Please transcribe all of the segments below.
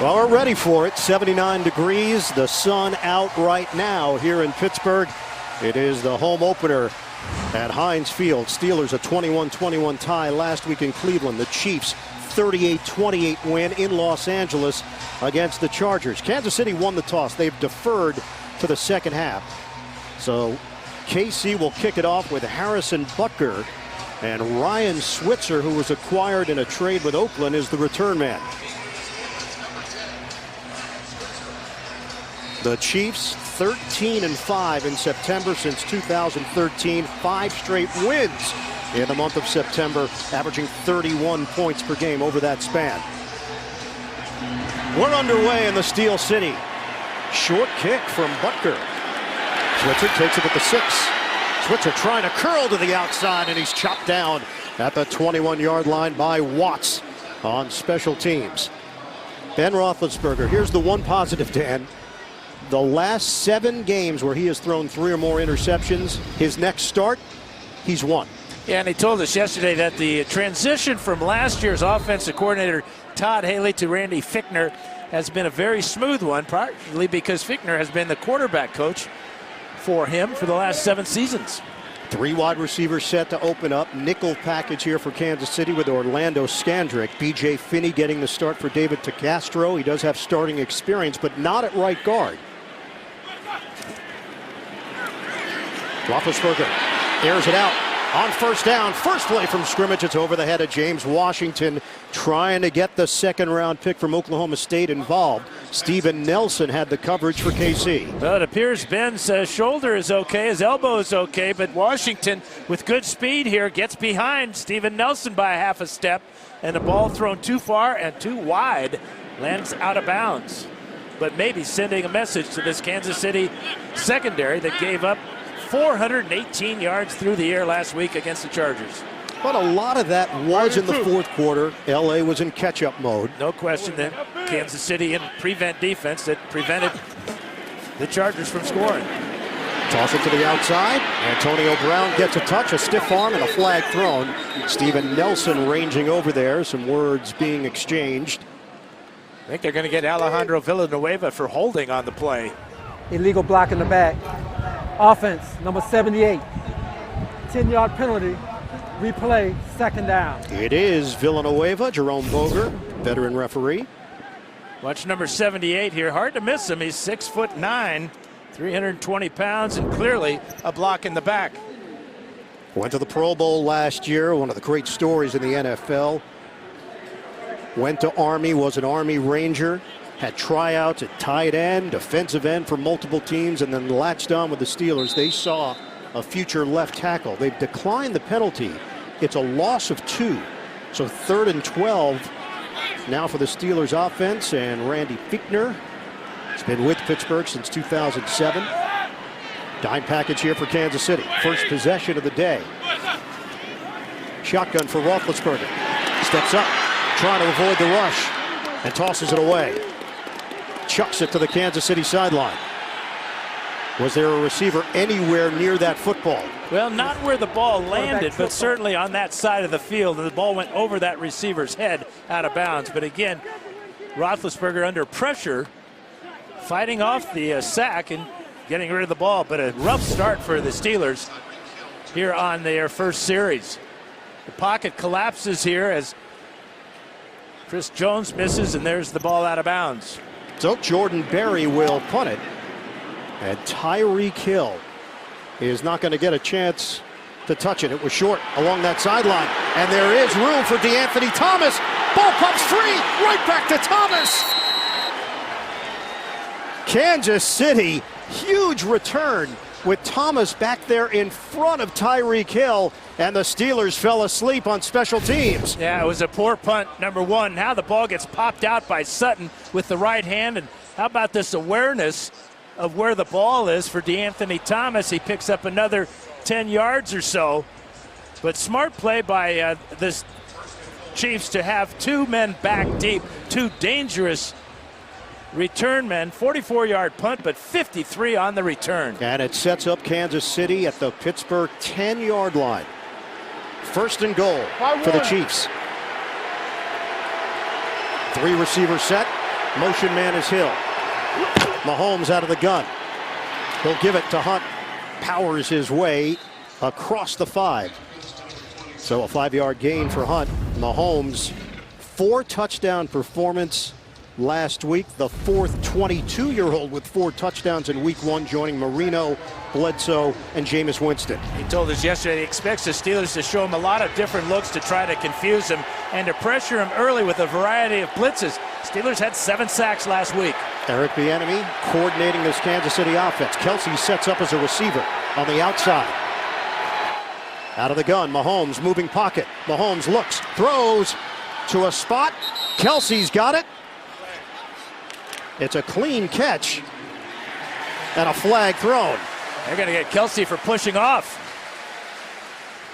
Well, we're ready for it. 79 degrees, the sun out right now here in Pittsburgh. It is the home opener at Heinz Field. Steelers a 21-21 tie last week in Cleveland. The Chiefs 38-28 win in Los Angeles against the Chargers. Kansas City won the toss. They've deferred to the second half. So KC will kick it off with Harrison Butker, and Ryan Switzer, who was acquired in a trade with Oakland, is the return man. The Chiefs 13-5 in September since 2013. 5 straight wins in the month of September, averaging 31 points per game over that span. We're underway in the Steel City. Short kick from Butker. Switzer takes it at the 6. Switzer trying to curl to the outside, and he's chopped down at the 21-yard line by Watts on special teams. Ben Roethlisberger, here's the one positive, Dan. The last 7 games where he has thrown 3 or more interceptions, his next start, he's won. Yeah, and he told us yesterday that the transition from last year's offensive coordinator Todd Haley to Randy Fichtner has been a very smooth one, partly because Fichtner has been the quarterback coach for him for the last 7 seasons. 3 wide receivers set to open up. Nickel package here for Kansas City with Orlando Scandrick. B.J. Finney getting the start for David TeCastro. He does have starting experience, but not at right guard. Roethlisberger airs it out on first down. First play from scrimmage. It's over the head of James Washington, trying to get the second-round pick from Oklahoma State involved. Steven Nelson had the coverage for KC. Well, it appears Ben's shoulder is okay, his elbow is okay, but Washington, with good speed here, gets behind Steven Nelson by a half a step, and the ball thrown too far and too wide lands out of bounds. But maybe sending a message to this Kansas City secondary that gave up 418 yards through the air last week against the Chargers. But a lot of that was in the fourth quarter. L.A. was in catch-up mode. No question that Kansas City in prevent defense that prevented the Chargers from scoring. Toss it to the outside. Antonio Brown gets a touch, a stiff arm, and a flag thrown. Steven Nelson ranging over there. Some words being exchanged. I think they're going to get Alejandro Villanueva for holding on the play. Illegal block in the back. Offense, number 78. 10-yard penalty. Replay, second down. It is Villanueva, Jerome Boger, veteran referee. Watch number 78 here. Hard to miss him. He's 6'9", 320 pounds, and clearly a block in the back. Went to the Pro Bowl last year, one of the great stories in the NFL. Went to Army, was an Army Ranger. Had tryouts at tight end, defensive end for multiple teams, and then latched on with the Steelers. They saw a future left tackle. They've declined the penalty. It's a loss of 2. So 3rd and 12 now for the Steelers offense, and Randy Fichtner has been with Pittsburgh since 2007. Dime package here for Kansas City. First possession of the day. Shotgun for Roethlisberger. Steps up, trying to avoid the rush, and tosses it away. Chucks it to the Kansas City sideline. Was there a receiver anywhere near that football? Well, not where the ball landed, but certainly on that side of the field. And the ball went over that receiver's head out of bounds. But again, Roethlisberger under pressure, fighting off the sack and getting rid of the ball. But a rough start for the Steelers here on their first series. The pocket collapses here as Chris Jones misses, and there's the ball out of bounds. So Jordan Berry will punt it. And Tyreek Hill is not going to get a chance to touch it. It was short along that sideline. And there is room for DeAnthony Thomas. Ball pops free. Right back to Thomas. Kansas City, huge return with Thomas back there in front of Tyreek Hill. And the Steelers fell asleep on special teams. Yeah, it was a poor punt, number 1. Now the ball gets popped out by Sutton with the right hand. And how about this awareness of where the ball is for DeAnthony Thomas? He picks up another 10 yards or so. But smart play by the Chiefs to have 2 men back deep, 2 dangerous return men. 44-yard punt, but 53 on the return. And it sets up Kansas City at the Pittsburgh 10-yard line. First and goal for the Chiefs. 3 receivers set. Motion man is Hill. Mahomes out of the gun. He'll give it to Hunt. Powers his way across the 5. So a 5-yard gain for Hunt. Mahomes, 4 touchdown performance last week. The 4th 22-year-old with 4 touchdowns in week 1, joining Marino, Bledsoe, and Jameis Winston. He told us yesterday he expects the Steelers to show him a lot of different looks to try to confuse him and to pressure him early with a variety of blitzes. Steelers had 7 sacks last week. Eric Bieniemy coordinating this Kansas City offense. Kelsey sets up as a receiver on the outside. Out of the gun, Mahomes moving pocket. Mahomes looks, throws to a spot. Kelsey's got it. It's a clean catch and a flag thrown. They're going to get Kelsey for pushing off.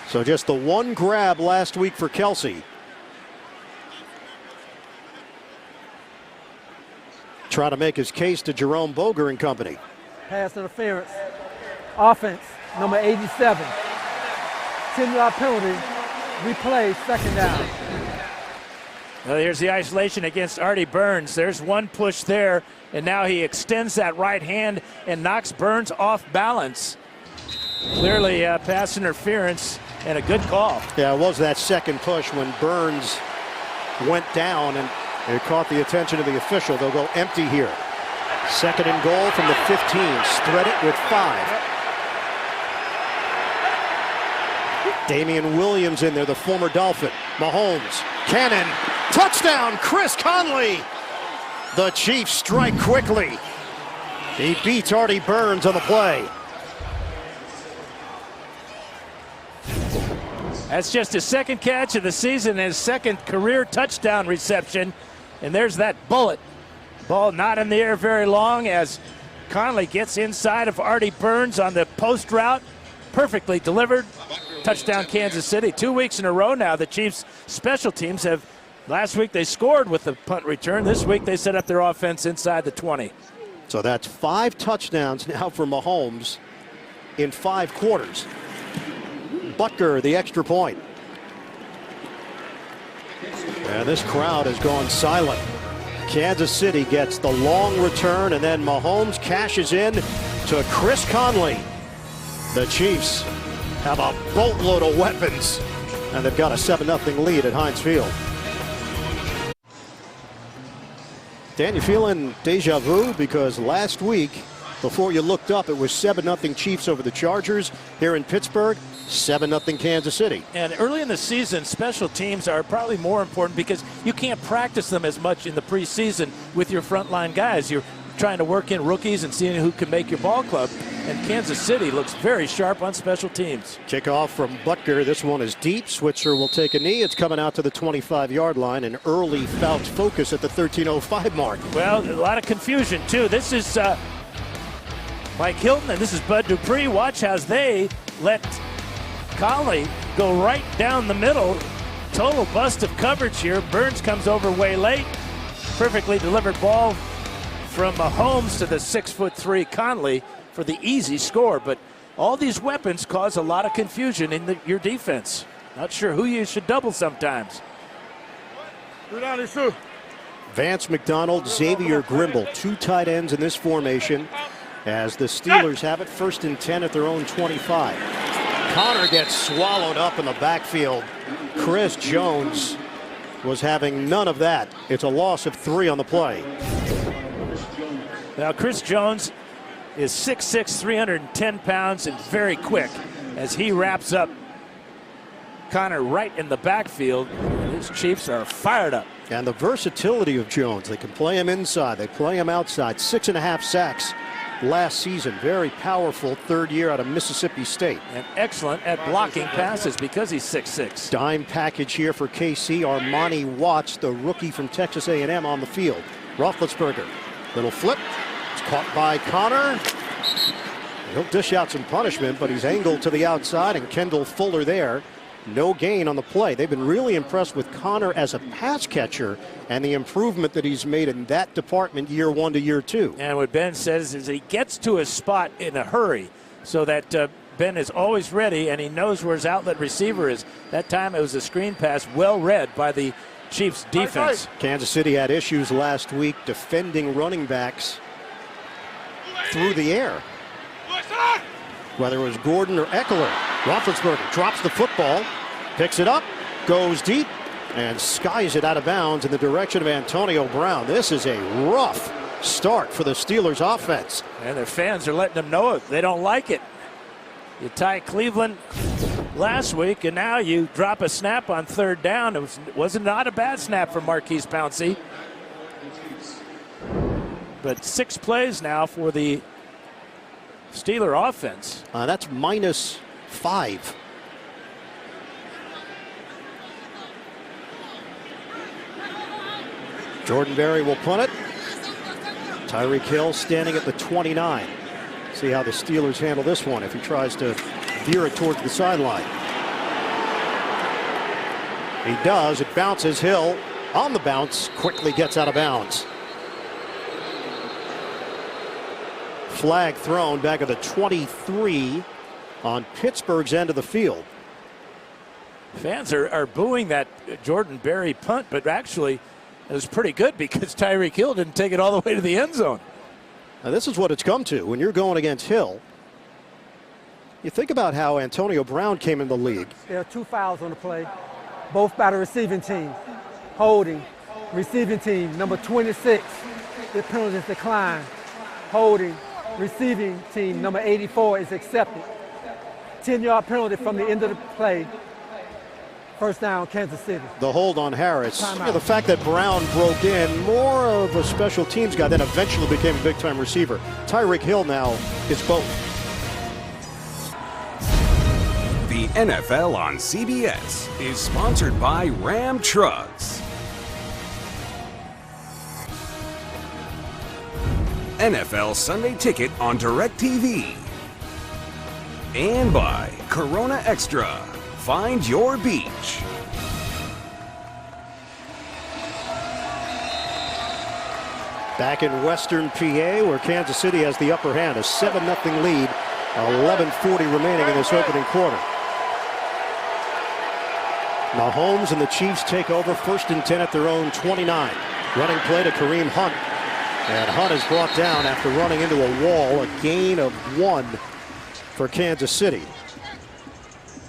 So just the one grab last week for Kelsey. Try to make his case to Jerome Boger and company. Pass interference. Offense, number 87. 10-yard penalty. Replay, second down. Well, here's the isolation against Artie Burns. There's one push there, and now he extends that right hand and knocks Burns off balance. Clearly pass interference and a good call. Yeah, it was that second push when Burns went down and it caught the attention of the official. They'll go empty here. Second and goal from the 15. Spread it with 5. Damian Williams in there, the former Dolphin. Mahomes, cannon, touchdown, Chris Conley. The Chiefs strike quickly. He beats Artie Burns on the play. That's just his second catch of the season, his second career touchdown reception. And there's that bullet. Ball not in the air very long as Conley gets inside of Artie Burns on the post route. Perfectly delivered. Touchdown Kansas City. 2 weeks in a row now the Chiefs special teams have, last week they scored with the punt return. This week they set up their offense inside the 20. So that's 5 touchdowns now for Mahomes in 5 quarters. Butker, the extra point. And this crowd has gone silent. Kansas City gets the long return, and then Mahomes cashes in to Chris Conley. The Chiefs have a boatload of weapons, and they've got a 7-0 lead at Heinz Field. Dan, you feeling deja vu? Because last week, before you looked up, it was 7-0 Chiefs over the Chargers. Here in Pittsburgh, 7-0 Kansas City. And early in the season, special teams are probably more important because you can't practice them as much in the preseason with your frontline guys. You're trying to work in rookies and seeing who can make your ball club. And Kansas City looks very sharp on special teams. Kickoff from Butker. This one is deep. Switzer will take a knee. It's coming out to the 25-yard line. An early foul focus at the 13:05 mark. Well, a lot of confusion, too. This is Mike Hilton, and this is Bud Dupree. Watch how they let Conley go right down the middle. Total bust of coverage here. Burns comes over way late. Perfectly delivered ball from Mahomes to the 6'3" Conley for the easy score. But all these weapons cause a lot of confusion in your defense. Not sure who you should double sometimes. Vance McDonald, Xavier Grimble, 2 tight ends in this formation as the Steelers have it 1st and 10 at their own 25. Connor gets swallowed up in the backfield. Chris Jones was having none of that. It's a loss of 3 on the play. Now, Chris Jones is 6'6", 310 pounds, and very quick as he wraps up Connor right in the backfield. His Chiefs are fired up. And the versatility of Jones. They can play him inside. They play him outside. 6.5 sacks last season. Very powerful 3rd year out of Mississippi State. And excellent at blocking passes because he's 6'6". Dime package here for KC. Armani Watts, the rookie from Texas A&M, on the field. Roethlisberger. Little flip. It's caught by Connor. He'll dish out some punishment, but he's angled to the outside, and Kendall Fuller there. No gain on the play. They've been really impressed with Connor as a pass catcher and the improvement that he's made in that department year 1 to year 2. And what Ben says is he gets to his spot in a hurry so that Ben is always ready and he knows where his outlet receiver is. That time it was a screen pass, well read by the Chiefs defense. Kansas City had issues last week defending running backs through the air. Whether it was Gordon or Eckler. Roethlisberger drops the football, picks it up, goes deep, and skies it out of bounds in the direction of Antonio Brown. This is a rough start for the Steelers offense. And their fans are letting them know it. They don't like it. You tie Cleveland last week, and now you drop a snap on third down. It wasn't not a bad snap for Marquise Pouncey. But 6 plays now for the Steeler offense. That's -5. Jordan Berry will punt it. Tyreek Hill standing at the 29. See how the Steelers handle this one if he tries to veer it towards the sideline. He does. It bounces. Hill on the bounce quickly gets out of bounds. Flag thrown back at the 23 on Pittsburgh's end of the field. Fans are booing that Jordan Berry punt, but actually it was pretty good because Tyreek Hill didn't take it all the way to the end zone. Now this is what it's come to when you're going against Hill. You think about how Antonio Brown came in the league. There are 2 fouls on the play, both by the receiving team. Holding, receiving team, number 26. The penalty is declined. Holding, receiving team, number 84 is accepted. 10-yard penalty from the end of the play. First down, Kansas City. The hold on Harris. The fact that Brown broke in, more of a special teams guy, then eventually became a big-time receiver. Tyreek Hill now is both. The NFL on CBS is sponsored by Ram Trucks. NFL Sunday Ticket on DirecTV. And by Corona Extra. Find your beach. Back in Western PA, where Kansas City has the upper hand, a 7-0 lead, 11:40 remaining in this opening quarter. Mahomes and the Chiefs take over 1st and 10 at their own 29. Running play to Kareem Hunt. And Hunt is brought down after running into a wall, a gain of 1 for Kansas City.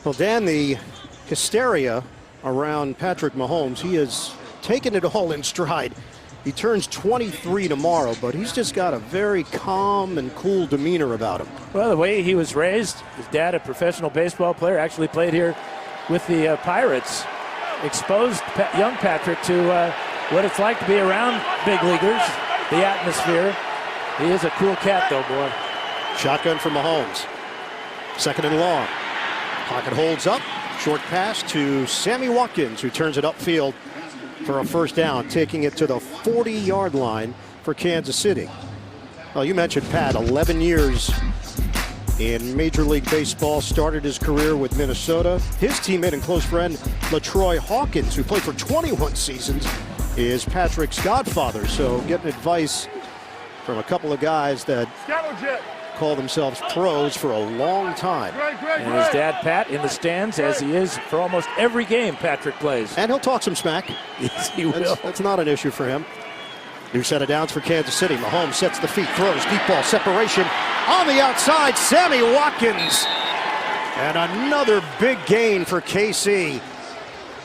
Well, Dan, the hysteria around Patrick Mahomes, he has taken it all in stride. He turns 23 tomorrow, but he's just got a very calm and cool demeanor about him. Well, the way he was raised, his dad, a professional baseball player, actually played here with the Pirates, exposed young Patrick to what it's like to be around big leaguers, the atmosphere. He is a cool cat, though, boy. Shotgun for Mahomes. 2nd and long. Pocket holds up. Short pass to Sammy Watkins, who turns it upfield for a first down, taking it to the 40-yard line for Kansas City. Well, you mentioned Pat, 11 years in Major League Baseball, started his career with Minnesota. His teammate and close friend, LaTroy Hawkins, who played for 21 seasons, is Patrick's godfather. So getting advice from a couple of guys that call themselves pros for a long time. And his dad, Pat, in the stands, as he is for almost every game Patrick plays. And he'll talk some smack. Yes, he will. That's not an issue for him. New set of downs for Kansas City. Mahomes sets the feet, throws, deep ball, separation. On the outside, Sammy Watkins. And another big gain for KC.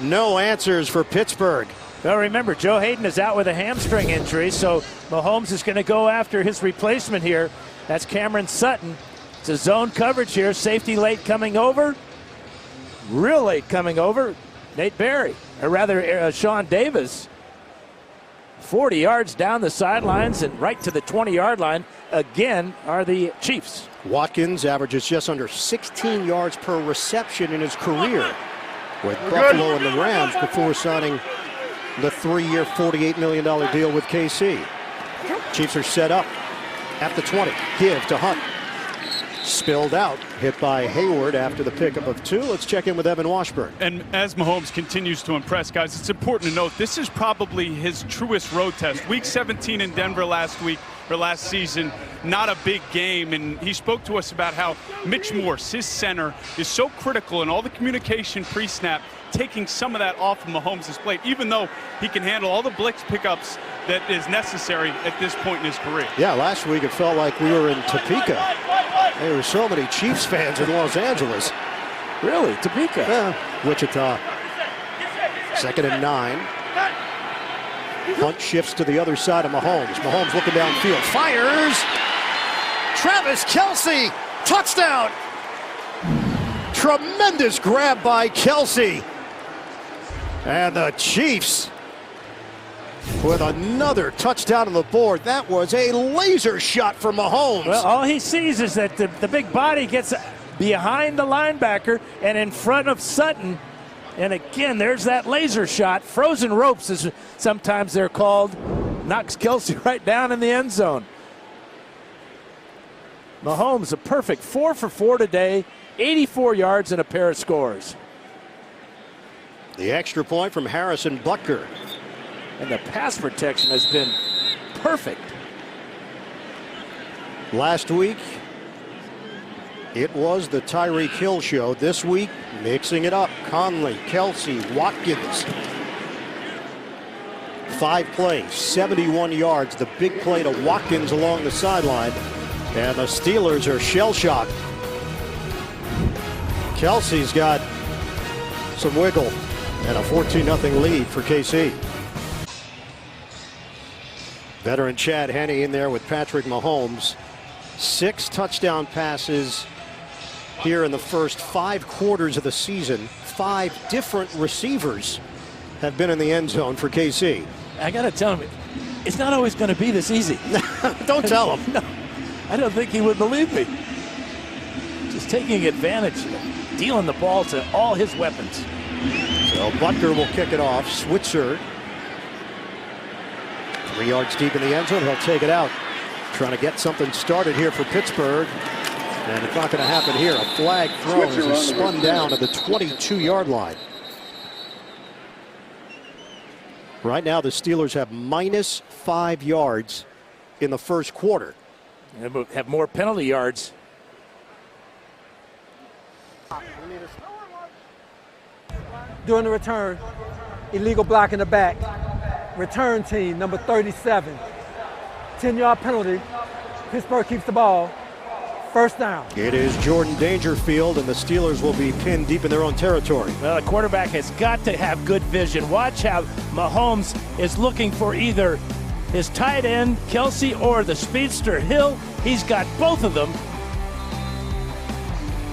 No answers for Pittsburgh. Well, remember, Joe Hayden is out with a hamstring injury, so Mahomes is going to go after his replacement here. That's Cameron Sutton. It's a zone coverage here. Safety late coming over. Real late coming over. Nate Berry, or rather Sean Davis. 40 yards down the sidelines and right to the 20-yard line again are the Chiefs. Watkins averages just under 16 yards per reception in his career with Buffalo and the Rams before signing the 3-year, $48 million deal with KC. Chiefs are set up at the 20. Give to Hunt. spilled out, hit by Hayward after the pickup of 2. Let's check in with Evan Washburn. And as Mahomes continues to impress, guys, it's important to note this is probably his truest road test. Week 17 in Denver last season, not a big game, and he spoke to us about how Mitch Morse, his center, is so critical in all the communication pre-snap, taking some of that off of Mahomes' plate, even though he can handle all the blitz pickups that is necessary at this point in his career. Yeah, last week it felt like we were in Topeka. There were so many Chiefs fans in Los Angeles. Really? Topeka? Yeah, Wichita. 2nd and 9. Hunt shifts to the other side of Mahomes. Mahomes looking downfield. Fires! Travis Kelce! Touchdown! Tremendous grab by Kelce. And the Chiefs with another touchdown on the board. That was a laser shot for Mahomes. Well, all he sees is that the big body gets behind the linebacker and in front of Sutton. And again, there's that laser shot. Frozen ropes, as sometimes they're called. Knocks Kelce right down in the end zone. Mahomes, a perfect 4 for 4 today. 84 yards and a pair of scores. The extra point from Harrison Butker. And the pass protection has been perfect. Last week, it was the Tyreek Hill show. This week, mixing it up. Conley, Kelce, Watkins. 5 plays, 71 yards. The big play to Watkins along the sideline. And the Steelers are shell-shocked. Kelce's got some wiggle and a 14-0 lead for KC. Veteran Chad Henne in there with Patrick Mahomes. 6 touchdown passes here in the first 5 quarters of the season. 5 different receivers have been in the end zone for KC. I got to tell him, it's not always going to be this easy. Don't tell him. No, I don't think he would believe me. Just taking advantage, dealing the ball to all his weapons. So Butker will kick it off. Switzer, 3 yards deep in the end zone. He'll take it out. Trying to get something started here for Pittsburgh. And it's not going to happen here. A flag thrown as he spun down to the 22-yard line. Right now, the Steelers have minus 5 yards in the first quarter. And they have more penalty yards. During the return, illegal block in the back. Return team, number 37. 10-yard penalty. Pittsburgh keeps the ball. First down. It is Jordan Dangerfield, and the Steelers will be pinned deep in their own territory. Well, the quarterback has got to have good vision. Watch how Mahomes is looking for either his tight end, Kelce, or the speedster, Hill. He's got both of them.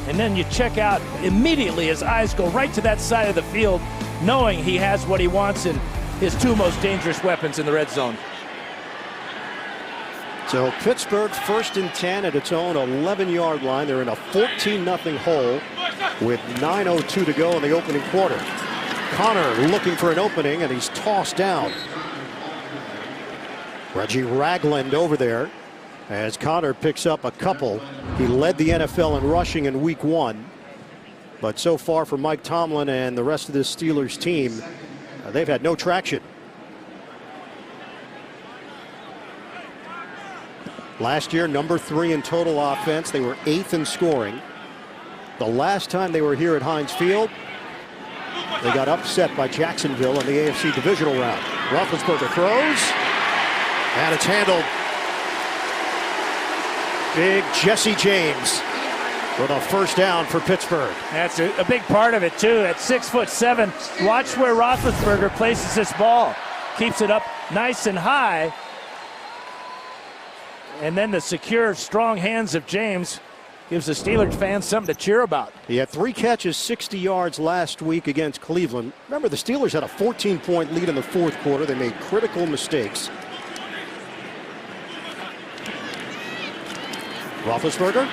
And then you check out immediately, his eyes go right to that side of the field, knowing he has what he wants in his 2 most dangerous weapons in the red zone. So Pittsburgh 1st and 10 at its own 11-yard line. They're in a 14-0 hole with 9:02 to go in the opening quarter. Connor looking for an opening, and he's tossed down. Reggie Ragland over there as Connor picks up a couple. He led the NFL in rushing in week 1. But so far for Mike Tomlin and the rest of this Steelers team, they've had no traction. Last year, number 3 in total offense. They were 8th in scoring. The last time they were here at Heinz Field, they got upset by Jacksonville in the AFC divisional round. Roethlisberger throws, and it's handled. Big Jesse James with a first down for Pittsburgh. That's a big part of it, too. At 6'7", watch where Roethlisberger places this ball. Keeps it up nice and high. And then the secure, strong hands of James gives the Steelers fans something to cheer about. He had 3 catches, 60 yards last week against Cleveland. Remember, the Steelers had a 14-point lead in the 4th quarter. They made critical mistakes. Roethlisberger,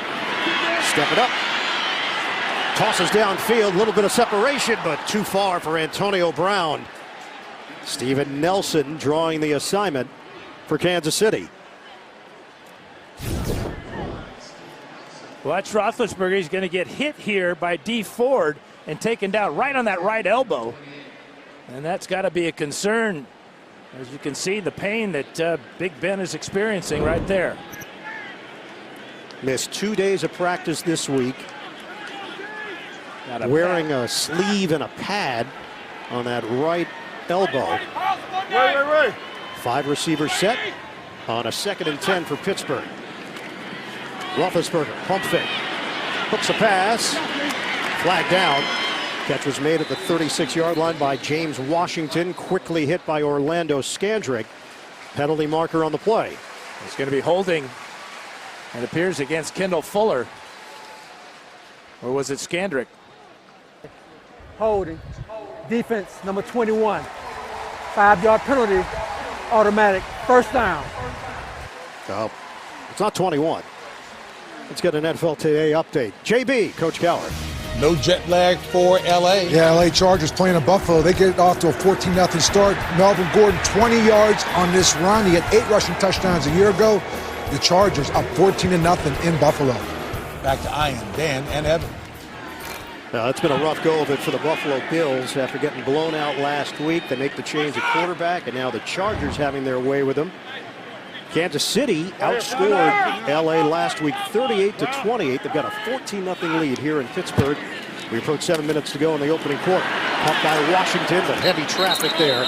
step it up. Tosses downfield, a little bit of separation, but too far for Antonio Brown. Steven Nelson drawing the assignment for Kansas City. Watch Roethlisberger. He's going to get hit here by D. Ford and taken down right on that right elbow. And that's got to be a concern. As you can see, the pain that Big Ben is experiencing right there. Missed 2 days of practice this week. Wearing a sleeve and a pad on that right elbow. 5 receivers set on a 2nd and 10 for Pittsburgh. Roethlisberger, pump fake, hooks a pass, flag down. Catch was made at the 36-yard line by James Washington, quickly hit by Orlando Scandrick. Penalty marker on the play. It's going to be holding, it appears, against Kendall Fuller. Or was it Scandrick? Holding. Defense, number 21. 5-yard penalty, automatic. First down. Oh, it's not 21. Let's get an NFL Today update. JB, Coach Keller. No jet lag for LA. Yeah, LA Chargers playing in Buffalo. They get off to a 14-0 start. Melvin Gordon, 20 yards on this run. He had 8 rushing touchdowns a year ago. The Chargers up 14-0 in Buffalo. Back to Ian, Dan, and Evan. Now, it's been a rough go of it for the Buffalo Bills after getting blown out last week. They make the change at quarterback, and now the Chargers having their way with them. Kansas City outscored LA last week 38-28. They've got a 14-0 lead here in Pittsburgh. We approach 7 minutes to go in the opening quarter. Pumped by Washington, but heavy traffic there.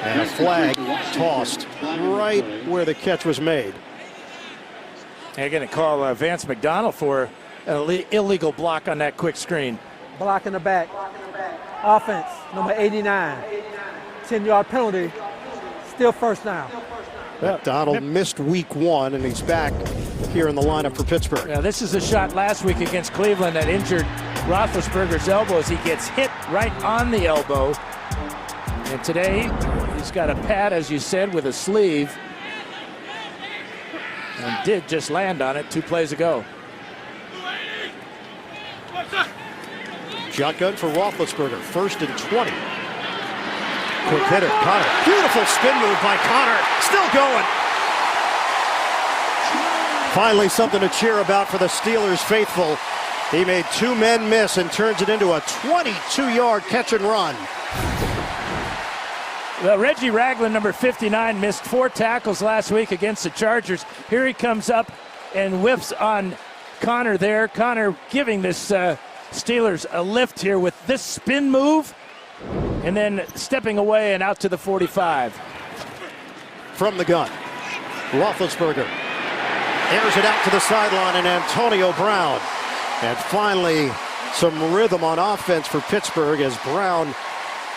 And a flag tossed right where the catch was made. They're going to call Vance McDonald for an illegal block on that quick screen. Block in the back. Offense, number 89. 10-yard penalty. Still first down. McDonald missed week 1, and he's back here in the lineup for Pittsburgh. Yeah, this is a shot last week against Cleveland that injured Roethlisberger's elbow as he gets hit right on the elbow. And today, he's got a pad, as you said, with a sleeve. And did just land on it 2 plays ago. Shotgun for Roethlisberger, 1st and 20. Quick hitter, Connor. Beautiful spin move by Connor. Still going. Finally something to cheer about for the Steelers faithful. He made 2 men miss and turns it into a 22-yard catch and run. Well, Reggie Ragland, number 59, missed 4 tackles last week against the Chargers. Here he comes up and whiffs on Connor there. Connor giving this Steelers a lift here with this spin move and then stepping away and out to the 45. From the gun, Roethlisberger airs it out to the sideline, and Antonio Brown. And finally, some rhythm on offense for Pittsburgh as Brown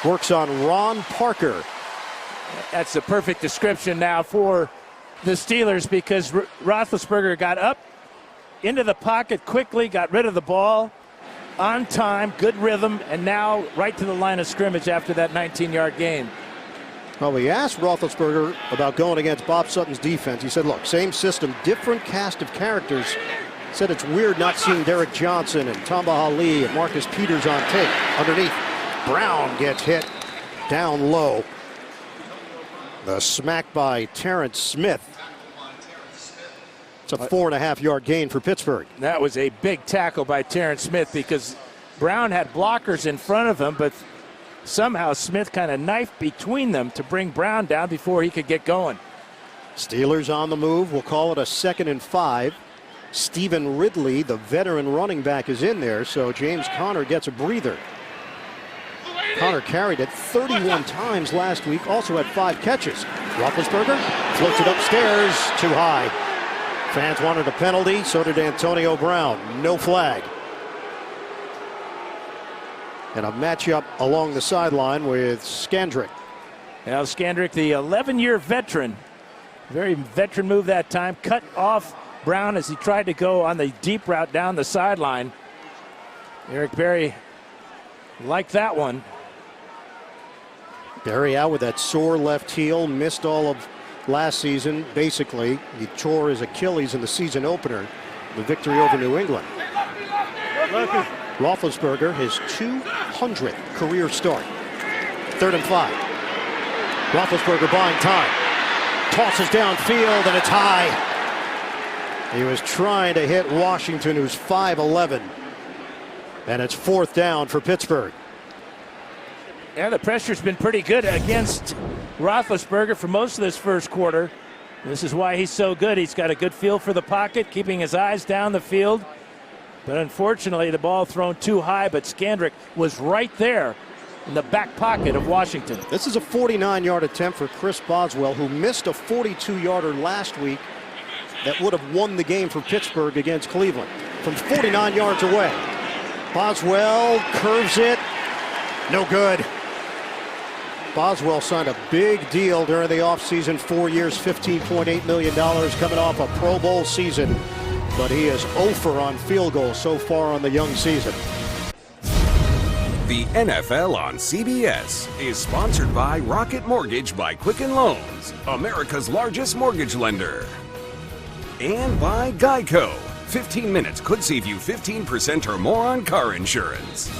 works on Ron Parker. That's the perfect description now for the Steelers because Roethlisberger got up into the pocket quickly, got rid of the ball on time, good rhythm, and now right to the line of scrimmage after that 19-yard gain. Well, we asked Roethlisberger about going against Bob Sutton's defense. He said, look, same system, different cast of characters. Said it's weird not seeing Derek Johnson and Tamba Ali and Marcus Peters on tape. Underneath, Brown gets hit down low. The smack by Terrence Smith. It's a 4.5-yard gain for Pittsburgh. That was a big tackle by Terrence Smith because Brown had blockers in front of him, but somehow Smith kind of knifed between them to bring Brown down before he could get going. Steelers on the move. We'll call it a 2nd and 5. Stephen Ridley, the veteran running back, is in there, so James Conner gets a breather. Conner carried it 31 times last week, also had 5 catches. Roethlisberger floats it upstairs, too high. Fans wanted a penalty, so did Antonio Brown. No flag. And a matchup along the sideline with Scandrick. Now Scandrick, the 11-year veteran, very veteran move that time, cut off Brown as he tried to go on the deep route down the sideline. Eric Berry liked that one. Berry out with that sore left heel, missed all of last season. Basically, he tore his Achilles in the season opener, the victory over New England. Roethlisberger, his 200th career start. 3rd and 5. Roethlisberger buying time. Tosses downfield, and it's high. He was trying to hit Washington, who's 5'11". And it's 4th down for Pittsburgh. Yeah, the pressure's been pretty good against Roethlisberger for most of this first quarter. This is why he's so good. He's got a good feel for the pocket, keeping his eyes down the field. But unfortunately, the ball thrown too high, but Skandrick was right there in the back pocket of Washington. This is a 49-yard attempt for Chris Boswell, who missed a 42-yarder last week that would have won the game for Pittsburgh against Cleveland from 49 yards away. Boswell curves it. No good. Boswell signed a big deal during the offseason, 4 years, $15.8 million, coming off a Pro Bowl season. But he is 0 on field goals so far on the young season. The NFL on CBS is sponsored by Rocket Mortgage by Quicken Loans, America's largest mortgage lender. And by Geico. 15 minutes could save you 15% or more on car insurance.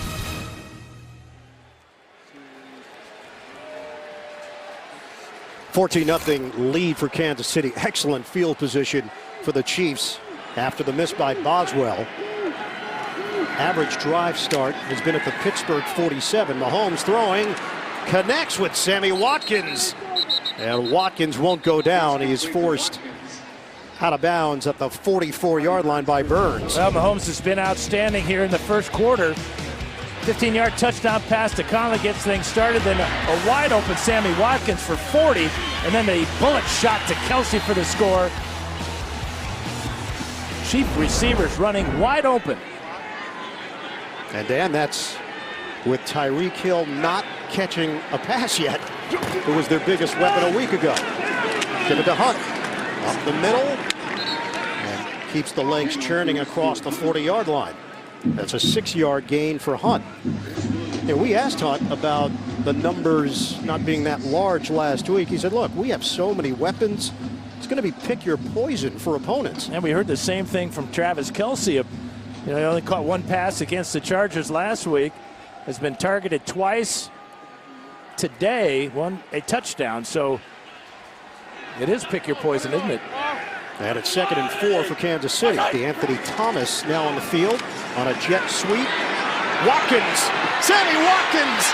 $14-0 lead for Kansas City. Excellent field position for the Chiefs after the miss by Boswell. Average drive start has been at the Pittsburgh 47. Mahomes throwing, connects with Sammy Watkins. And Watkins won't go down. He is forced out of bounds at the 44-yard line by Burns. Well, Mahomes has been outstanding here in the first quarter. 15-yard touchdown pass to Conley gets things started. Then a wide-open Sammy Watkins for 40. And then the bullet shot to Kelsey for the score. Chief receivers running wide open. And Dan, that's with Tyreek Hill not catching a pass yet. It was their biggest weapon a week ago. Give it to Hunt. Up the middle. And keeps the legs churning across the 40-yard line. That's a 6-yard gain for Hunt. And we asked Hunt about the numbers not being that large last week. He said, look, we have so many weapons. It's going to be pick your poison for opponents. And we heard the same thing from Travis Kelsey. You know, he only caught one pass against the Chargers last week. Has been targeted twice. Today, a touchdown. So it is pick your poison, isn't it? And it's 2nd and 4 for Kansas City. DeAnthony Thomas now on the field on a jet sweep. Watkins, Sammy Watkins.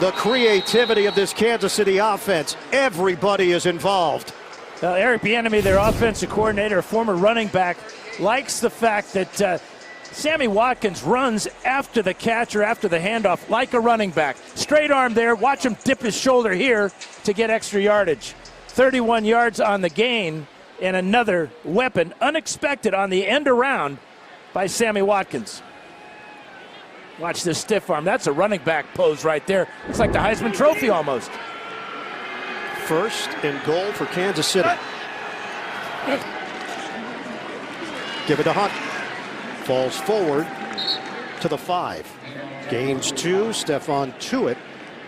The creativity of this Kansas City offense. Everybody is involved. Eric Bieniemy, their offensive coordinator, a former running back, likes the fact that Sammy Watkins runs after the catch or after the handoff like a running back. Straight arm there. Watch him dip his shoulder here to get extra yardage. 31 yards on the gain, and another weapon, unexpected on the end around by Sammy Watkins. Watch this stiff arm. That's a running back pose right there. Looks like the Heisman Trophy almost. 1st and goal for Kansas City. Give it to Hunt. Falls forward to the 5. Gains 2. Stephon Tuitt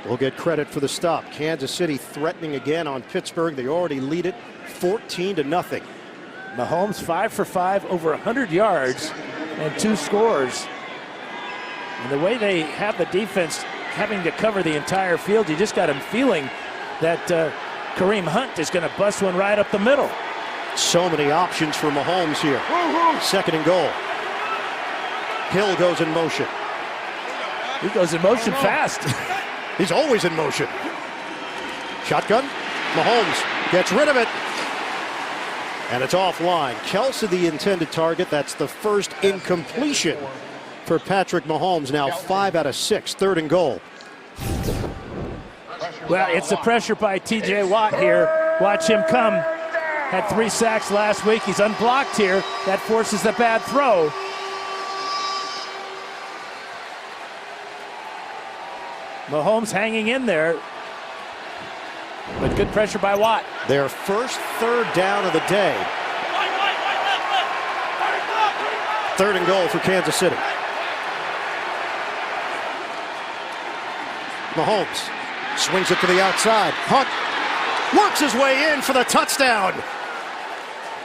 will get credit for the stop. Kansas City threatening again on Pittsburgh. They already lead it 14-0. Mahomes 5 for 5, over 100 yards and 2 scores. And the way they have the defense having to cover the entire field, you just got him feeling that Kareem Hunt is going to bust one right up the middle. So many options for Mahomes here. 2nd and goal. Hill goes in motion. He goes in motion fast. He's always in motion. Shotgun. Mahomes gets rid of it. And it's offline. Kelsey the intended target. That's the first incompletion for Patrick Mahomes. Now 5 out of 6. 3rd and goal. Well, it's the pressure by T.J. Watt here. Watch him come. Had 3 sacks last week. He's unblocked here. That forces the bad throw. Mahomes hanging in there. But good pressure by Watt. Their first 3rd down of the day. 3rd and goal for Kansas City. Mahomes swings it to the outside. Hunt works his way in for the touchdown.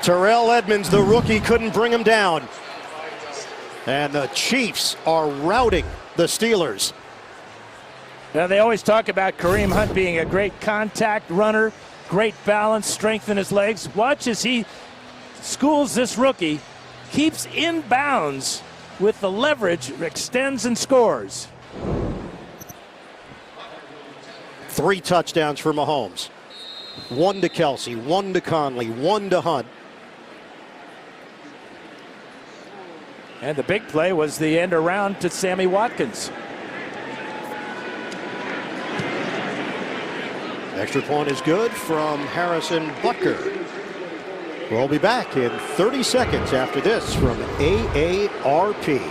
Terrell Edmonds, the rookie, couldn't bring him down. And the Chiefs are routing the Steelers. Now, they always talk about Kareem Hunt being a great contact runner. great balance, strength in his legs. Watch as he schools this rookie, keeps in bounds with the leverage, extends and scores. 3 touchdowns for Mahomes. 1 to Kelsey, 1 to Conley, 1 to Hunt. And the big play was the end around to Sammy Watkins. Extra point is good from Harrison Butker. We'll be back in 30 seconds after this from AARP.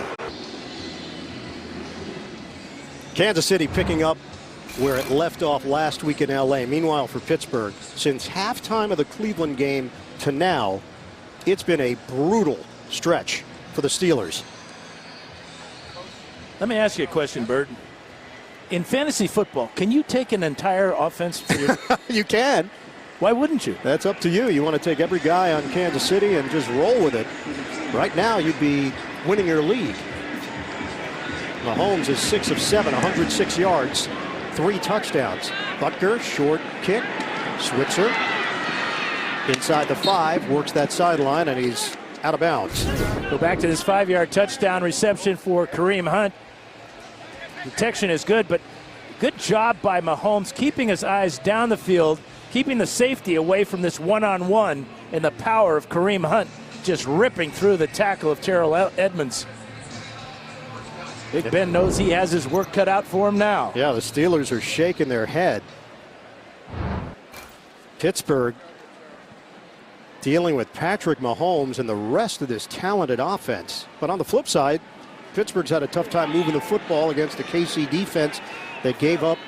Kansas City picking up where it left off last week in LA. Meanwhile, for Pittsburgh, since halftime of the Cleveland game to now, it's been a brutal stretch for the Steelers. Let me ask you a question, Bert. In fantasy football, can you take an entire offense for your... You can. Why wouldn't you? That's up to you. You want to take every guy on Kansas City and just roll with it. Right now, you'd be winning your league. Mahomes is 6 of 7, 106 yards, 3 touchdowns. Butker, short kick. Switzer inside the 5, works that sideline, and he's out of bounds. Go back to this 5-yard touchdown reception for Kareem Hunt. Protection is good, but good job by Mahomes keeping his eyes down the field, keeping the safety away from this one-on-one, and the power of Kareem Hunt just ripping through the tackle of Terrell Edmonds. Big Ben knows he has his work cut out for him now. Yeah, the Steelers are shaking their head. Pittsburgh dealing with Patrick Mahomes and the rest of this talented offense. But on the flip side, Pittsburgh's had a tough time moving the football against the KC defense that gave up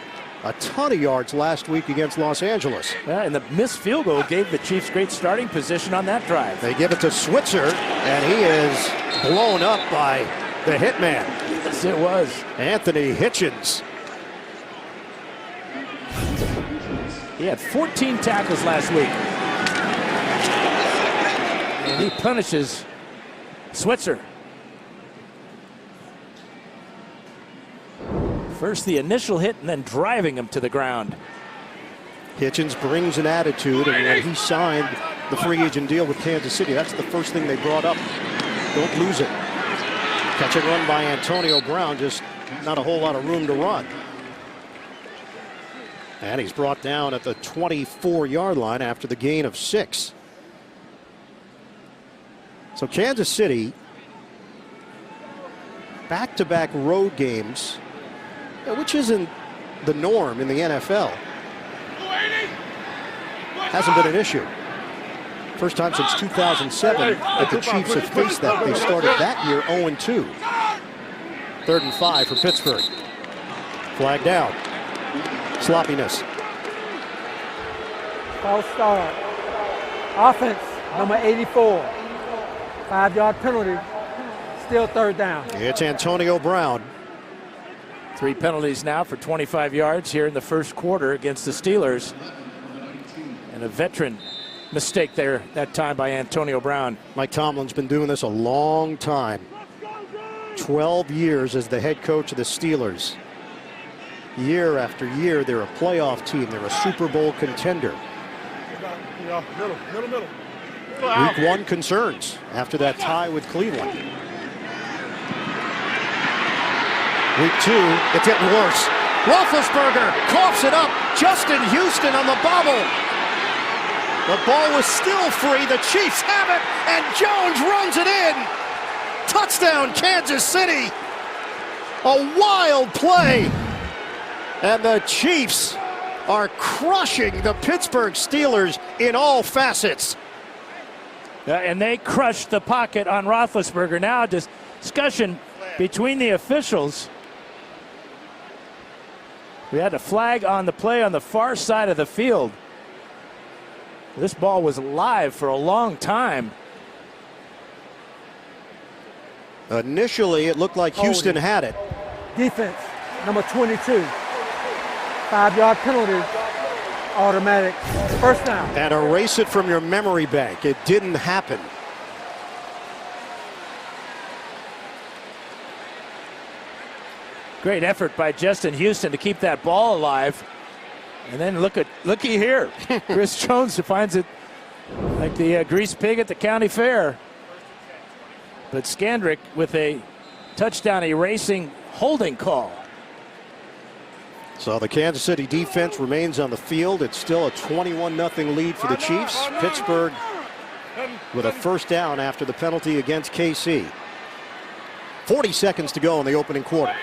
a ton of yards last week against Los Angeles. Yeah, and the missed field goal gave the Chiefs great starting position on that drive. They give it to Switzer, and he is blown up by the hitman. Yes, it was. Anthony Hitchens. He had 14 tackles last week. And he punishes Switzer. First the initial hit and then driving him to the ground. Hitchens brings an attitude, and when he signed the free agent deal with Kansas City, that's the first thing they brought up. Don't lose it. Catch and run by Antonio Brown, just not a whole lot of room to run. And he's brought down at the 24-yard line after the gain of 6. So Kansas City, back-to-back road games, which isn't the norm in the NFL. Hasn't been an issue. First time since 2007 that the Chiefs have faced that. They started that year 0-2. 3rd and 5 for Pittsburgh. Flag down. Sloppiness. False start. Offense, number 84. 5-yard penalty. Still 3rd down. It's Antonio Brown. 3 penalties now for 25 yards here in the first quarter against the Steelers. And a veteran mistake there that time by Antonio Brown. Mike Tomlin's been doing this a long time. 12 years as the head coach of the Steelers. Year after year, they're a playoff team. They're a Super Bowl contender. Week 1 concerns after that tie with Cleveland. Week 2, it's getting worse. Roethlisberger coughs it up. Justin Houston on the bobble. The ball was still free. The Chiefs have it, and Jones runs it in. Touchdown, Kansas City. A wild play. And the Chiefs are crushing the Pittsburgh Steelers in all facets. And they crushed the pocket on Roethlisberger. Now a discussion between the officials. We had a flag on the play on the far side of the field. This ball was live for a long time. Initially, it looked like Houston had it. Defense, number 22. 5-yard penalty. Automatic. 1st down. And erase it from your memory bank. It didn't happen. Great effort by Justin Houston to keep that ball alive. And then looky here. Chris Jones finds it like the grease pig at the county fair. But Skandrick with a touchdown erasing holding call. So the Kansas City defense remains on the field. It's still a 21-0 lead for the Chiefs. Pittsburgh with a first down after the penalty against KC. 40 seconds to go in the opening quarter.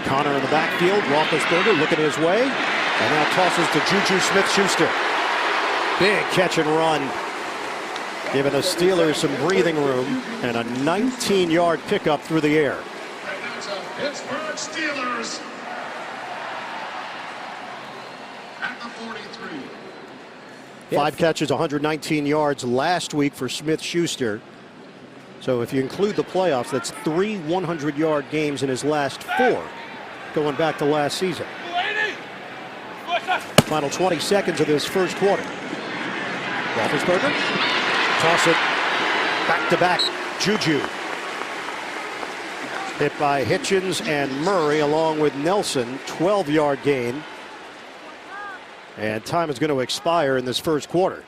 Connor in the backfield. Roethlisberger looking his way. And now tosses to Juju Smith-Schuster. Big catch and run, giving the Steelers some breathing room, and a 19-yard pickup through the air. Pittsburgh Steelers at the 43. 5 catches, 119 yards last week for Smith-Schuster. So if you include the playoffs, that's 3 100-yard games in his last 4, going back to last season. Final 20 seconds of this first quarter. Roethlisberger, toss it, back-to-back, Juju. Hit by Hitchens and Murray along with Nelson, 12-yard gain. And time is going to expire in this first quarter.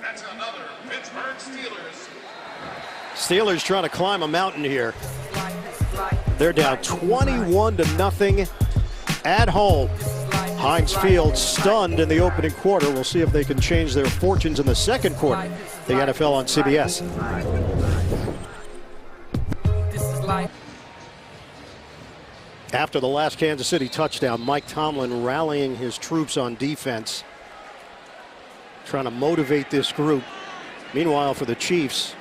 That's another Pittsburgh Steelers. Steelers trying to climb a mountain here. They're down 21-0 at home. Heinz Field stunned in the opening quarter. We'll see if they can change their fortunes in the second quarter. The NFL on CBS. After the last Kansas City touchdown, Mike Tomlin rallying his troops on defense, trying to motivate this group. Meanwhile, for the Chiefs,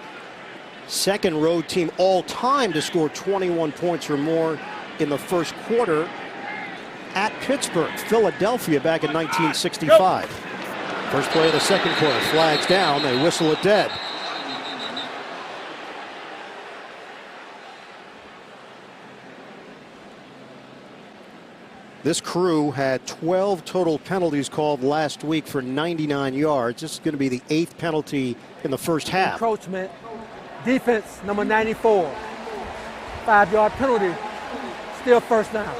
second road team all time to score 21 points or more in the first quarter at Pittsburgh. Philadelphia back in 1965. First play of the second quarter, flags down, they whistle it dead. This crew had 12 total penalties called last week for 99 yards. This is going to be the 8th penalty in the first half. Encroachment. Defense, number 94. 5-yard penalty. Still first down.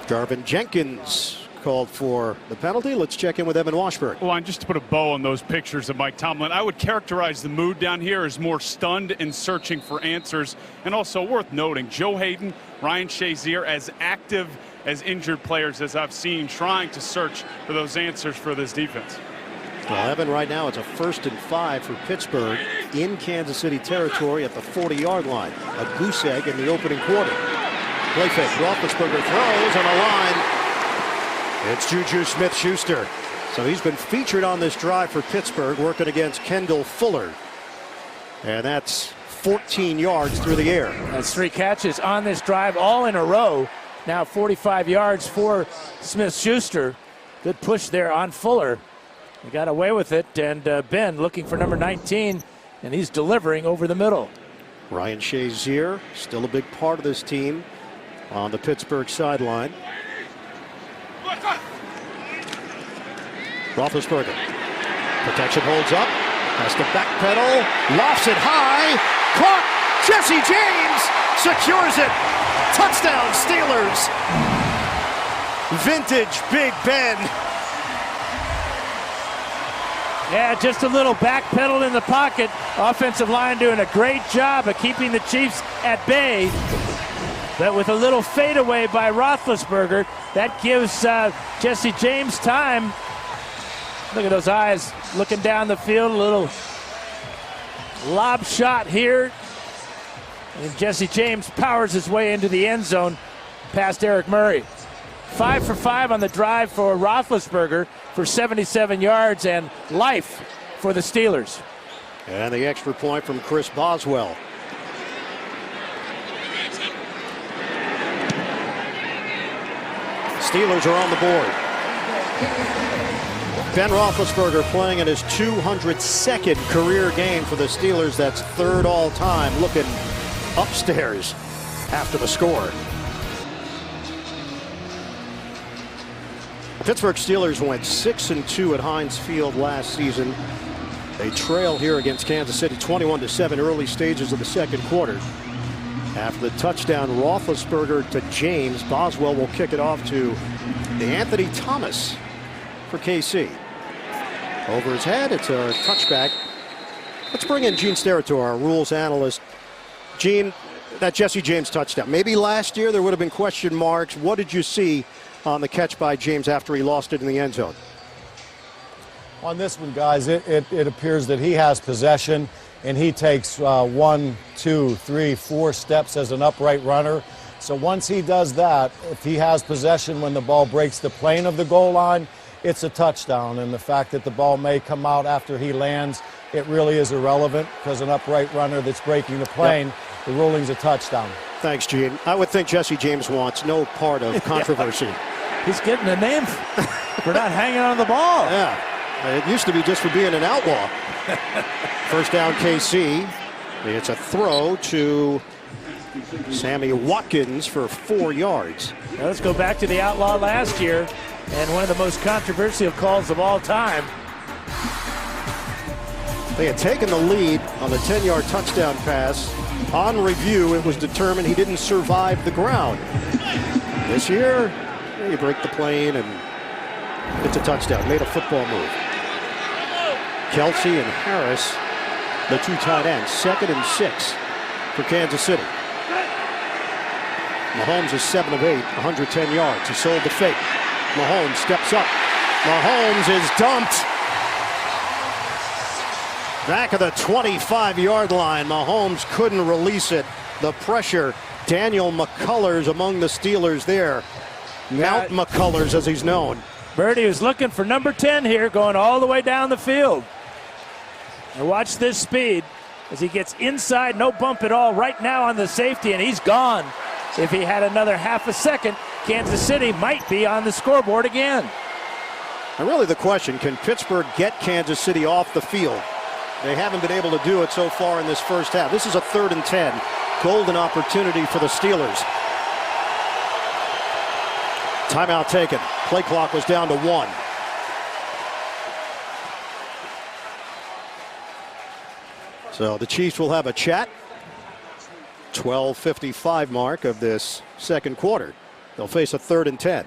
Jarvin Jenkins called for the penalty. Let's check in with Evan Washburn. Well, just to put a bow on those pictures of Mike Tomlin, I would characterize the mood down here as more stunned and searching for answers. And also worth noting, Joe Hayden, Ryan Shazier, as active as injured players as I've seen, trying to search for those answers for this defense. Well, Evan, right now it's a 1st and 5 for Pittsburgh in Kansas City territory at the 40-yard line. A goose egg in the opening quarter. Play fake. Roethlisberger throws on the line. It's Juju Smith-Schuster. So he's been featured on this drive for Pittsburgh, working against Kendall Fuller. And that's 14 yards through the air. That's 3 catches on this drive, all in a row. Now 45 yards for Smith-Schuster. Good push there on Fuller. He got away with it, and Ben looking for number 19, and he's delivering over the middle. Ryan Shazier, still a big part of this team on the Pittsburgh sideline. Roethlisberger. Protection holds up. Has to backpedal. Lofts it high. Caught. Jesse James secures it. Touchdown Steelers. Vintage Big Ben. Yeah, just a little backpedal in the pocket. Offensive line doing a great job of keeping the Chiefs at bay. But with a little fadeaway by Roethlisberger, that gives Jesse James time. Look at those eyes looking down the field. A little lob shot here. And Jesse James powers his way into the end zone past Eric Murray. 5 for 5 on the drive for Roethlisberger for 77 yards and life for the Steelers. And the extra point from Chris Boswell. Steelers are on the board. Ben Roethlisberger playing in his 202nd career game for the Steelers. That's 3rd all time, looking upstairs after the score. Pittsburgh Steelers went 6-2 at Heinz Field last season. They trail here against Kansas City 21-7, early stages of the second quarter. After the touchdown, Roethlisberger to James. Boswell will kick it off to Anthony Thomas for KC. Over his head, it's a touchback. Let's bring in Gene Steratore, our rules analyst. Gene, that Jesse James touchdown. Maybe last year there would have been question marks. What did you see on the catch by James after he lost it in the end zone? On this one, guys, it appears that he has possession, and he takes 1, 2, 3, 4 steps as an upright runner. So once he does that, if he has possession when the ball breaks the plane of the goal line, it's a touchdown. And the fact that the ball may come out after he lands, it really is irrelevant, because an upright runner that's breaking the plane, the ruling's a touchdown. Thanks, Gene. I would think Jesse James wants no part of controversy. He's getting a name for not hanging on the ball. Yeah. It used to be just for being an outlaw. First down, KC. It's a throw to Sammy Watkins for 4 yards. Now let's go back to the outlaw last year and one of the most controversial calls of all time. They had taken the lead on the 10-yard touchdown pass. On review, it was determined he didn't survive the ground. This year, you break the plane and it's a touchdown. Made a football move. Kelsey and Harris, the 2 tight ends, 2nd and 6 for Kansas City. Mahomes is 7 of 8, 110 yards. He sold the fake. Mahomes steps up. Mahomes is dumped. Back of the 25-yard line. Mahomes couldn't release it. The pressure. Daniel McCullers among the Steelers there. Mount McCullers, as he's known. Birdie was looking for number 10 here, going all the way down the field. And watch this speed as he gets inside, no bump at all right now on the safety, and he's gone. If he had another half a second, Kansas City might be on the scoreboard again. And really the question, can Pittsburgh get Kansas City off the field? They haven't been able to do it so far in this first half. This is a 3rd and 10. Golden opportunity for the Steelers. Timeout taken. Play clock was down to 1. So the Chiefs will have a chat. 12:55 mark of this second quarter. They'll face a 3rd and 10.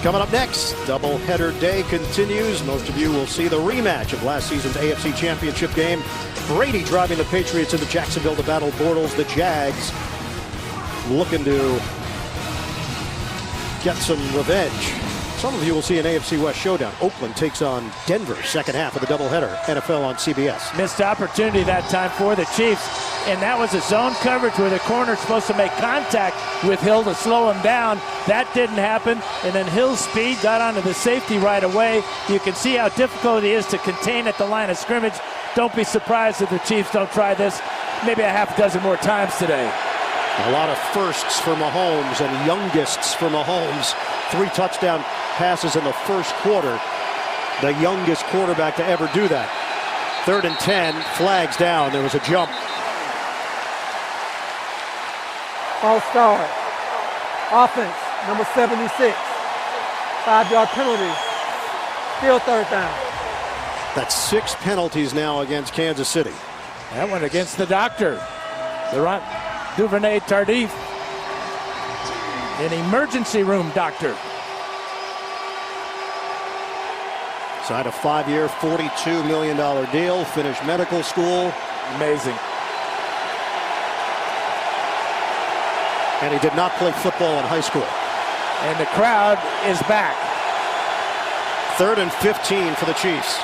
Coming up next, doubleheader day continues. Most of you will see the rematch of last season's AFC Championship game. Brady driving the Patriots into Jacksonville to battle Bortles. The Jags looking to get some revenge. Some of you will see an AFC West showdown. Oakland takes on Denver, second half of the doubleheader. NFL on CBS. Missed opportunity that time for the Chiefs, and that was a zone coverage where the corner's supposed to make contact with Hill to slow him down. That didn't happen, and then Hill's speed got onto the safety right away. You can see how difficult it is to contain at the line of scrimmage. Don't be surprised if the Chiefs don't try this maybe a half dozen more times today. A lot of firsts for Mahomes and youngists for Mahomes. 3 touchdown passes in the first quarter. The youngest quarterback to ever do that. 3rd and 10, flags down. There was a jump. False start. Offense, number 76. 5-yard penalty. Still 3rd down. That's 6 penalties now against Kansas City. That one against the doctor. Laurent Duvernay-Tardif. An emergency room doctor. Signed a 5-year, $42 million deal. Finished medical school. Amazing. And he did not play football in high school. And the crowd is back. 3rd and 15 for the Chiefs.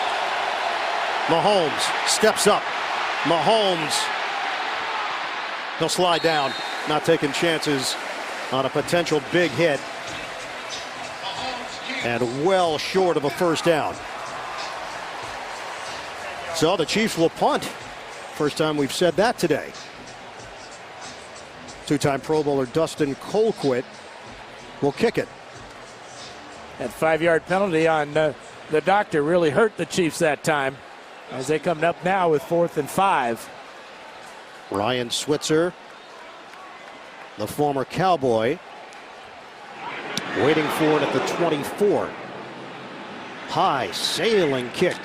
Mahomes steps up. Mahomes. He'll slide down. Not taking chances on a potential big hit. And well short of a first down. So the Chiefs will punt. First time we've said that today. 2-time Pro Bowler Dustin Colquitt will kick it. That 5-yard penalty on the doctor really hurt the Chiefs that time as they come up now with 4th and 5. Ryan Switzer, the former Cowboy, waiting for it at the 24. High sailing kick.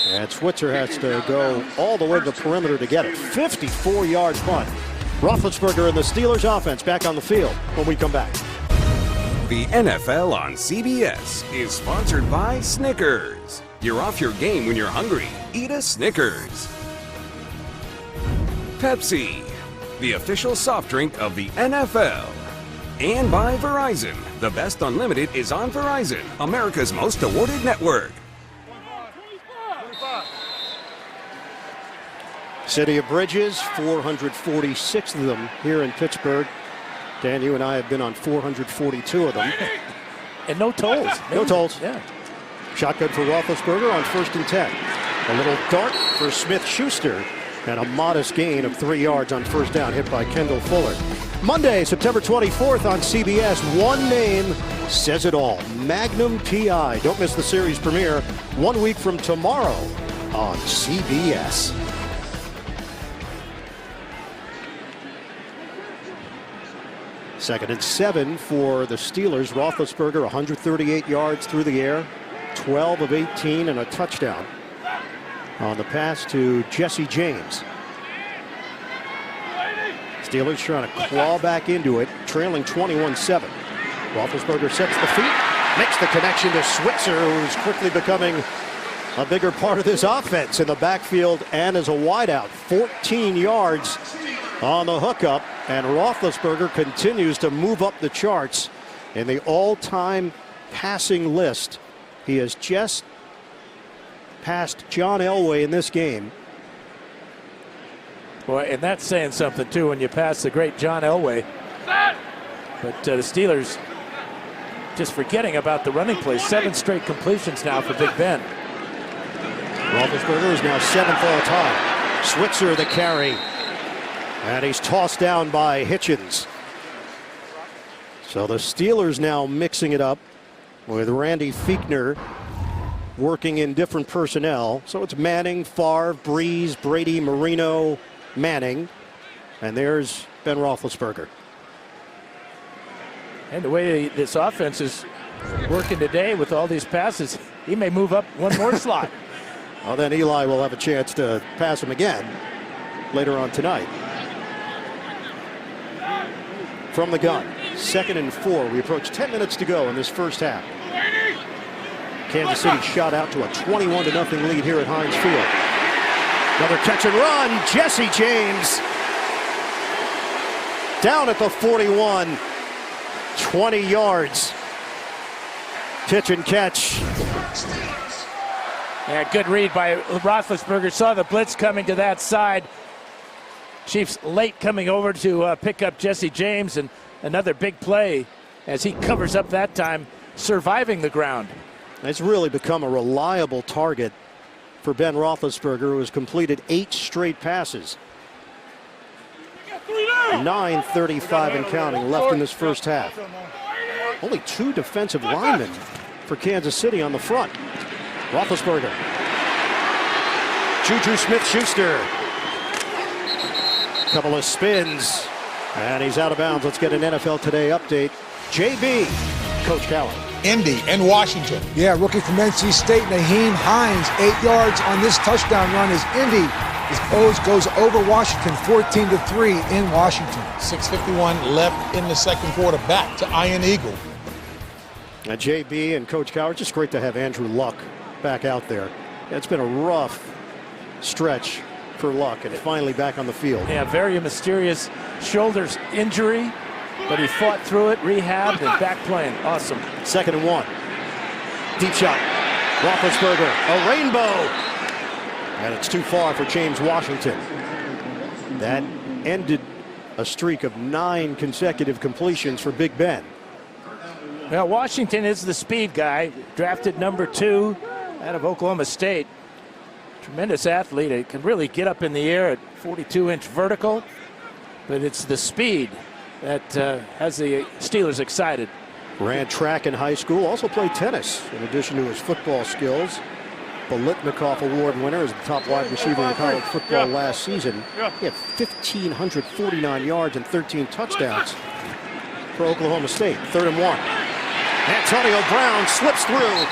And Switzer has to go all the way to the perimeter to get it. 54-yard punt. Roethlisberger and the Steelers offense back on the field when we come back. The NFL on CBS is sponsored by Snickers. You're off your game when you're hungry. Eat a Snickers. Pepsi, the official soft drink of the NFL. And by Verizon. The best unlimited is on Verizon, America's most awarded network. City of Bridges, 446 of them here in Pittsburgh. Dan, you and I have been on 442 of them. And no tolls. No tolls. Yeah. Shotgun for Roethlisberger on 1st and 10. A little dart for Smith-Schuster. And a modest gain of 3 yards on 1st down, hit by Kendall Fuller. Monday, September 24th on CBS. One name says it all. Magnum PI. Don't miss the series premiere 1 week from tomorrow on CBS. Second and 7 for the Steelers. Roethlisberger, 138 yards through the air, 12 of 18 and a touchdown on the pass to Jesse James. Steelers trying to claw back into it, trailing 21-7. Roethlisberger sets the feet, makes the connection to Switzer, who's quickly becoming a bigger part of this offense in the backfield and as a wideout. 14 yards on the hookup, and Roethlisberger continues to move up the charts in the all-time passing list. He has just passed John Elway in this game. Boy, and that's saying something, too, when you pass the great John Elway. But the Steelers just forgetting about the running play. 7 straight completions now for Big Ben. Roethlisberger is now 7th all time. Switzer the carry. And he's tossed down by Hitchens. So the Steelers now mixing it up with Randy Fichtner working in different personnel. So it's Manning, Favre, Breeze, Brady, Marino, Manning. And there's Ben Roethlisberger. And the way this offense is working today with all these passes, he may move up one more slot. Well, then Eli will have a chance to pass him again later on tonight. From the gun, 2nd and 4. We approach 10 minutes to go in this first half. Kansas City shot out to a 21-0 lead here at Heinz Field. Another catch and run. Jesse James down at the 41. 20 yards. Pitch and catch. Yeah, good read by Roethlisberger. Saw the blitz coming to that side. Chiefs late coming over to pick up Jesse James, and another big play as he covers up that time, surviving the ground. It's really become a reliable target for Ben Roethlisberger, who has completed 8 straight passes. 9:35 and counting left in this first half. Only 2 defensive linemen for Kansas City on the front. Roethlisberger. Juju Smith-Schuster. Couple of spins, and he's out of bounds. Let's get an NFL Today update. JB, Coach Cowher. Indy and Washington. Yeah, rookie from NC State, Naheem Hines, 8 yards on this touchdown run as Indy goes over Washington, 14-3 in Washington. 6:51 left in the second quarter. Back to Iron Eagle. And JB and Coach Cowher, just great to have Andrew Luck back out there. It's been a rough stretch for Luck, and finally back on the field. Yeah, very mysterious shoulders injury, but he fought through it, rehabbed, and back playing. Awesome. 2nd and 1. Deep shot. Roethlisberger, a rainbow. And it's too far for James Washington. That ended a streak of 9 consecutive completions for Big Ben. Well, Washington is the speed guy, drafted number 2 out of Oklahoma State. Tremendous athlete. He can really get up in the air at 42-inch vertical, but it's the speed that has the Steelers excited. Ran track in high school, also played tennis in addition to his football skills. Biletnikoff Award winner as the top wide receiver in college football last season. He had 1,549 yards and 13 touchdowns for Oklahoma State. 3rd and 1. Antonio Brown slips through.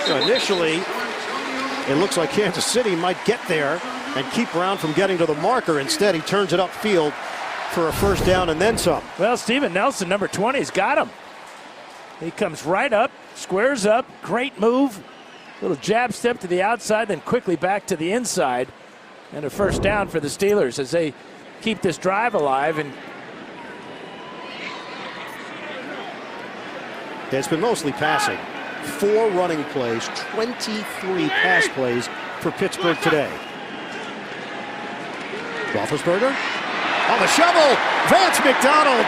So initially, It looks like Kansas City might get there and keep Brown from getting to the marker. Instead, he turns it upfield for a first down and then some. Well, Steven Nelson, number 20, has got him. He comes right up, squares up, great move. Little jab step to the outside, then quickly back to the inside. And a first down for the Steelers as they keep this drive alive. And it's been mostly passing. 4 running plays, 23 pass plays for Pittsburgh today. Roethlisberger on the shovel. Vance McDonald.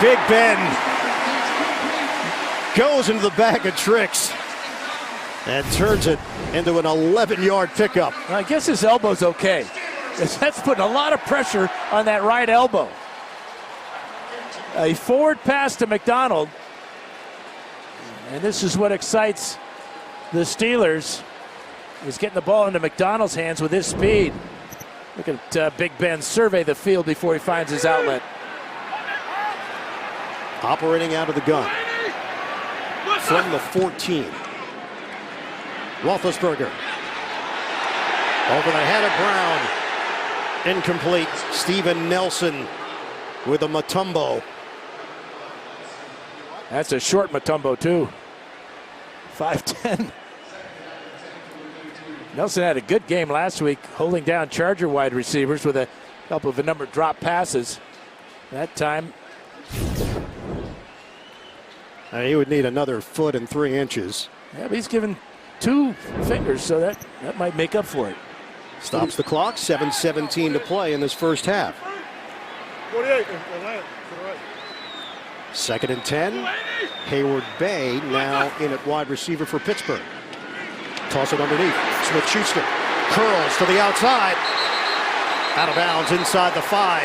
Big Ben goes into the bag of tricks and turns it into an 11-yard pickup. I guess his elbow's okay. That's putting a lot of pressure on that right elbow. A forward pass to McDonald. And this is what excites the Steelers. He's getting the ball into McDonald's hands with his speed. Look at Big Ben survey the field before he finds his outlet. Operating out of the gun from the 14. Roethlisberger over the head of Brown. Incomplete. Steven Nelson with a Mutombo. That's a short Mutombo too. 5'10". Nelson had a good game last week, holding down Charger wide receivers with a couple of a number of drop passes. That time, he would need another 1 and 3 inches. yeah, but he's given 2 fingers, so that might make up for it. Stops the clock. 7:17 to play in this first half. 48. 2nd and 10. Hayward Bay now in at wide receiver for Pittsburgh. Toss it underneath. Smith-Schuster curls to the outside. Out of bounds inside the 5.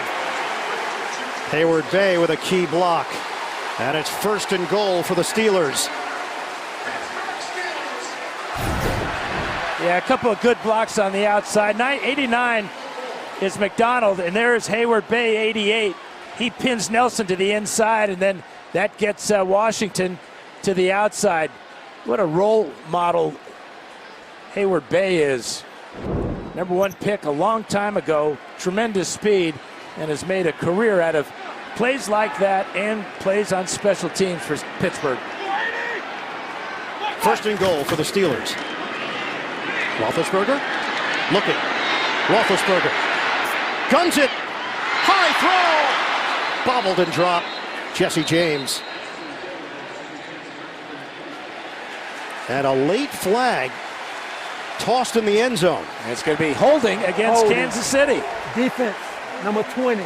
Hayward Bay with a key block. And it's 1st and goal for the Steelers. Yeah, a couple of good blocks on the outside. 89 is McDonald, and there's Hayward Bay, 88. He pins Nelson to the inside, and then that gets Washington to the outside. What a role model Hayward Bay is. Number 1 pick a long time ago. Tremendous speed, and has made a career out of plays like that and plays on special teams for Pittsburgh. 1st and goal for the Steelers. Roethlisberger looking. Roethlisberger guns it. High throw. Bobbled and dropped. Jesse James. And a late flag tossed in the end zone. It's going to be holding against Kansas City. Defense, number 20.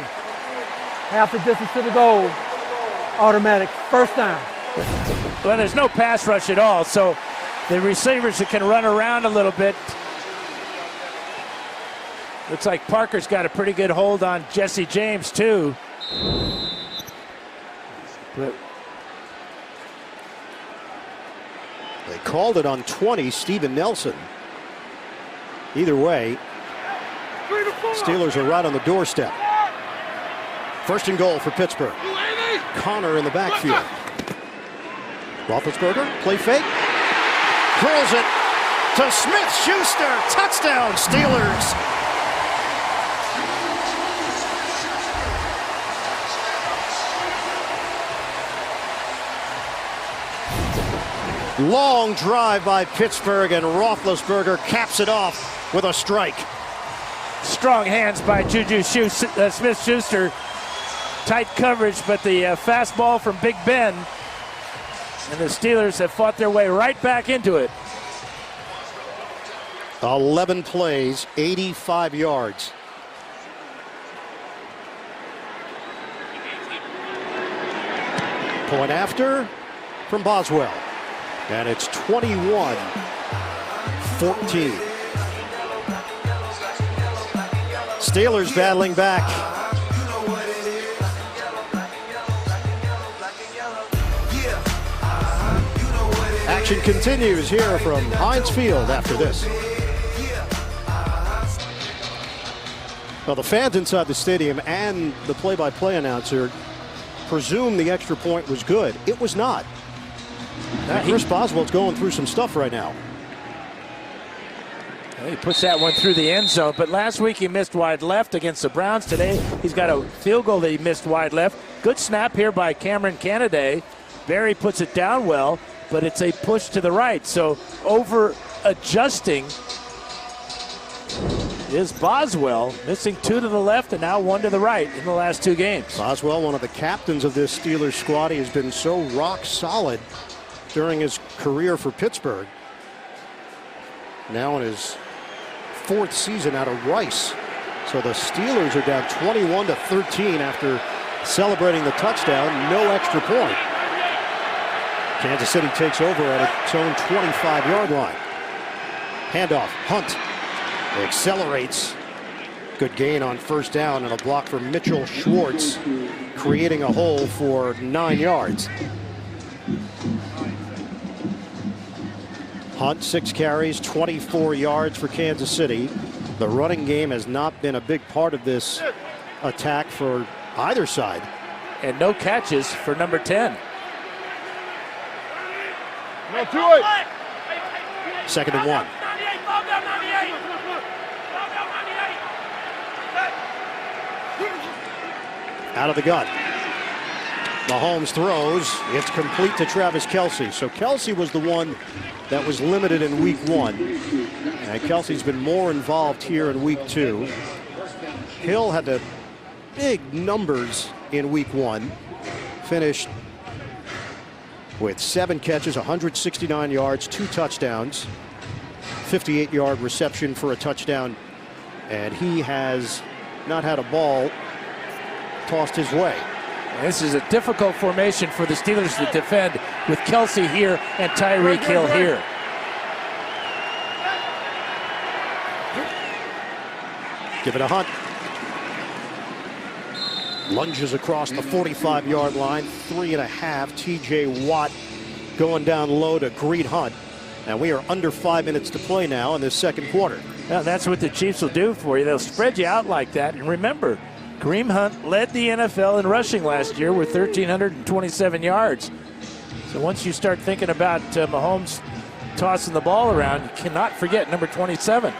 Half the distance to the goal. Automatic first down. Well, there's no pass rush at all, so the receivers can run around a little bit. Looks like Parker's got a pretty good hold on Jesse James, too. But they called it on 20, Steven Nelson. Either way, Steelers are right on the doorstep. 1st and goal for Pittsburgh. Connor in the backfield. Roethlisberger, play fake. Curls it to Smith-Schuster. Touchdown, Steelers. Long drive by Pittsburgh, and Roethlisberger caps it off with a strike. Strong hands by Juju Smith-Schuster. Tight coverage, but the fastball from Big Ben. And the Steelers have fought their way right back into it. 11 plays, 85 yards. Point after from Boswell. And it's 21-14. Steelers battling back. Action continues here from Heinz Field after this. Well, the fans inside the stadium and the play-by-play announcer presumed the extra point was good. It was not. Chris Boswell's going through some stuff right now. He puts that one through the end zone, but last week he missed wide left against the Browns. Today he's got a field goal that he missed wide left. Good snap here by Cameron Canaday. Barry puts it down well, but it's a push to the right. So over adjusting is Boswell, missing 2 to the left and now 1 to the right in the last 2 games. Boswell, one of the captains of this Steelers squad, he has been so rock solid during his career for Pittsburgh. Now in his 4th season out of Rice. So the Steelers are down 21-13 after celebrating the touchdown. No extra point. Kansas City takes over at its own 25-yard line. Handoff, Hunt accelerates. Good gain on first down and a block from Mitchell Schwartz, creating a hole for 9 yards. Hunt, 6 carries, 24 yards for Kansas City. The running game has not been a big part of this attack for either side. And no catches for number 10. Second and 1. Out of the gun. Mahomes throws. It's complete to Travis Kelce. So Kelce was the one that was limited in week 1. And Kelce's been more involved here in week 2. Hill had the big numbers in week 1. Finished with 7 catches, 169 yards, 2 touchdowns, 58-yard reception for a touchdown. And he has not had a ball tossed his way. This is a difficult formation for the Steelers to defend with Kelce here and Tyreek Hill here. Give it a Hunt. Lunges across the 45-yard line. 3.5. T.J. Watt going down low to greet Hunt. And we are under 5 minutes to play now in this second quarter. Well, that's what the Chiefs will do for you. They'll spread you out like that. And remember, Kareem Hunt led the NFL in rushing last year with 1,327 yards. So once you start thinking about Mahomes tossing the ball around, you cannot forget number 27.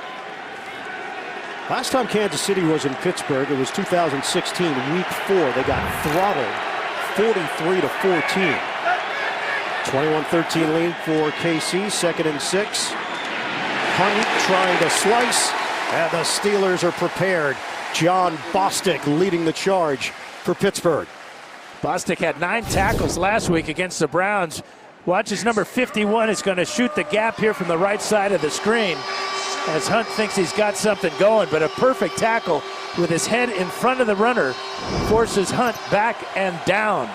Last time Kansas City was in Pittsburgh, it was 2016, week 4. They got throttled 43-14. 21-13 lead for KC, 2nd and 6. Hunt trying to slice, and the Steelers are prepared. John Bostic leading the charge for Pittsburgh. Bostic had 9 tackles last week against the Browns. Watch as number 51 is going to shoot the gap here from the right side of the screen as Hunt thinks he's got something going, but a perfect tackle with his head in front of the runner forces Hunt back and down.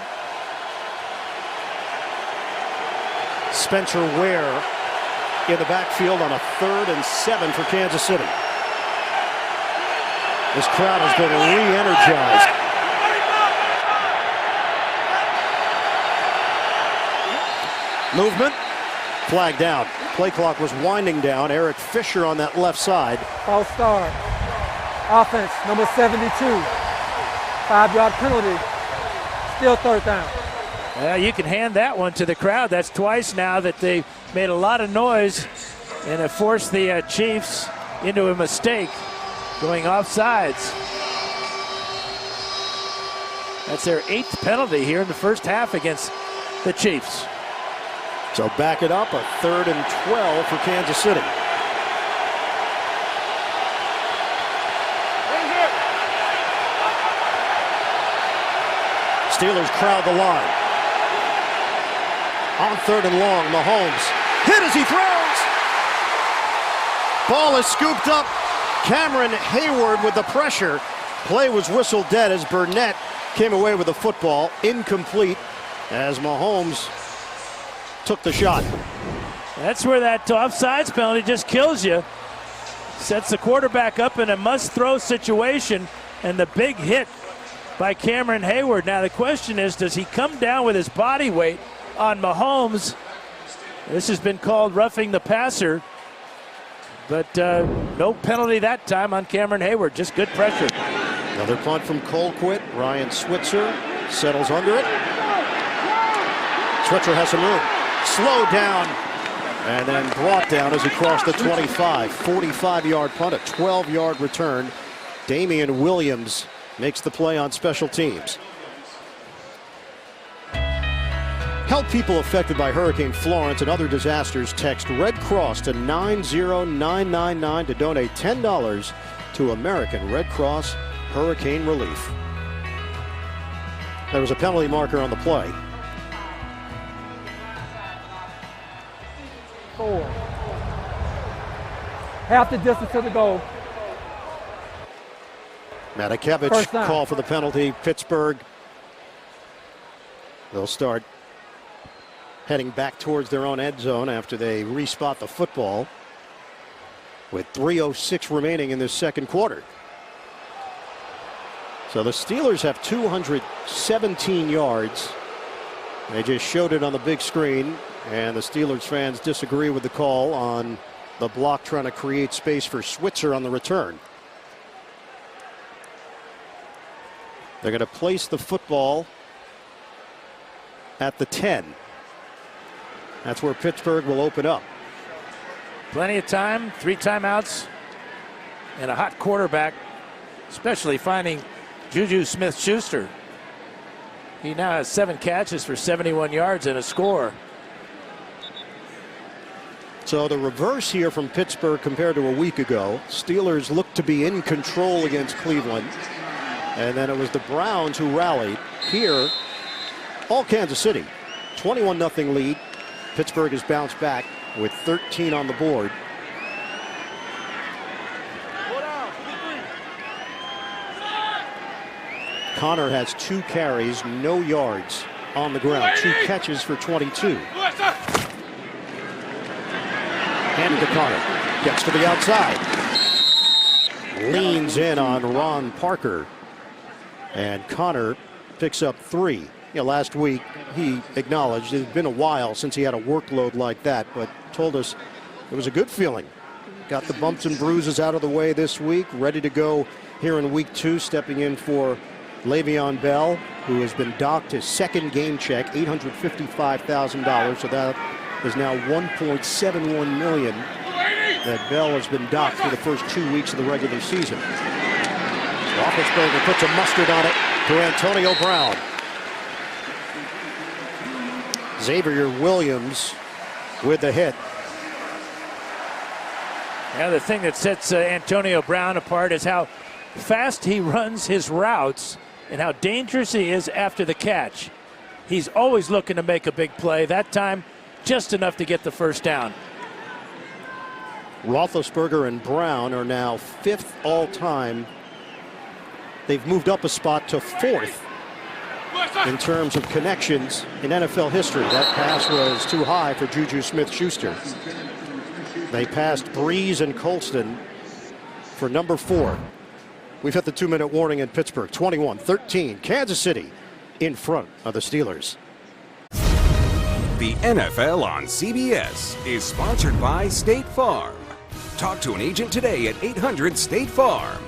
Spencer Ware in the backfield on a 3rd and 7 for Kansas City. This crowd has been re-energized. Movement, flag down. Play clock was winding down. Eric Fisher on that left side. False start. Offense, number 72. 5-yard penalty. Still 3rd down. You can hand that one to the crowd. That's twice now that they made a lot of noise and have forced the Chiefs into a mistake, going offsides. That's their 8th penalty here in the first half against the Chiefs. So back it up, a 3rd and 12 for Kansas City. Steelers crowd the line. On 3rd and long, Mahomes hit as he throws. Ball is scooped up. Cameron Hayward with the pressure. Play was whistled dead as Burnett came away with the football. Incomplete as Mahomes took the shot. That's where that offsides penalty just kills you. Sets the quarterback up in a must-throw situation, and the big hit by Cameron Hayward. Now the question is, does he come down with his body weight on Mahomes? This has been called roughing the passer, but no penalty that time on Cameron Hayward, just good pressure. Another punt from Colquitt. Ryan Switzer settles under it. Switzer has some room. Slow down And then brought down as he crossed the 25. 45-yard punt, a 12-yard return. Damian Williams makes the play on special teams. Help people affected by Hurricane Florence and other disasters. Text Red Cross to 90999 to donate $10 to American Red Cross Hurricane Relief. There was a penalty marker on the play. 4. Half the distance to the goal. Matakevich call for the penalty. Pittsburgh, they'll start heading back towards their own end zone after they respot the football with 3:06 remaining in this second quarter. So the Steelers have 217 yards. They just showed it on the big screen, and the Steelers fans disagree with the call on the block trying to create space for Switzer on the return. They're going to place the football at the 10. That's where Pittsburgh will open up. Plenty of time, 3 timeouts, and a hot quarterback, especially finding Juju Smith-Schuster. He now has 7 catches for 71 yards and a score. So the reverse here from Pittsburgh compared to a week ago. Steelers looked to be in control against Cleveland. And then it was the Browns who rallied. Here, all Kansas City, 21-0 lead. Pittsburgh has bounced back with 13 on the board. Connor has 2 carries, no yards on the ground. 2 catches for 22. Handed to Connor. Gets to the outside. Leans in on Ron Parker. And Connor picks up 3. Last week he acknowledged it had been a while since he had a workload like that, but told us it was a good feeling. Got the bumps and bruises out of the way this week, ready to go here in week 2, stepping in for Le'Veon Bell, who has been docked his second game check, $855,000. So that is now $1.71 million that Bell has been docked for the first 2 weeks of the regular season. Roethlisberger puts a mustard on it to Antonio Brown. Xavier Williams with the hit. Yeah, the thing that sets Antonio Brown apart is how fast he runs his routes and how dangerous he is after the catch. He's always looking to make a big play. That time, just enough to get the first down. Roethlisberger and Brown are now 5th all-time. They've moved up a spot to 4th in terms of connections in NFL history. That pass was too high for Juju Smith-Schuster. They passed Breeze and Colston for number 4. We've hit the 2-minute warning in Pittsburgh. 21-13, Kansas City in front of the Steelers. The NFL on CBS is sponsored by State Farm. Talk to an agent today at 800-STATE-FARM.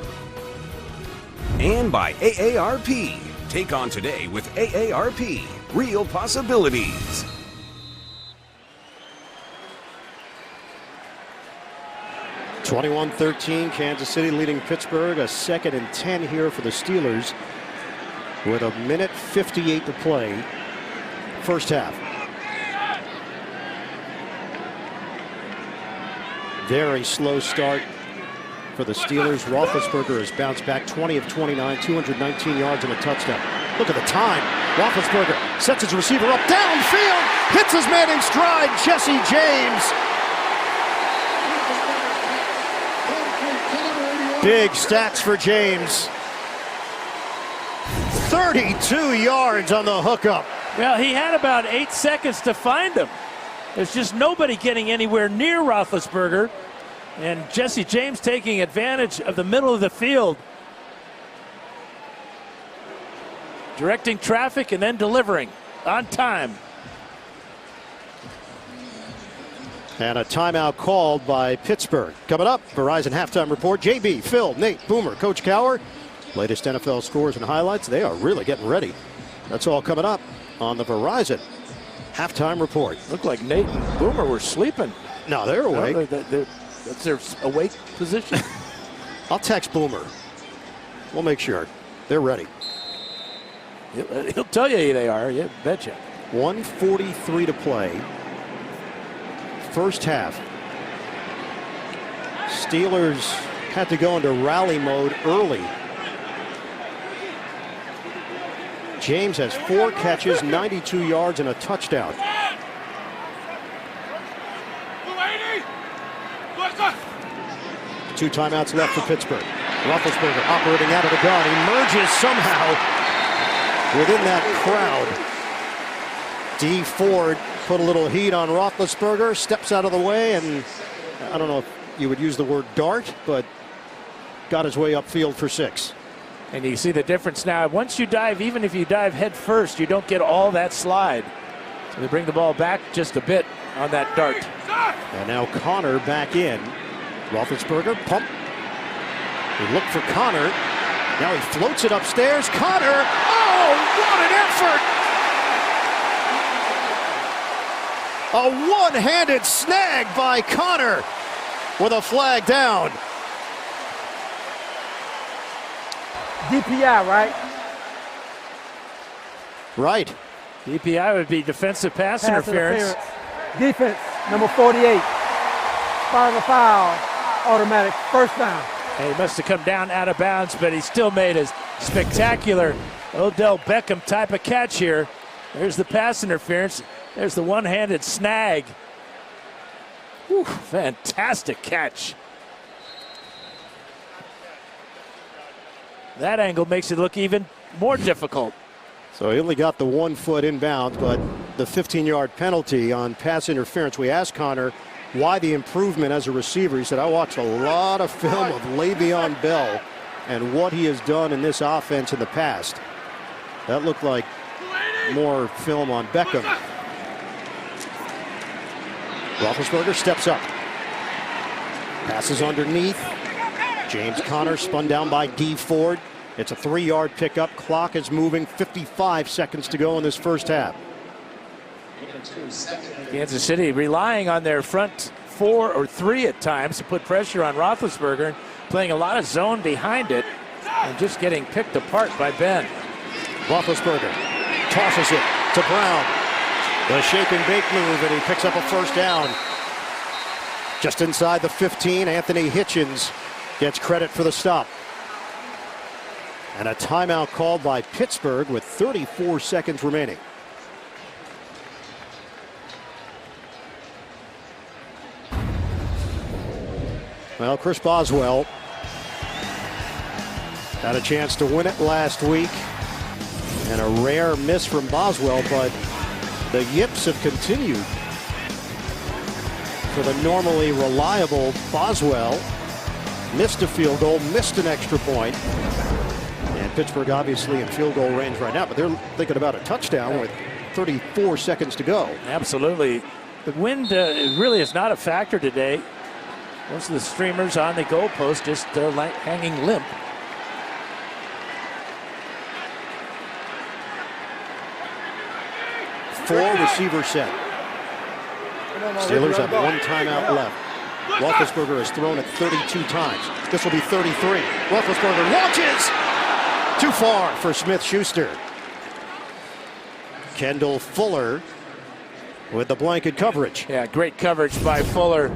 And by AARP. Take on today with AARP. Real possibilities. (21-13), Kansas City leading Pittsburgh. A 2nd and 10 here for the Steelers with 1:58 to play. First half. Very slow start for the Steelers. Roethlisberger has bounced back 20 of 29, 219 yards and a touchdown. Look at the time. Roethlisberger sets his receiver up downfield, hits his man in stride, Jesse James. Big stats for James. 32 yards on the hookup. Well, he had about 8 seconds to find him. There's just nobody getting anywhere near Roethlisberger. And Jesse James taking advantage of the middle of the field. Directing traffic and then delivering on time. And a timeout called by Pittsburgh. Coming up, Verizon Halftime Report. JB, Phil, Nate, Boomer, Coach Cowher. Latest NFL scores and highlights. They are really getting ready. That's all coming up on the Verizon Halftime Report. Looked like Nate and Boomer were sleeping. No, they're awake. That's their awake position. I'll text Boomer. We'll make sure. They're ready. He'll tell you they are. Yeah, betcha. 1:43 to play. First half. Steelers had to go into rally mode early. James has 4 catches, 92 yards, and a touchdown. Two timeouts left for Pittsburgh. Roethlisberger operating out of the gun, emerges somehow within that crowd. D. Ford put a little heat on Roethlisberger, steps out of the way, and I don't know if you would use the word dart, but got his way upfield for 6. And you see the difference now. Once you dive, even if you dive head first, you don't get all that slide. So they bring the ball back just a bit on that dart. And now Connor back in. Roethlisberger pump. He looked for Connor. Now he floats it upstairs. Connor. Oh, what an effort! A one-handed snag by Connor with a flag down. DPI, right? Right. DPI would be defensive pass interference. Defense, number 48. Fire the foul. Automatic first down. And he must have come down out of bounds, but he still made a spectacular Odell Beckham type of catch here. There's the pass interference. There's the one-handed snag. Whew, fantastic catch. That angle makes it look even more difficult. So he only got the 1 foot inbound, but the 15-yard penalty on pass interference. We asked Connor why the improvement as a receiver. He said, I watched a lot of film of Le'Veon Bell and what he has done in this offense in the past. That looked like more film on Beckham. Roethlisberger steps up. Passes underneath. James Conner spun down by D. Ford. It's a 3-yard pickup. Clock is moving. 55 seconds to go in this first half. Kansas City relying on their front 4 or 3 at times to put pressure on Roethlisberger, playing a lot of zone behind it and just getting picked apart by Ben. Roethlisberger tosses it to Brown. The shake and bake move, and he picks up a first down. Just inside the 15, Anthony Hitchens gets credit for the stop. And a timeout called by Pittsburgh with 34 seconds remaining. Well, Chris Boswell had a chance to win it last week. And a rare miss from Boswell, but the yips have continued for the normally reliable Boswell. Missed a field goal, missed an extra point. And Pittsburgh obviously in field goal range right now, but they're thinking about a touchdown with 34 seconds to go. Absolutely. The wind really is not a factor today. Most of the streamers on the goalpost just hanging limp. Four receiver set. Steelers have 1 timeout left. Roethlisberger has thrown it 32 times. This will be 33. Roethlisberger launches! Too far for Smith-Schuster. Kendall Fuller with the blanket coverage. Yeah, great coverage by Fuller.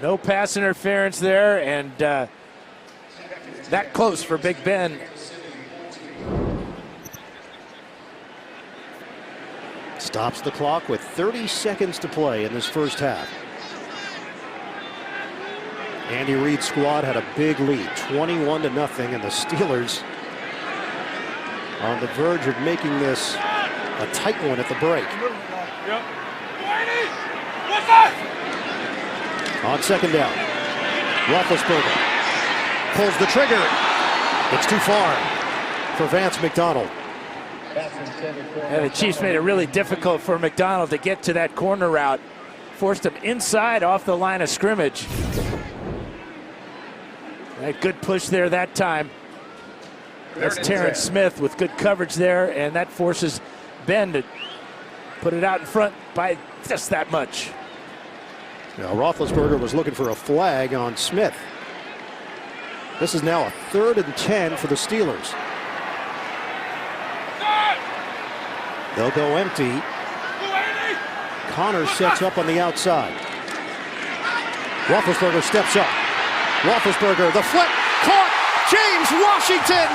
No pass interference there, and that close for Big Ben. Stops the clock with 30 seconds to play in this first half. Andy Reid's squad had a big lead, 21-0, and the Steelers on the verge of making this a tight one at the break. On second down, Roethlisberger pulls the trigger. It's too far for Vance McDonald. And the Chiefs made it really difficult for McDonald to get to that corner route. Forced him inside off the line of scrimmage. That good push there that time. That's Terrence Smith with good coverage there, and that forces Ben to put it out in front by just that much. Now, Roethlisberger was looking for a flag on Smith. This is now a 3rd and 10 for the Steelers. They'll go empty. Connor sets up on the outside. Roethlisberger steps up. Roethlisberger, the flip, caught. James Washington,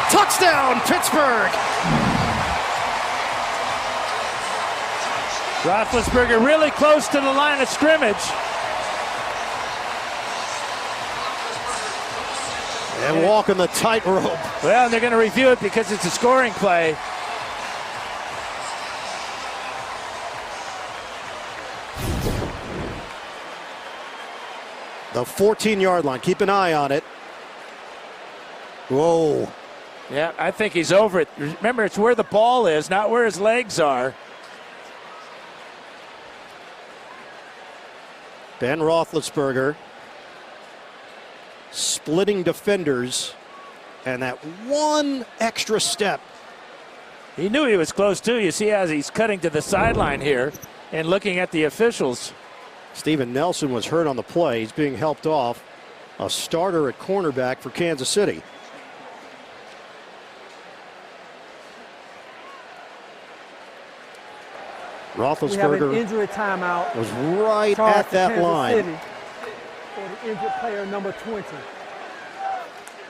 touchdown, Pittsburgh. Roethlisberger really close to the line of scrimmage. And walking the tightrope. Well, they're going to review it because it's a scoring play. The 14-yard line. Keep an eye on it. Whoa. Yeah, I think he's over it. Remember, it's where the ball is, not where his legs are. Ben Roethlisberger splitting defenders, and that one extra step. He knew he was close too. You see as he's cutting to the sideline here and looking at the officials. Steven Nelson was hurt on the play. He's being helped off. A starter at cornerback for Kansas City. Roethlisberger We have an injury timeout. was right Charged at to that Kansas line. City for the injured player number 20.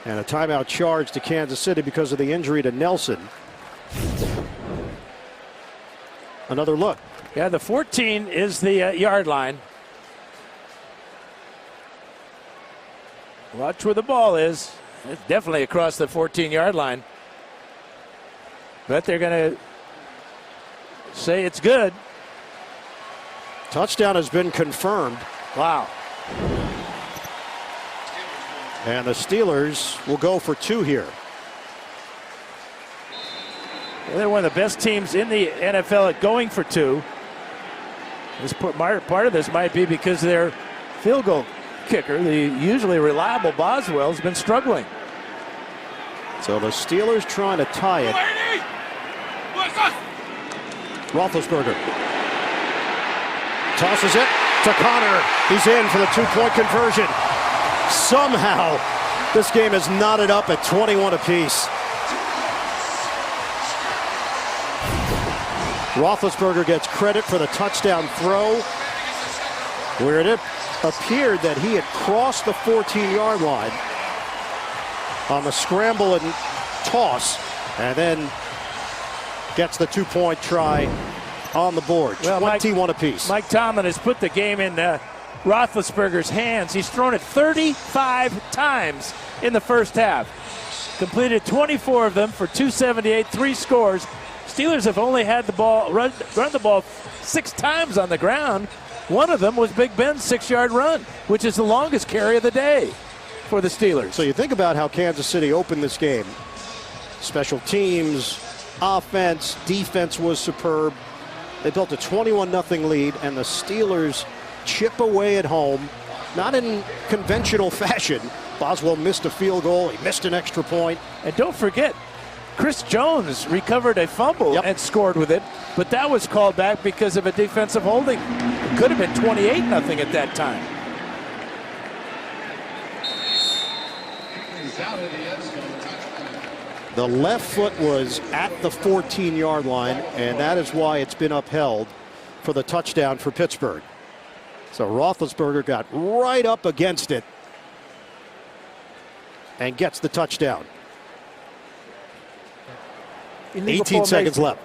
And a timeout charge to Kansas City because of the injury to Nelson. Another look. Yeah, the 14 is the yard line. Watch where the ball is. It's definitely across the 14-yard line. But they're going to say it's good. Touchdown has been confirmed. Wow. And the Steelers will go for 2 here. They're one of the best teams in the NFL at going for 2. This part of this might be because their field goal kicker, the usually reliable Boswell, has been struggling. So the Steelers trying to tie it. Roethlisberger tosses it to Connor. He's in for the 2-point conversion. Somehow, this game is knotted up at 21 apiece. Roethlisberger gets credit for the touchdown throw, where it appeared that he had crossed the 14-yard line on the scramble and toss, and then gets the 2-point try on the board. Well, 21 apiece. Mike Tomlin has put the game in Roethlisberger's hands. He's thrown it 35 times in the first half. Completed 24 of them for 278, 3 scores. Steelers have only had the ball run the ball 6 times on the ground. One of them was Big Ben's 6-yard run, which is the longest carry of the day for the Steelers. So you think about how Kansas City opened this game. Special teams, offense, defense was superb. They built a 21-0 lead, and the Steelers chip away at home, not in conventional fashion. Boswell missed a field goal. He missed an extra point. And don't forget, Chris Jones recovered a fumble and scored with it, but that was called back because of a defensive holding. It could have been 28-0 at that time. The left foot was at the 14-yard line, and that is why it's been upheld for the touchdown for Pittsburgh. So Roethlisberger got right up against it and gets the touchdown. 18 seconds left.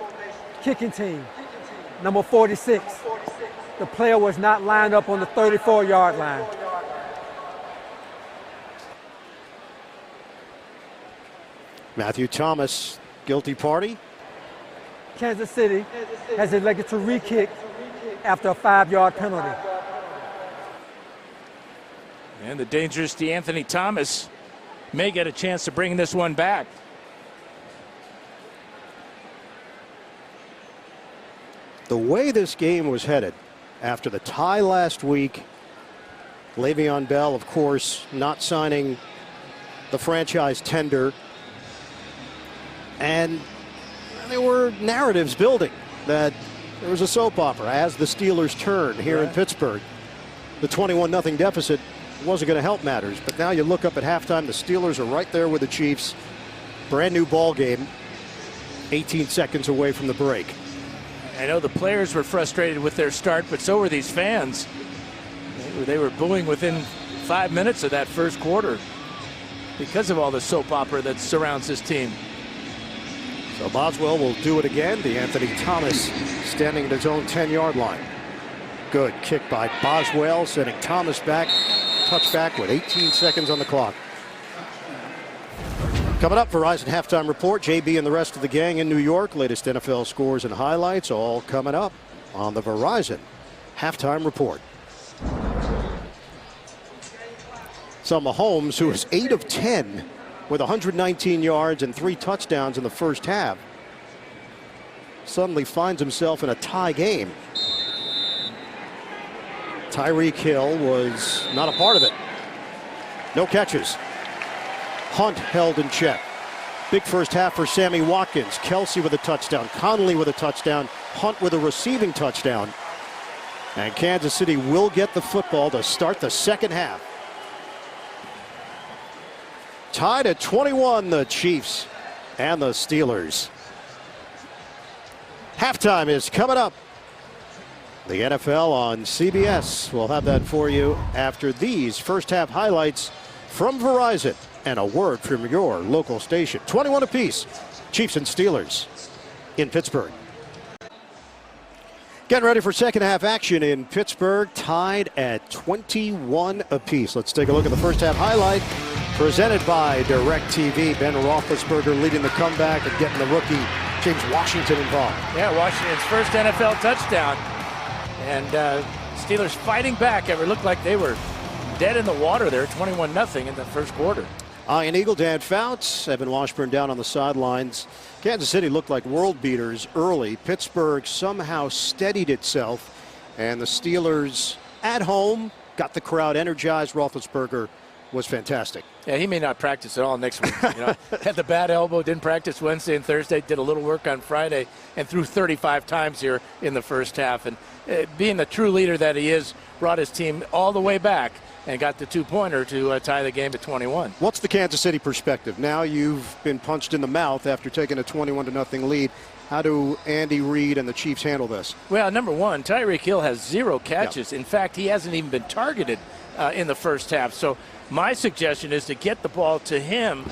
Kicking team, number 46. The player was not lined up on the 34-yard line. Matthew Thomas, guilty party. Kansas City has elected to re-kick after a 5-yard penalty. And the dangerous DeAnthony Thomas may get a chance to bring this one back. The way this game was headed after the tie last week, Le'Veon Bell, of course, not signing the franchise tender, and there were narratives building that There was a soap opera as the Steelers turn here in Pittsburgh. The 21-0 deficit wasn't going to help matters, but now you look up at halftime, the Steelers are right there with the Chiefs. Brand new ball game, 18 seconds away from the break. I know the players were frustrated with their start, but so were these fans. They were booing within 5 minutes of that first quarter because of all the soap opera that surrounds this team. So Boswell will do it again. DeAnthony Thomas standing at his own 10-yard line. Good kick by Boswell, sending Thomas back. Touchback with 18 seconds on the clock. Coming up, Verizon Halftime Report. JB and the rest of the gang in New York. Latest NFL scores and highlights all coming up on the Verizon Halftime Report. So Mahomes, who is 8 of 10 with 119 yards and 3 touchdowns in the first half, suddenly finds himself in a tie game. Tyreek Hill was not a part of it. No catches. Hunt held in check. Big first half for Sammy Watkins. Kelsey with a touchdown. Conley with a touchdown. Hunt with a receiving touchdown. And Kansas City will get the football to start the second half. Tied at 21, the Chiefs and the Steelers. Halftime is coming up. The NFL on CBS. We'll have that for you after these first half highlights from Verizon and a word from your local station. 21 apiece. Chiefs and Steelers in Pittsburgh. Getting ready for second half action in Pittsburgh, tied at 21 apiece. Let's take a look at the first half highlight presented by DirecTV. Ben Roethlisberger leading the comeback and getting the rookie James Washington involved. Yeah, Washington's first NFL touchdown. And Steelers fighting back. It looked like they were dead in the water there, 21-0 in the first quarter. Ian Eagle, Dan Fouts, Evan Washburn down on the sidelines. Kansas City looked like world beaters early. Pittsburgh somehow steadied itself, and the Steelers at home got the crowd energized. Roethlisberger was fantastic. Yeah, he may not practice at all next week. Had the bad elbow, didn't practice Wednesday and Thursday, did a little work on Friday, and threw 35 times here in the first half. And being the true leader that he is, brought his team all the way back and got the two-pointer to tie the game at 21. What's the Kansas City perspective? Now you've been punched in the mouth after taking a 21-0 lead. How do Andy Reid and the Chiefs handle this? Well, number one, Tyreek Hill has 0 catches. Yep. In fact, he hasn't even been targeted in the first half. So my suggestion is to get the ball to him.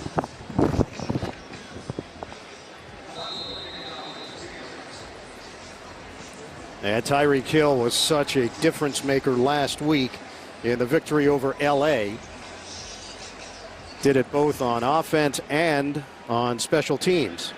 And Tyreek Hill was such a difference maker last week in the victory over LA. Did it both on offense and on special teams.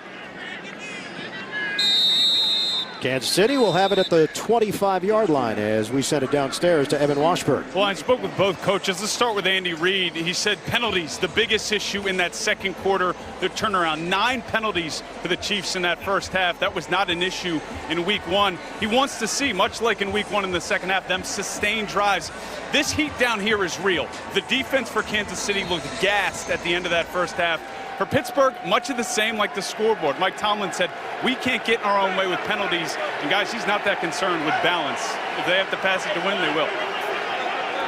Kansas City will have it at the 25-yard line as we send it downstairs to Evan Washburn. Well, I spoke with both coaches. Let's start with Andy Reid. He said penalties, the biggest issue in that second quarter, the turnaround. 9 penalties for the Chiefs in that first half. That was not an issue in week 1. He wants to see, much like in week 1 in the second half, them sustain drives. This heat down here is real. The defense for Kansas City looked gassed at the end of that first half. For Pittsburgh, much of the same like the scoreboard. Mike Tomlin said, we can't get in our own way with penalties. And guys, he's not that concerned with balance. If they have to pass it to win, they will.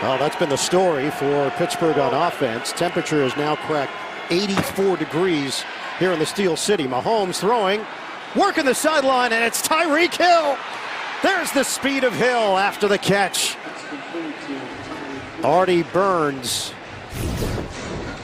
Well, that's been the story for Pittsburgh on offense. Temperature has now cracked 84 degrees here in the Steel City. Mahomes throwing, working the sideline, and it's Tyreek Hill. There's the speed of Hill after the catch. Artie Burns.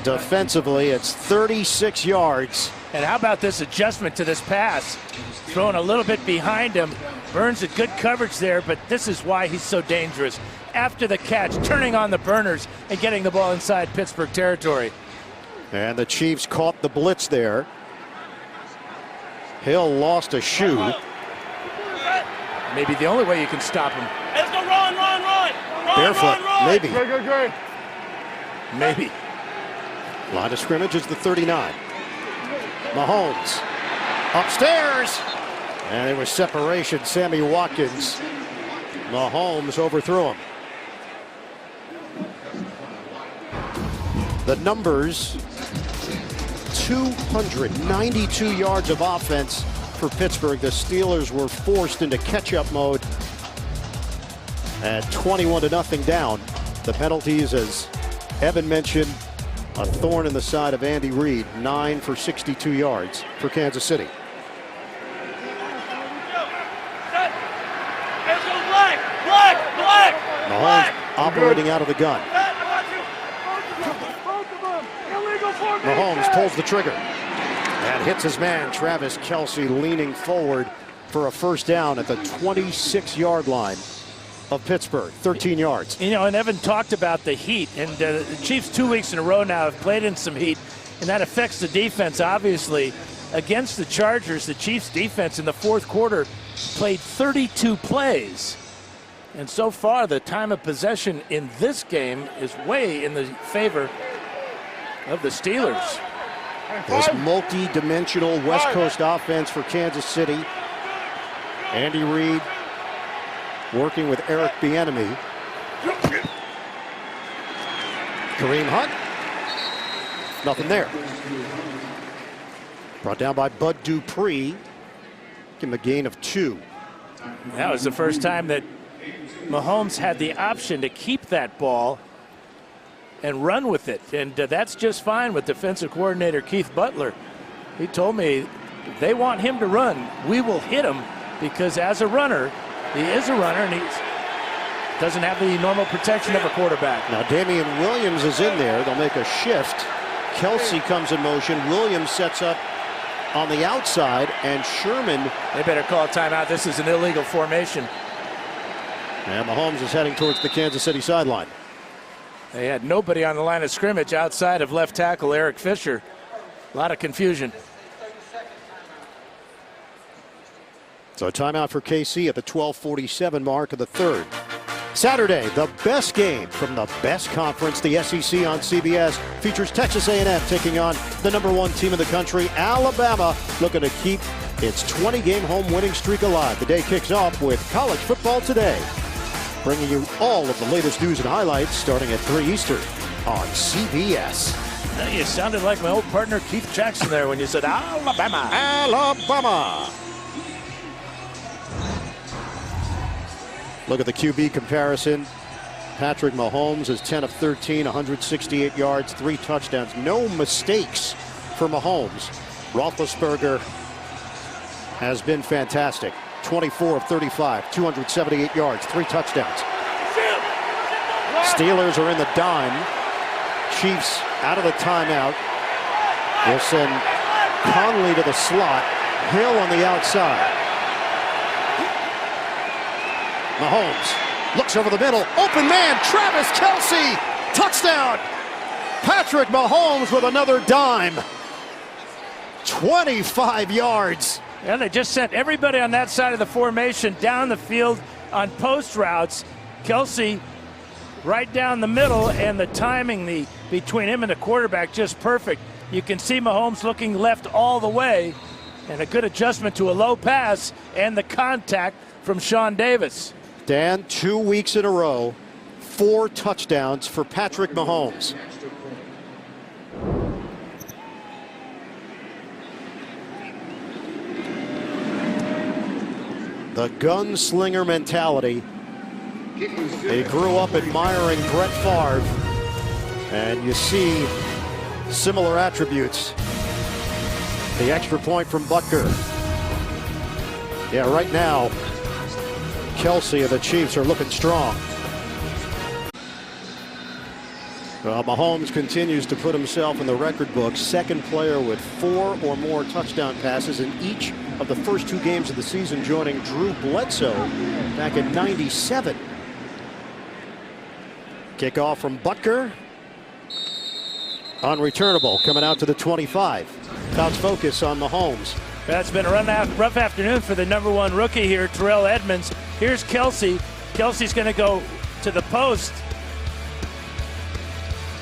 Defensively, it's 36 yards. And how about this adjustment to this pass? Throwing a little bit behind him. Burns had good coverage there, but this is why he's so dangerous. After the catch, turning on the burners and getting the ball inside Pittsburgh territory. And the Chiefs caught the blitz there. Hill lost a shoe. Maybe the only way you can stop him. Let's go run. Barefoot, maybe. Great. Maybe. Line of scrimmage is the 39. Mahomes upstairs. And there was separation. Sammy Watkins. Mahomes overthrew him. The numbers, 292 yards of offense for Pittsburgh. The Steelers were forced into catch-up mode at 21-0 down. The penalties, as Evan mentioned, a thorn in the side of Andy Reid. 9 for 62 yards for Kansas City. Mahomes operating out of the gun. Mahomes pulls the trigger and hits his man, Travis Kelce, leaning forward for a first down at the 26-yard line of Pittsburgh, 13 yards. You know, and Evan talked about the heat, and the Chiefs 2 weeks in a row now have played in some heat, and that affects the defense, obviously. Against the Chargers, the Chiefs defense in the fourth quarter played 32 plays. And so far, the time of possession in this game is way in the favor of the Steelers. This multi-dimensional West Coast offense for Kansas City. Andy Reid working with Eric Bieniemy. Kareem Hunt. Nothing there. Brought down by Bud Dupree. Give him a gain of 2. That was the first time that Mahomes had the option to keep that ball and run with it. And that's just fine with defensive coordinator Keith Butler. He told me they want him to run. We will hit him because as a runner, he is a runner and he doesn't have the normal protection of a quarterback. Now Damian Williams is in there. They'll make a shift. Kelce comes in motion. Williams sets up on the outside, and Sherman. They better call a timeout. This is an illegal formation. And Mahomes is heading towards the Kansas City sideline. They had nobody on the line of scrimmage outside of left tackle Eric Fisher. A lot of confusion. So a timeout for KC at the 12:47 mark of the third. Saturday, the best game from the best conference, the SEC on CBS, features Texas A&M taking on the #1 team in the country, Alabama, looking to keep its 20-game home winning streak alive. The day kicks off with College Football Today, bringing you all of the latest news and highlights starting at 3 Eastern on CBS. You sounded like my old partner Keith Jackson there when you said Alabama. Alabama. Look at the QB comparison. Patrick Mahomes is 10 of 13, 168 yards, 3 touchdowns. No mistakes for Mahomes. Roethlisberger has been fantastic. 24 of 35, 278 yards, 3 touchdowns. Steelers are in the dime. Chiefs out of the timeout. They'll send Conley to the slot. Hill on the outside. Mahomes looks over the middle. Open man, Travis Kelce. Touchdown. Patrick Mahomes with another dime. 25 yards. And they just sent everybody on that side of the formation down the field on post routes. Kelce right down the middle, and the timing between him and the quarterback just perfect. You can see Mahomes looking left all the way, and a good adjustment to a low pass and the contact from Sean Davis. Dan, 2 weeks in a row, 4 touchdowns for Patrick Mahomes. The gunslinger mentality. He grew up admiring Brett Favre, and you see similar attributes. The extra point from Butker. Yeah, right now, Kelce and the Chiefs are looking strong. Well, Mahomes continues to put himself in the record book. Second player with 4 or more touchdown passes in each of the first 2 games of the season, joining Drew Bledsoe back in '97. Kickoff from Butker. Unreturnable, coming out to the 25. Couch focus on Mahomes. That's been a rough afternoon for the #1 rookie here, Terrell Edmunds. Here's Kelce. Kelce's going to go to the post.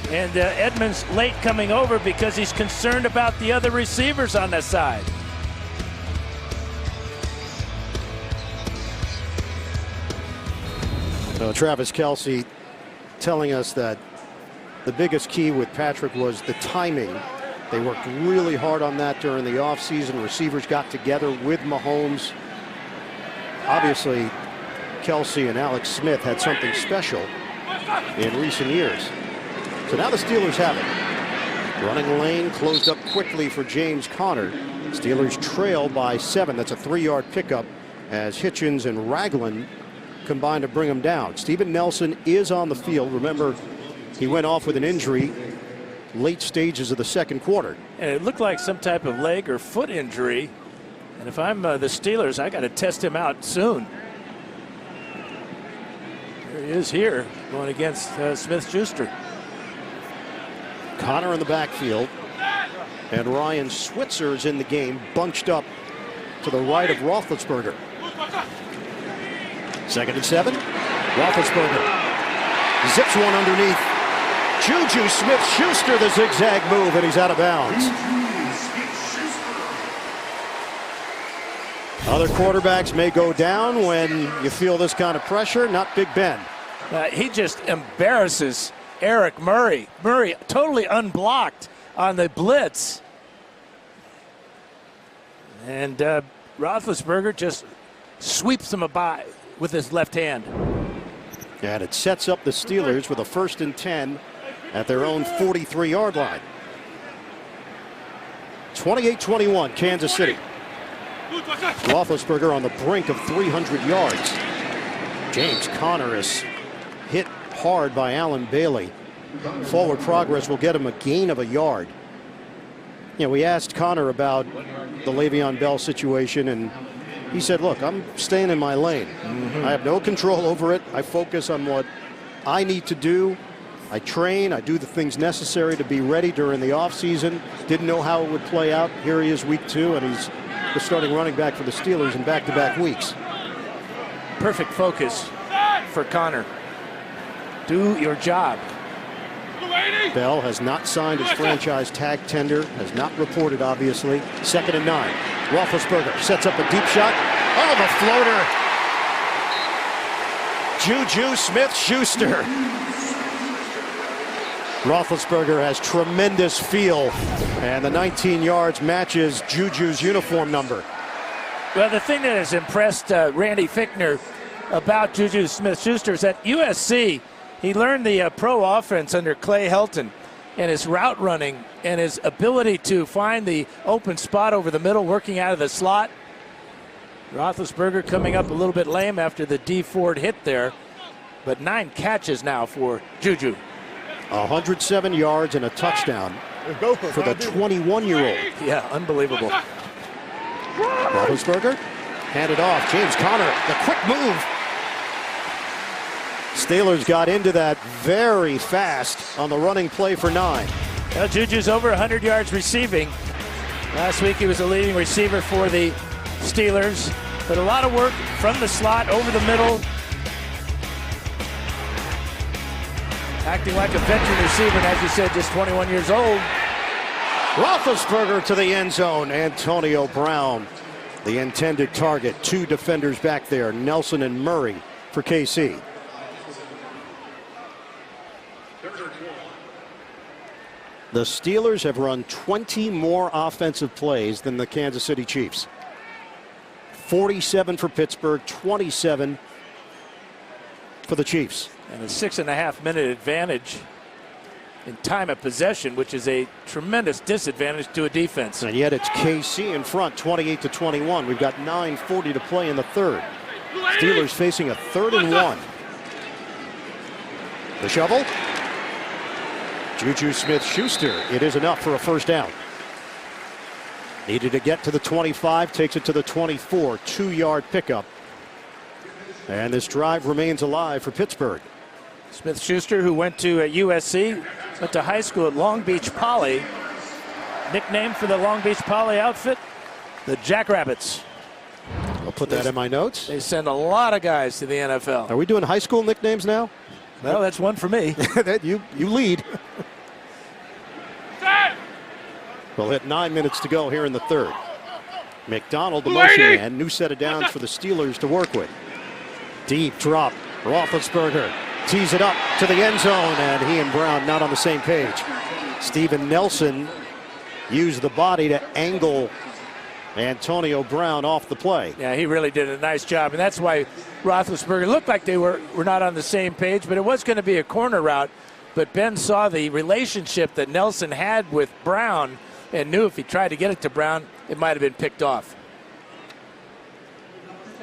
And Edmunds late coming over because he's concerned about the other receivers on that side. So Travis Kelce telling us that the biggest key with Patrick was the timing They worked really hard on that during the offseason. Receivers got together with Mahomes. Obviously, Kelsey and Alex Smith had something special in recent years. So now the Steelers have it. Running lane closed up quickly for James Conner. Steelers trail by 7. That's a 3-yard pickup as Hitchens and Ragland combined to bring him down. Steven Nelson is on the field. Remember, he went off with an injury late stages of the second quarter. And it looked like some type of leg or foot injury. And if I'm the Steelers, I got to test him out soon. There he is here, going against Smith-Schuster. Conner in the backfield. And Ryan Switzer is in the game, bunched up to the right of Roethlisberger. 2nd and 7. Roethlisberger zips one underneath. Juju Smith-Schuster, the zigzag move, and he's out of bounds. Other quarterbacks may go down when you feel this kind of pressure. Not Big Ben. He just embarrasses Eric Murray. Murray totally unblocked on the blitz. And Roethlisberger just sweeps him by with his left hand. And it sets up the Steelers with a 1st and 10 at their own 43-yard line. 28-21, Kansas City. Roethlisberger on the brink of 300 yards. James Conner is hit hard by Alan Bailey. Forward progress will get him a gain of a yard. You know, we asked Conner about the Le'Veon Bell situation, and he said, look, I'm staying in my lane. I have no control over it. I focus on what I need to do. I train. I do the things necessary to be ready during the offseason. Didn't know how it would play out. Here he is week 2, and he's the starting running back for the Steelers in back-to-back weeks. Perfect focus for Conner. Do your job. Bell has not signed his franchise tag tender, has not reported, obviously. 2nd and 9. Roethlisberger sets up a deep shot. Oh, the floater. Juju Smith-Schuster. Roethlisberger has tremendous feel, and the 19 yards matches Juju's uniform number. Well, the thing that has impressed Randy Fichtner about Juju Smith-Schuster is at USC, he learned the pro offense under Clay Helton, and his route running and his ability to find the open spot over the middle, working out of the slot. Roethlisberger coming up a little bit lame after the D Ford hit there, but 9 catches now for Juju. 107 yards and a touchdown for the 21-year-old. Yeah, unbelievable. Roethlisberger handed off. James Conner, the quick move. Steelers got into that very fast on the running play for 9. Well, Juju's over 100 yards receiving. Last week he was a leading receiver for the Steelers. But a lot of work from the slot over the middle. Acting like a veteran receiver, and as you said, just 21 years old. Roethlisberger to the end zone. Antonio Brown, the intended target. 2 defenders back there, Nelson and Murray for KC. The Steelers have run 20 more offensive plays than the Kansas City Chiefs. 47 for Pittsburgh, 27 for the Chiefs. And a 6.5-minute advantage in time of possession, which is a tremendous disadvantage to a defense. And yet it's KC in front, 28-21. We've got 9:40 to play in the third. Steelers facing a 3rd and 1. The shovel. Juju Smith-Schuster. It is enough for a 1st down. Needed to get to the 25, takes it to the 24. 2-yard pickup. And this drive remains alive for Pittsburgh. Smith-Schuster, who went to USC, went to high school at Long Beach Poly. Nickname for the Long Beach Poly outfit, the Jackrabbits. I'll put that in my notes. They send a lot of guys to the NFL. Are we doing high school nicknames now? Well, that's one for me. you lead. We'll hit 9 minutes to go here in the third. McDonald, the motion man, new set of downs for the Steelers to work with. Deep drop. Roethlisberger tees it up to the end zone, and he and Brown not on the same page. Steven Nelson used the body to angle Antonio Brown off the play. Yeah, he really did a nice job, and that's why Roethlisberger looked like they were not on the same page, but it was going to be a corner route. But Ben saw the relationship that Nelson had with Brown and knew if he tried to get it to Brown, it might have been picked off.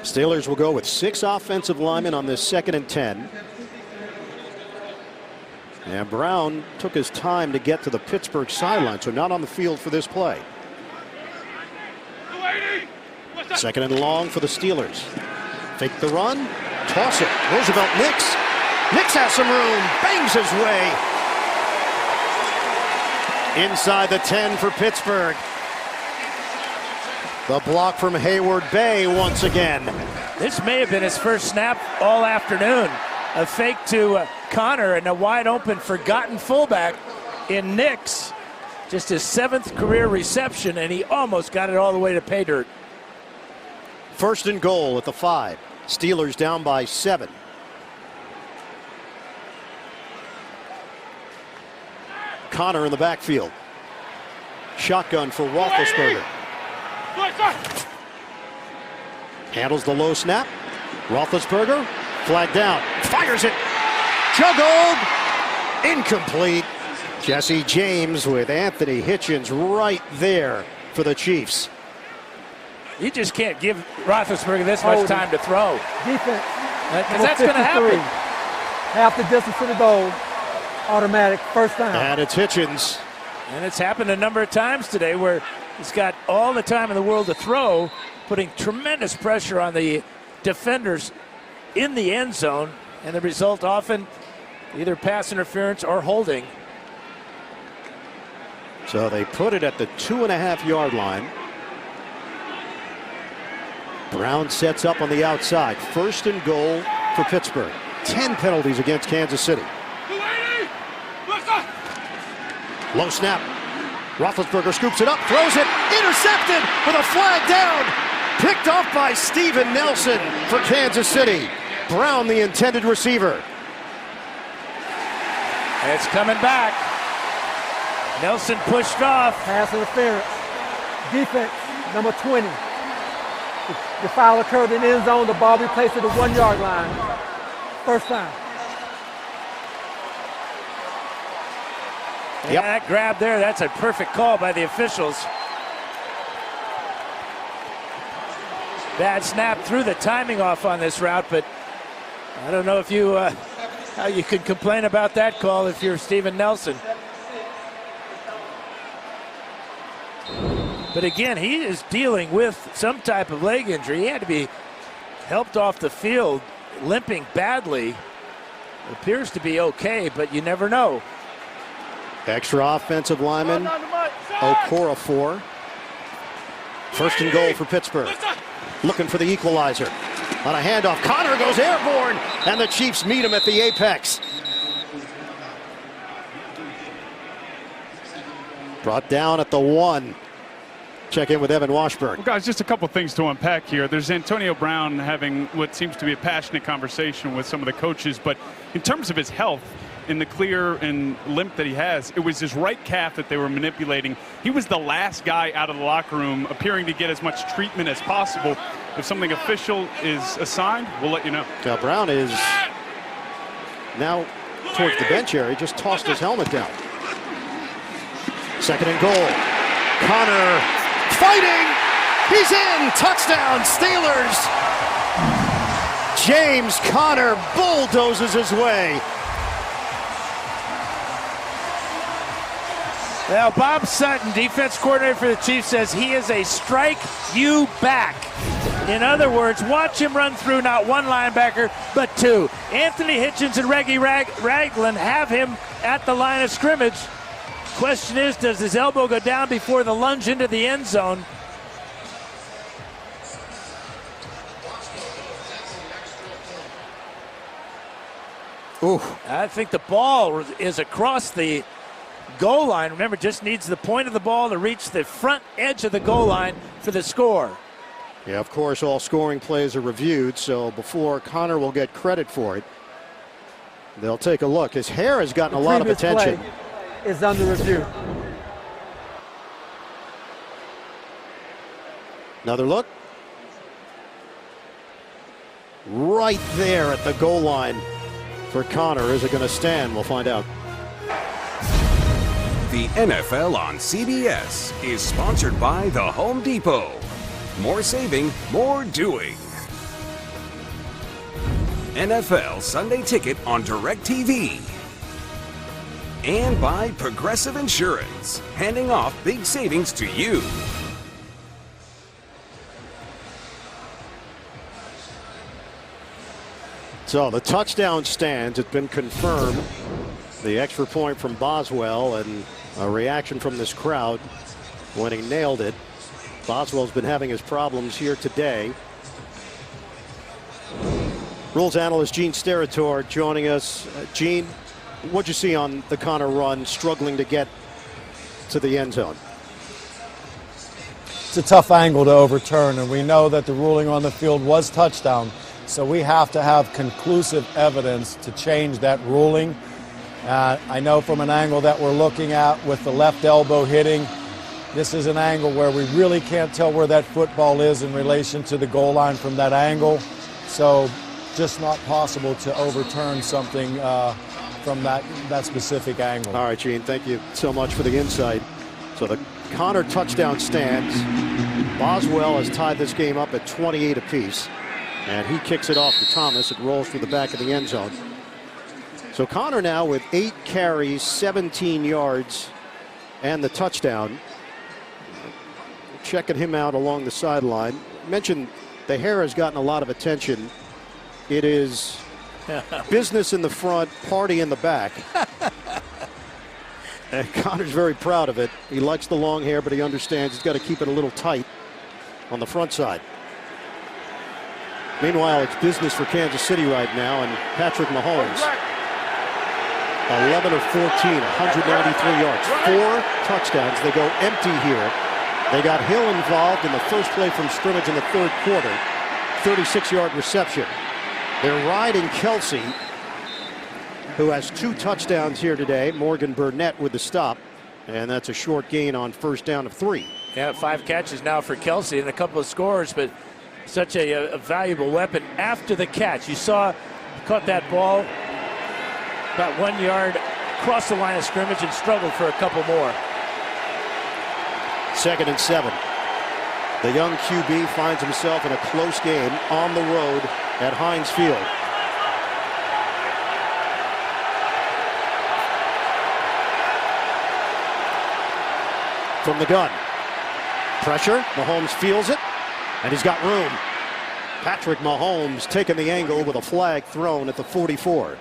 Steelers will go with 6 offensive linemen on this 2nd and 10. And Brown took his time to get to the Pittsburgh sideline, so not on the field for this play. 2nd and long for the Steelers. Fake the run, toss it. Roosevelt Nix. Nix has some room, bangs his way inside the 10 for Pittsburgh. The block from Hayward Bay once again. This may have been his first snap all afternoon. A fake to Connor and a wide open forgotten fullback in Nix. Just his 7th career reception, and he almost got it all the way to pay dirt. 1st and goal at the 5. Steelers down by 7. Connor in the backfield. Shotgun for Roethlisberger. Handles the low snap. Roethlisberger, flag down, fires it. Juggled, incomplete. Jesse James with Anthony Hitchens right there for the Chiefs. You just can't give Roethlisberger this much time to throw. Defense. Because that's going to happen. Half the distance to the goal. Automatic first down. And it's Hitchens. And it's happened a number of times today where he's got all the time in the world to throw, putting tremendous pressure on the defenders in the end zone, and the result often either pass interference or holding. So they put it at the 2.5-yard line. Brown sets up on the outside. 1st and goal for Pittsburgh. 10 penalties against Kansas City. Low snap. Roethlisberger scoops it up, throws it, intercepted with a flag down. Picked off by Steven Nelson for Kansas City. Brown, the intended receiver. It's coming back. Nelson pushed off. Pass interference. Defense, number 20. The foul occurred in the end zone. The ball be placed at the 1-yard line. First down. Yeah, that grab there, that's a perfect call by the officials. Bad snap, threw the timing off on this route, but I don't know if you how you could complain about that call if you're Steven Nelson. But again, he is dealing with some type of leg injury. He had to be helped off the field, limping badly. Appears to be okay, but you never know. Extra offensive lineman, Okorafor. 1st and goal for Pittsburgh. Looking for the equalizer. On a handoff, Connor goes airborne, and the Chiefs meet him at the apex. Brought down at the 1. Check in with Evan Washburn. Well, guys, just a couple things to unpack here. There's Antonio Brown having what seems to be a passionate conversation with some of the coaches, but in terms of his health, in the clear and limp that he has, it was his right calf that they were manipulating. He was the last guy out of the locker room appearing to get as much treatment as possible. If something official is assigned, we'll let you know. Now Brown is now towards the bench area, just tossed his helmet down. 2nd and goal. Connor fighting. He's in. Touchdown, Steelers. James Conner bulldozes his way. Well, Bob Sutton, defense coordinator for the Chiefs, says he is a strike you back. In other words, watch him run through not one linebacker, but 2. Anthony Hitchens and Reggie Ragland have him at the line of scrimmage. Question is, does his elbow go down before the lunge into the end zone? Ooh. I think the ball is across the goal line. Remember, just needs the point of the ball to reach the front edge of the goal line for the score. Yeah, of course, all scoring plays are reviewed, so before Connor will get credit for it, they'll take a look. His hair has gotten a lot of attention. Play is under review. Another look. Right there at the goal line for Connor. Is it going to stand? We'll find out. The NFL on CBS is sponsored by The Home Depot. More saving, more doing. NFL Sunday Ticket on DirecTV. And by Progressive Insurance, handing off big savings to you. So the touchdown stands. It's been confirmed. The extra point from Boswell and a reaction from this crowd when he nailed it. Boswell's been having his problems here today. Rules analyst Gene Steratore joining us. Gene, what'd you see on the Connor run, struggling to get to the end zone? It's a tough angle to overturn, and we know that the ruling on the field was touchdown. So we have to have conclusive evidence to change that ruling. I know from an angle that we're looking at with the left elbow hitting, this is an angle where we really can't tell where that football is in relation to the goal line from that angle. So just not possible to overturn something from that specific angle. All right, Gene, thank you so much for the insight. So the Connor touchdown stands. Boswell has tied this game up at 28 apiece. And he kicks it off to Thomas. It rolls through the back of the end zone. So Connor now with 8 carries, 17 yards, and the touchdown. Checking him out along the sideline. Mentioned the hair has gotten a lot of attention. It is business in the front, party in the back. And Connor's very proud of it. He likes the long hair, but he understands he's got to keep it a little tight on the front side. Meanwhile, it's business for Kansas City right now, and Patrick Mahomes, 11 of 14, 193 yards, 4 touchdowns. They go empty here. They got Hill involved in the first play from scrimmage in the third quarter, 36-yard reception. They're riding Kelsey, who has 2 touchdowns here today. Morgan Burnett with the stop, and that's a short gain on first down of 3. Yeah, 5 catches now for Kelsey and a couple of scores, but such a valuable weapon after the catch. You saw, caught that ball about 1 yard across the line of scrimmage and struggled for a couple more. 2nd and 7. The young QB finds himself in a close game on the road at Heinz Field. From the gun. Pressure. Mahomes feels it. And he's got room. Patrick Mahomes taking the angle with a flag thrown at the 44.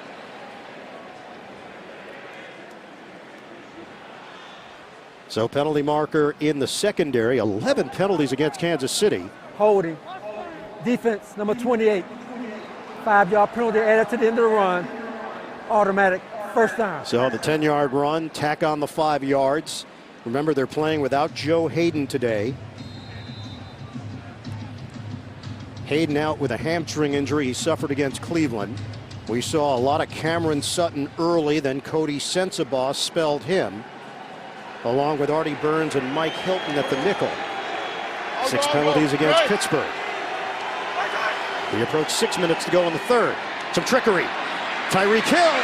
So penalty marker in the secondary. 11 penalties against Kansas City. Holding. Defense, number 28. 5-yard penalty added to the end of the run. Automatic first down. So the 10-yard run, tack on the 5 yards. Remember, they're playing without Joe Hayden today. Hayden out with a hamstring injury he suffered against Cleveland. We saw a lot of Cameron Sutton early, then Cody Sensabaugh spelled him, along with Artie Burns and Mike Hilton at the nickel. 6 penalties against Pittsburgh. We approach 6 minutes to go in the third. Some trickery. Tyreek Hill.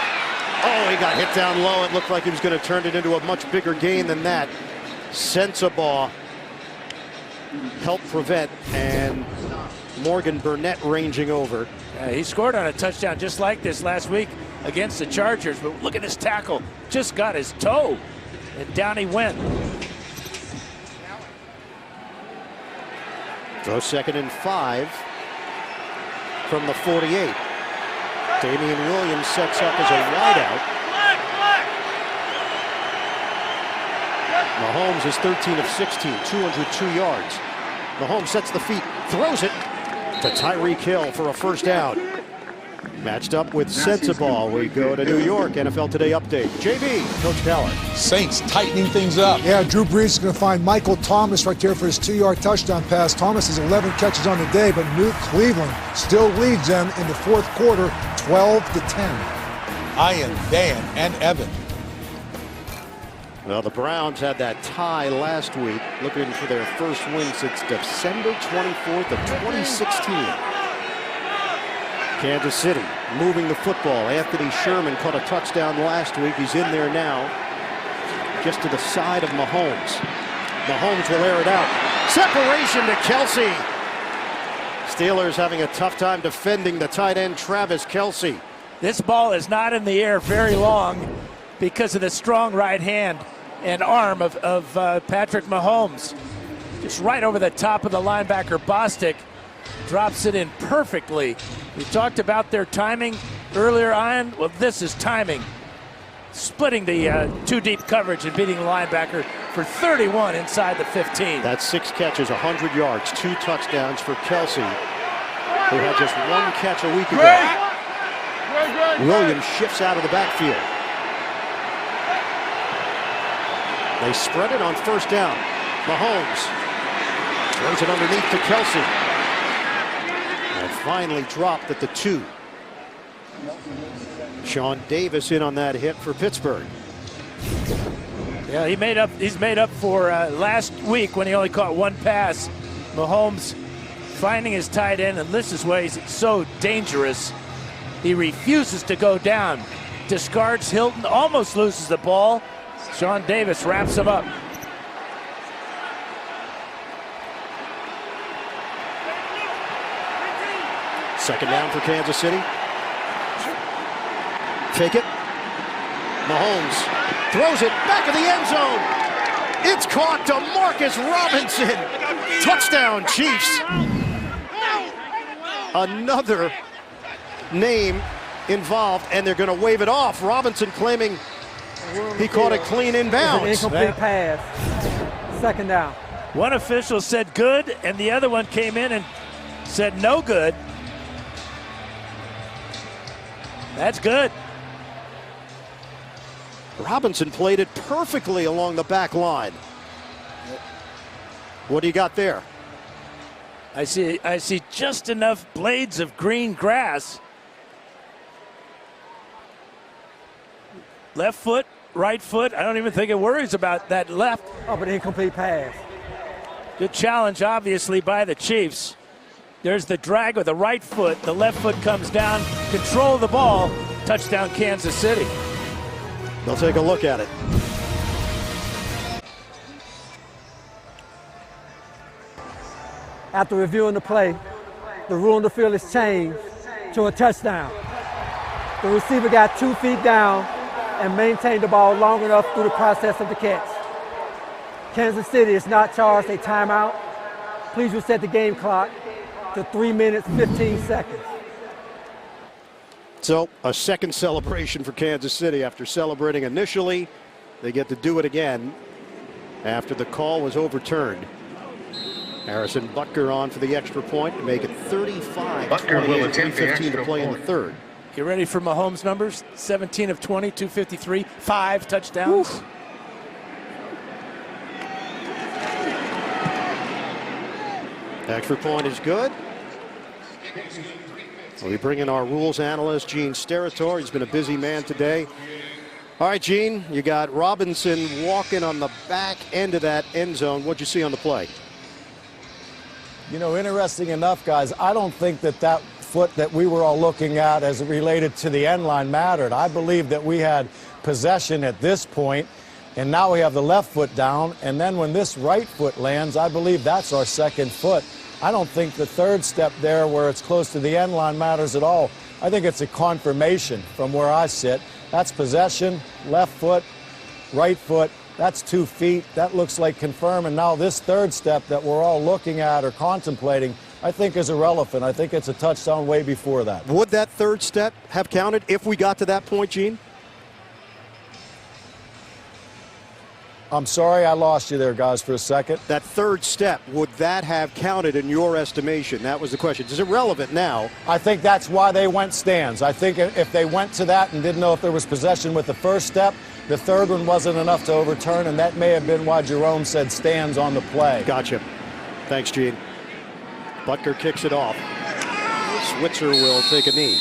Oh, he got hit down low. It looked like he was going to turn it into a much bigger gain than that. Sensabaugh helped prevent, and Morgan Burnett ranging over. He scored on a touchdown just like this last week against the Chargers, but look at his tackle. Just got his toe, and down he went. So 2nd and 5 from the 48. Damian Williams sets up as a wideout. Mahomes is 13 of 16, 202 yards. Mahomes sets the feet, throws it to Tyreek Hill for a first down. Matched up with Sensabaugh. We go to New York. NFL Today update. JB, Coach Keller. Saints tightening things up. Yeah, Drew Brees is going to find Michael Thomas right there for his 2-yard touchdown pass. Thomas has 11 catches on the day, but New Cleveland still leads them in the fourth quarter, 12-10. Ian, Dan, and Evan. Well, the Browns had that tie last week, looking for their first win since December 24th of 2016. Kansas City moving the football. Anthony Sherman caught a touchdown last week. He's in there now, just to the side of Mahomes. Mahomes will air it out. Separation to Kelce. Steelers having a tough time defending the tight end Travis Kelce. This ball is not in the air very long because of the strong right hand and arm of Patrick Mahomes. Just right over the top of the linebacker. Bostic drops it in perfectly. We talked about their timing earlier on. Well, this is timing. Splitting the two deep coverage and beating the linebacker for 31 inside the 15. That's 6 catches, 100 yards, 2 touchdowns for Kelce, who had just 1 catch a week ago. Williams shifts out of the backfield. They spread it on first down. Mahomes throws it underneath to Kelce. And finally dropped at the 2. Sean Davis in on that hit for Pittsburgh. Yeah, he's made up for last week when he only caught 1 pass. Mahomes finding his tight end, and this is why he's so dangerous. He refuses to go down. Discards Hilton, almost loses the ball. Sean Davis wraps him up. Second down for Kansas City. Take it. Mahomes throws it back of the end zone. It's caught to Marcus Robinson. Touchdown, Chiefs. Another name involved, and they're going to wave it off. Robinson claiming he caught it clean inbounds. It's an incomplete pass. Second down. One official said good, and the other one came in and said no good. That's good. Robinson played it perfectly along the back line. What do you got there? I see just enough blades of green grass. Left foot, right foot. I don't even think it worries about that left. Oh, but incomplete pass. Good challenge, obviously, by the Chiefs. There's the drag with the right foot. The left foot comes down. Control the ball. Touchdown, Kansas City. They'll take a look at it. After reviewing the play, the rule on the field is changed to a touchdown. The receiver got 2 feet down and maintained the ball long enough through the process of the catch. Kansas City is not charged a timeout. Please reset the game clock to 3 minutes, 15 seconds. So a second celebration for Kansas City. After celebrating initially, they get to do it again after the call was overturned. Harrison Butker on for the extra point to make it 35-28, 3:15 to play in the third. You ready for Mahomes' numbers? 17 of 20, 253, 5 touchdowns. Oof. Extra point is good. We bring in our rules analyst, Gene Steratore. He's been a busy man today. All right, Gene, you got Robinson walking on the back end of that end zone. What'd you see on the play? You know, interesting enough, guys, I don't think that foot that we were all looking at as it related to the end line mattered. I believe that we had possession at this point, and now we have the left foot down, and then when this right foot lands, I believe that's our second foot. I don't think the third step there where it's close to the end line matters at all. I think it's a confirmation from where I sit. That's possession, left foot, right foot. That's 2 feet. That looks like confirm. And now this third step that we're all looking at or contemplating, I think is irrelevant. I think it's a touchdown way before that. Would that third step have counted if we got to that point, Gene? I'm sorry I lost you there, guys, for a second. That third step, would that have counted in your estimation? That was the question. It's irrelevant now. I think that's why they went stands. I think if they went to that and didn't know if there was possession with the first step, the third one wasn't enough to overturn, and that may have been why Jerome said stands on the play. Gotcha. Thanks, Gene. Butker kicks it off. Switzer will take a knee.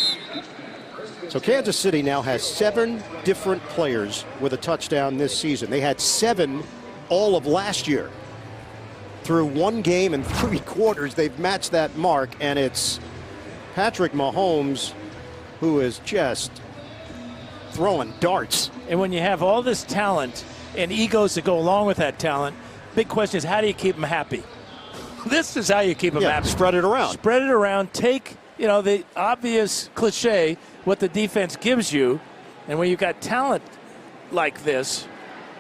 So Kansas City now has 7 different players with a touchdown this season. They had 7 all of last year. Through 1 game and 3 quarters, they've matched that mark, and it's Patrick Mahomes who is just throwing darts. And when you have all this talent and egos that go along with that talent, big question is, how do you keep them happy? This is how you keep them happy. Spread it around. Spread it around. Take, the obvious cliche, what the defense gives you. And when you've got talent like this,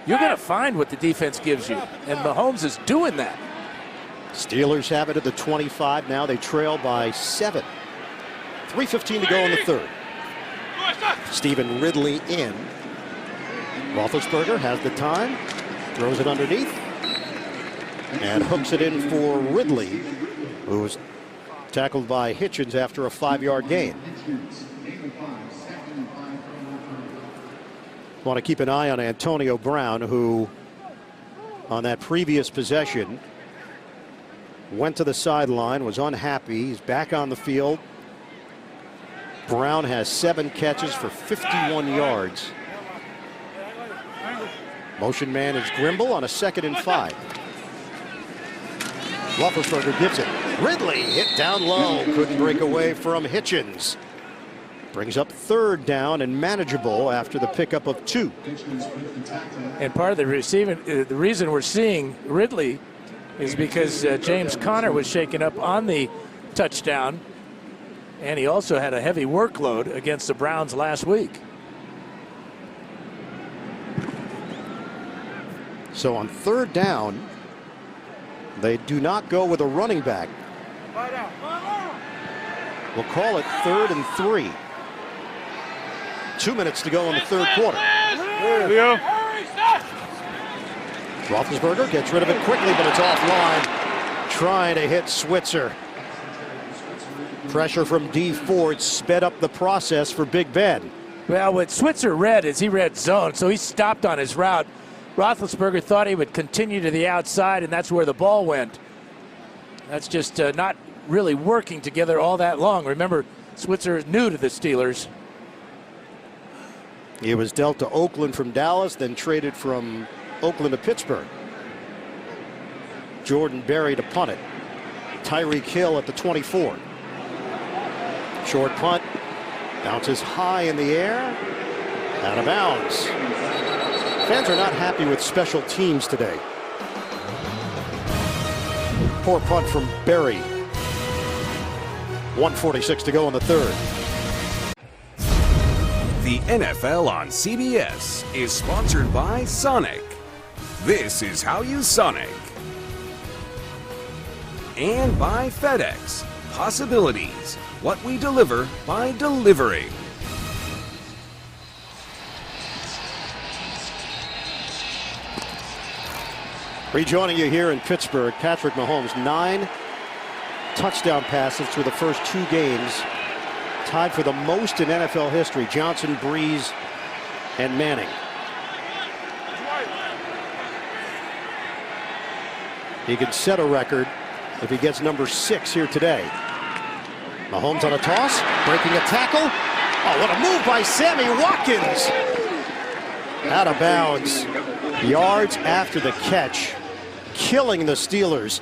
you're going to find what the defense gives you. And Mahomes is doing that. Steelers have it at the 25 now. They trail by 7. 3:15 to go in the third. Stephen Ridley in. Roethlisberger has the time. Throws it underneath. And hooks it in for Ridley, who was tackled by Hitchens after a 5-yard gain. Want to keep an eye on Antonio Brown, who on that previous possession went to the sideline, was unhappy. He's back on the field. Brown has 7 catches for 51 yards. Motion man is Grimble on a 2nd and 5. Roethlisberger gives it. Ridley hit down low. Couldn't break away from Hitchens. Brings up 3rd down and manageable after the pickup of 2. And part of the reason we're seeing Ridley is because James Conner was shaken up on the touchdown, and he also had a heavy workload against the Browns last week. So on 3rd down, they do not go with a running back. We'll call it 3rd and 3. 2 minutes to go in the 3rd quarter. There we go. Roethlisberger gets rid of it quickly, but it's offline. Trying to hit Switzer. Pressure from D Ford sped up the process for Big Ben. Well, what Switzer read is he read zone, so he stopped on his route. Roethlisberger thought he would continue to the outside, and that's where the ball went. That's just not really working together all that long. Remember, Switzer is new to the Steelers. He was dealt to Oakland from Dallas, then traded from Oakland to Pittsburgh. Jordan Berry to punt it. Tyreek Hill at the 24. Short punt. Bounces high in the air. Out of bounds. Fans are not happy with special teams today. Poor punt from Berry. 1:46 to go in the 3rd. The NFL on CBS is sponsored by Sonic. This is how you Sonic. And by FedEx. Possibilities. What we deliver by delivering. Rejoining you here in Pittsburgh, Patrick Mahomes, 9 touchdown passes through the first 2 games. Tied for the most in NFL history. Johnson, Breeze, and Manning. He can set a record if he gets number 6 here today. Mahomes on a toss, breaking a tackle. Oh, what a move by Sammy Watkins. Out of bounds. Yards after the catch. Killing the Steelers.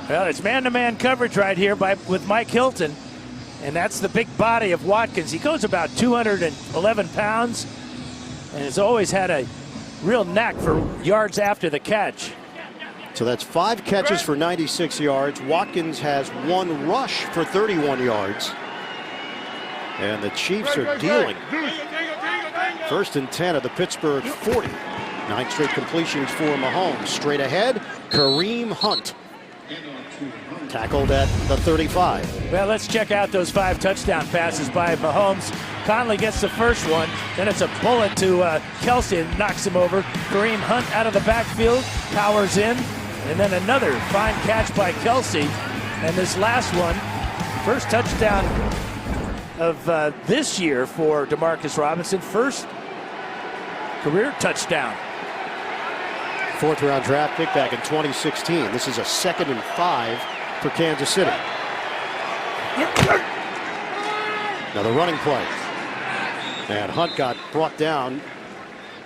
Well, it's man-to-man coverage right here with Mike Hilton, and that's the big body of Watkins. He goes about 211 pounds and has always had a real knack for yards after the catch. So that's 5 catches for 96 yards. Watkins has 1 rush for 31 yards. And the Chiefs are dealing. 1st and 10 of the Pittsburgh 40. 9 straight completions for Mahomes. Straight ahead, Kareem Hunt. Tackled at the 35. Well, let's check out those 5 touchdown passes by Mahomes. Conley gets the first one. Then it's a bullet to Kelsey and knocks him over. Kareem Hunt out of the backfield, powers in. And then another fine catch by Kelsey. And this last one, first touchdown of this year for Demarcus Robinson. First career touchdown. 4th round draft pick back in 2016. This is a 2nd and 5 for Kansas City. Now the running play. And Hunt got brought down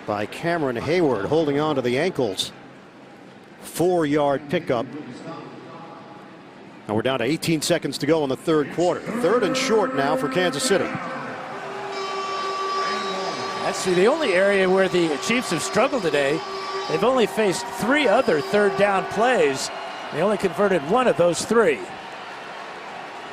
by Cameron Hayward, holding on to the ankles. 4-yard pickup. And we're down to 18 seconds to go in the third quarter. Third and short now for Kansas City. That's the only area where the Chiefs have struggled today. They've only faced 3 other third down plays. They only converted 1 of those 3.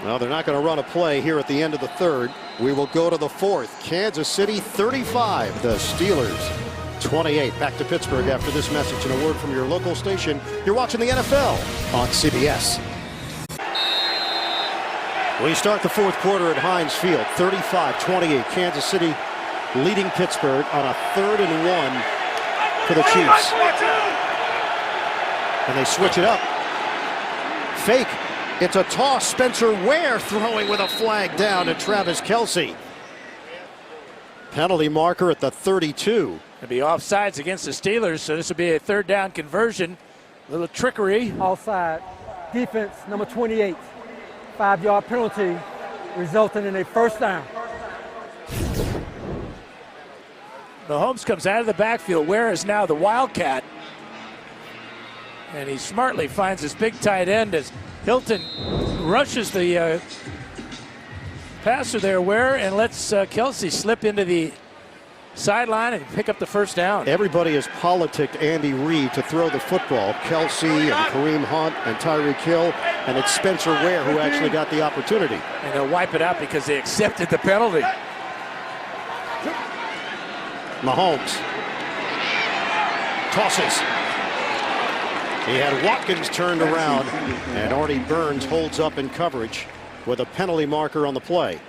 Well, they're not going to run a play here at the end of the third. We will go to the fourth. Kansas City 35, the Steelers 28. Back to Pittsburgh after this message and a word from your local station. You're watching the NFL on CBS. We start the fourth quarter at Heinz Field, 35-28. Kansas City leading Pittsburgh on a 3rd and 1 for the Chiefs. And they switch it up. Fake. It's a toss. Spencer Ware throwing with a flag down to Travis Kelce. Penalty marker at the 32. It'll be offsides against the Steelers, so this will be a third down conversion. A little trickery. Offside. Defense, number 28. 5-yard penalty, resulting in a first down. Mahomes comes out of the backfield. Ware is now the Wildcat. And he smartly finds his big tight end as Hilton rushes the passer there, Ware, and lets Kelce slip into the sideline and pick up the first down. Everybody has politicked Andy Reid to throw the football. Kelce and Kareem Hunt and Tyreek Hill, and it's Spencer Ware who actually got the opportunity. And they'll wipe it out because they accepted the penalty. Mahomes tosses. He had Watkins turned around, and Artie Burns holds up in coverage with a penalty marker on the play.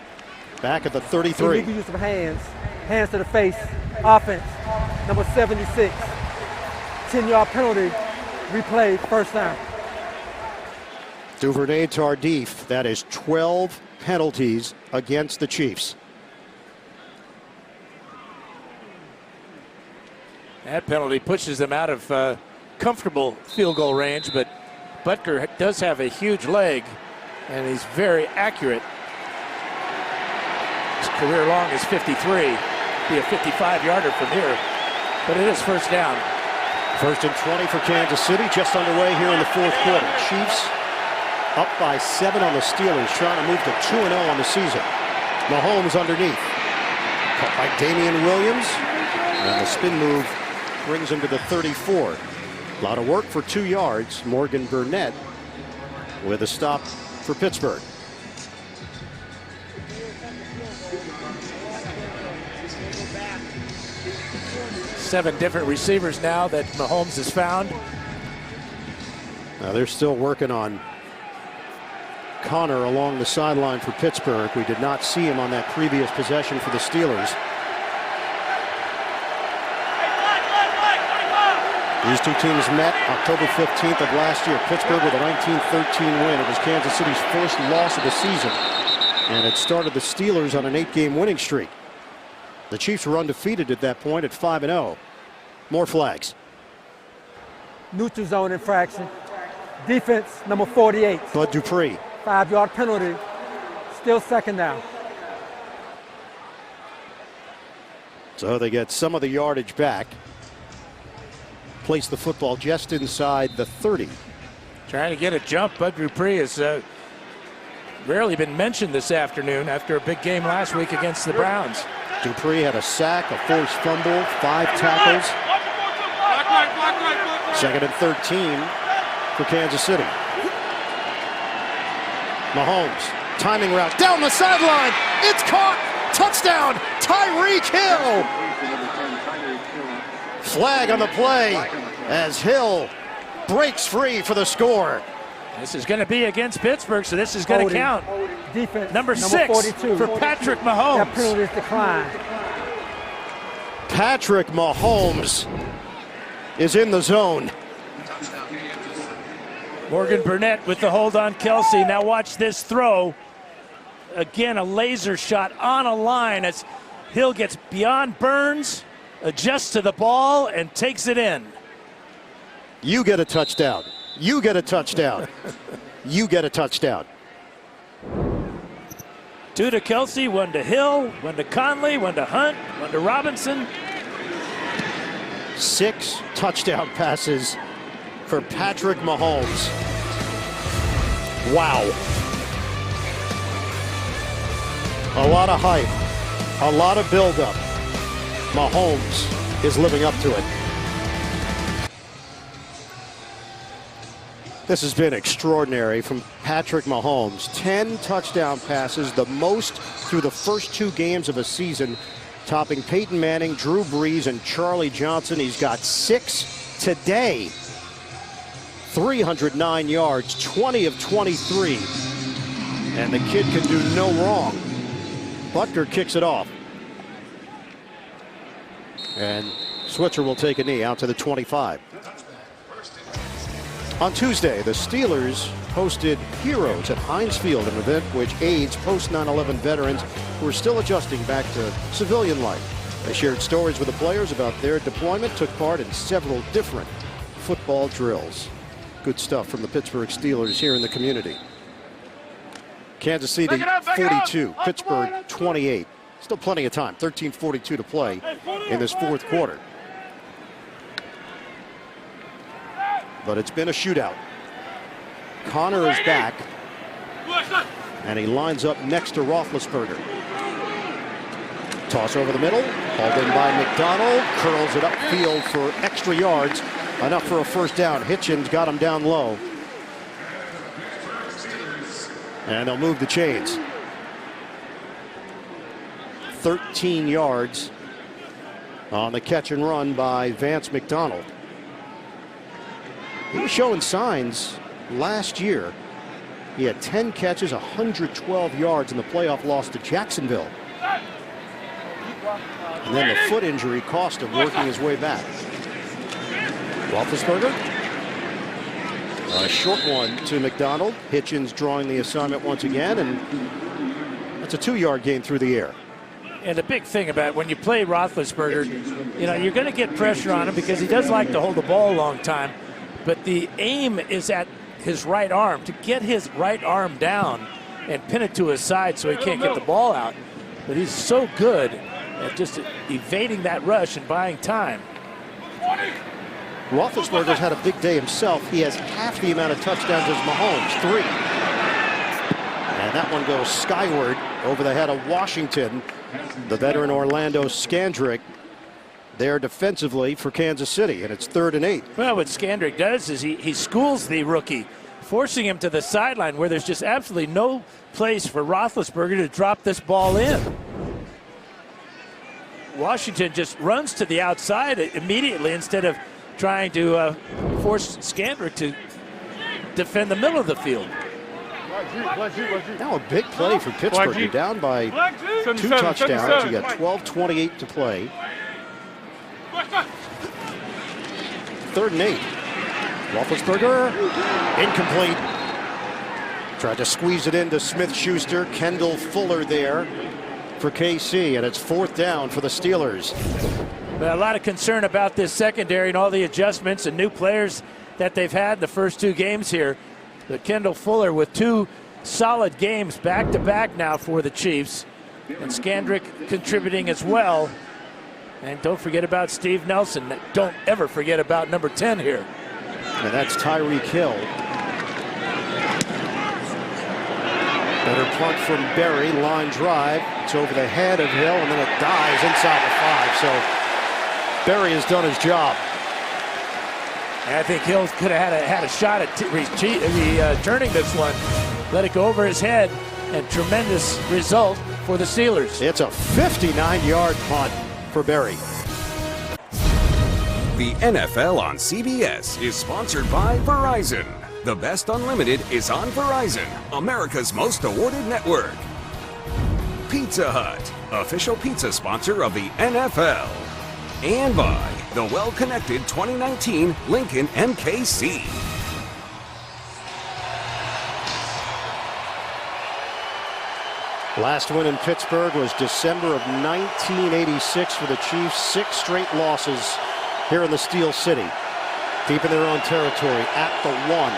Back at the 33. Illegal use of hands. Hands to the face. Offense. Number 76. 10-yard penalty. Replay. First down. Duvernay Tardif. That is 12 penalties against the Chiefs. That penalty pushes them out of comfortable field goal range, but Butker does have a huge leg, and he's very accurate. His career long is 53. Be a 55-yarder from here, but it is first down. First and 20 for Kansas City, just underway here in the fourth quarter. Chiefs up by 7 on the Steelers, trying to move to 2-0 on the season. Mahomes underneath. Cut by Damian Williams, and the spin move brings him to the 34. A lot of work for 2 yards. Morgan Burnett with a stop for Pittsburgh. Seven different receivers now that Mahomes has found. Now they're still working on Connor along the sideline for Pittsburgh. We did not see him on that previous possession for the Steelers. These two teams met October 15th of last year. Pittsburgh with a 19-13 win. It was Kansas City's first loss of the season. And it started the Steelers on an 8-game winning streak. The Chiefs were undefeated at that point at 5-0. More flags. Neutral zone infraction. Defense, number 48. Bud Dupree. 5-yard penalty. Still second down. So they get some of the yardage back. Place the football just inside the 30. Trying to get a jump. Bud Dupree has rarely been mentioned this afternoon after a big game last week against the Browns. Dupree had a sack, a forced fumble, 5 tackles. Second and 13 for Kansas City. Mahomes, timing route, down the sideline. It's caught. Touchdown, Tyreek Hill. Flag on the play as Hill breaks free for the score. This is going to be against Pittsburgh, so this is going to count. Defense, number 6 42. for Patrick Mahomes. That penalty is declined. Patrick Mahomes is in the zone. Morgan Burnett with the hold on Kelce. Now watch this throw. Again, a laser shot on a line as Hill gets beyond Burns, adjusts to the ball, and takes it in. You get a touchdown. You get a touchdown. You get a touchdown. 2 to Kelsey, 1 to Hill, 1 to Conley, 1 to Hunt, 1 to Robinson. 6 touchdown passes for Patrick Mahomes. Wow. A lot of hype, a lot of buildup. Mahomes is living up to it. This has been extraordinary from Patrick Mahomes. 10 touchdown passes, the most through the first 2 games of a season, topping Peyton Manning, Drew Brees, and Charlie Johnson. He's got 6 today. 309 yards, 20 of 23. And the kid can do no wrong. Butker kicks it off. And Switzer will take a knee out to the 25. On Tuesday, the Steelers hosted Heroes at Heinz Field, an event which aids post-9/11 veterans who are still adjusting back to civilian life. They shared stories with the players about their deployment, took part in several different football drills. Good stuff from the Pittsburgh Steelers here in the community. Kansas City 42, Pittsburgh 28. Still plenty of time, 13:42 to play in this fourth quarter. But it's been a shootout. Connor is back, and he lines up next to Roethlisberger. Toss over the middle, hauled in by McDonald, curls it upfield for extra yards, enough for a first down. Hitchens got him down low. And they'll move the chains. 13 yards on the catch and run by Vance McDonald. He was showing signs last year. He had 10 catches, 112 yards in the playoff loss to Jacksonville. And then the foot injury cost him working his way back. Roethlisberger. A short one to McDonald. Hitchens drawing the assignment once again, and that's a 2-yard gain through the air. And the big thing about when you play Roethlisberger, you know, you're going to get pressure on him because he does like to hold the ball a long time. But the aim is at his right arm, to get his right arm down and pin it to his side so he can't get the ball out. But he's so good at just evading that rush and buying time. Roethlisberger's had a big day himself. He has half the amount of touchdowns as Mahomes, 3. And that one goes skyward over the head of Washington. The veteran Orlando Scandrick there defensively for Kansas City, and it's 3rd and 8. Well, what Scandrick does is he schools the rookie, forcing him to the sideline where there's just absolutely no place for Roethlisberger to drop this ball in. Washington just runs to the outside immediately instead of trying to force Scandrick to defend the middle of the field. Now a big play for Pittsburgh. You're down by 2 touchdowns. You got 12:28 to play. 3rd and 8. Roethlisberger, incomplete. Tried to squeeze it into Smith-Schuster. Kendall Fuller there for KC, and it's 4th down for the Steelers. But a lot of concern about this secondary and all the adjustments and new players that they've had the first 2 games here. But Kendall Fuller with 2 solid games back-to-back now for the Chiefs. And Scandrick contributing as well. And don't forget about Steve Nelson. Don't ever forget about number 10 here. And that's Tyreek Hill. Better punt from Berry, line drive. It's over the head of Hill, and then it dives inside the 5. So Berry has done his job. And I think Hill could have had a shot at returning this one. Let it go over his head, and tremendous result for the Steelers. It's a 59-yard punt for Berry. The NFL on CBS is sponsored by Verizon. The best unlimited is on Verizon, America's most awarded network. Pizza Hut, official pizza sponsor of the NFL. And by the well-connected 2019 Lincoln MKC. Last win in Pittsburgh was December of 1986 for the Chiefs. 6 straight losses here in the Steel City. Deep in their own territory at the 1.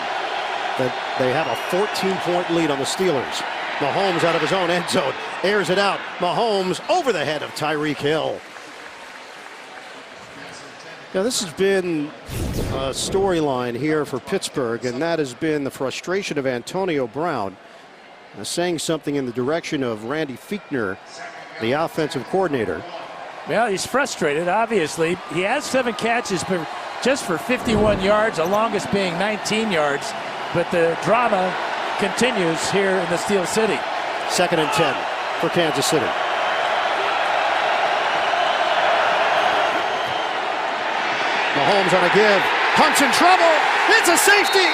They have a 14-point lead on the Steelers. Mahomes out of his own end zone, airs it out. Mahomes over the head of Tyreek Hill. Now, this has been a storyline here for Pittsburgh, and that has been the frustration of Antonio Brown, saying something in the direction of Randy Fichtner, the offensive coordinator. Well, he's frustrated, obviously. He has 7 catches just for 51 yards, the longest being 19 yards. But the drama continues here in the Steel City. 2nd and 10 for Kansas City. Mahomes on a give. Hunt's in trouble. It's a safety.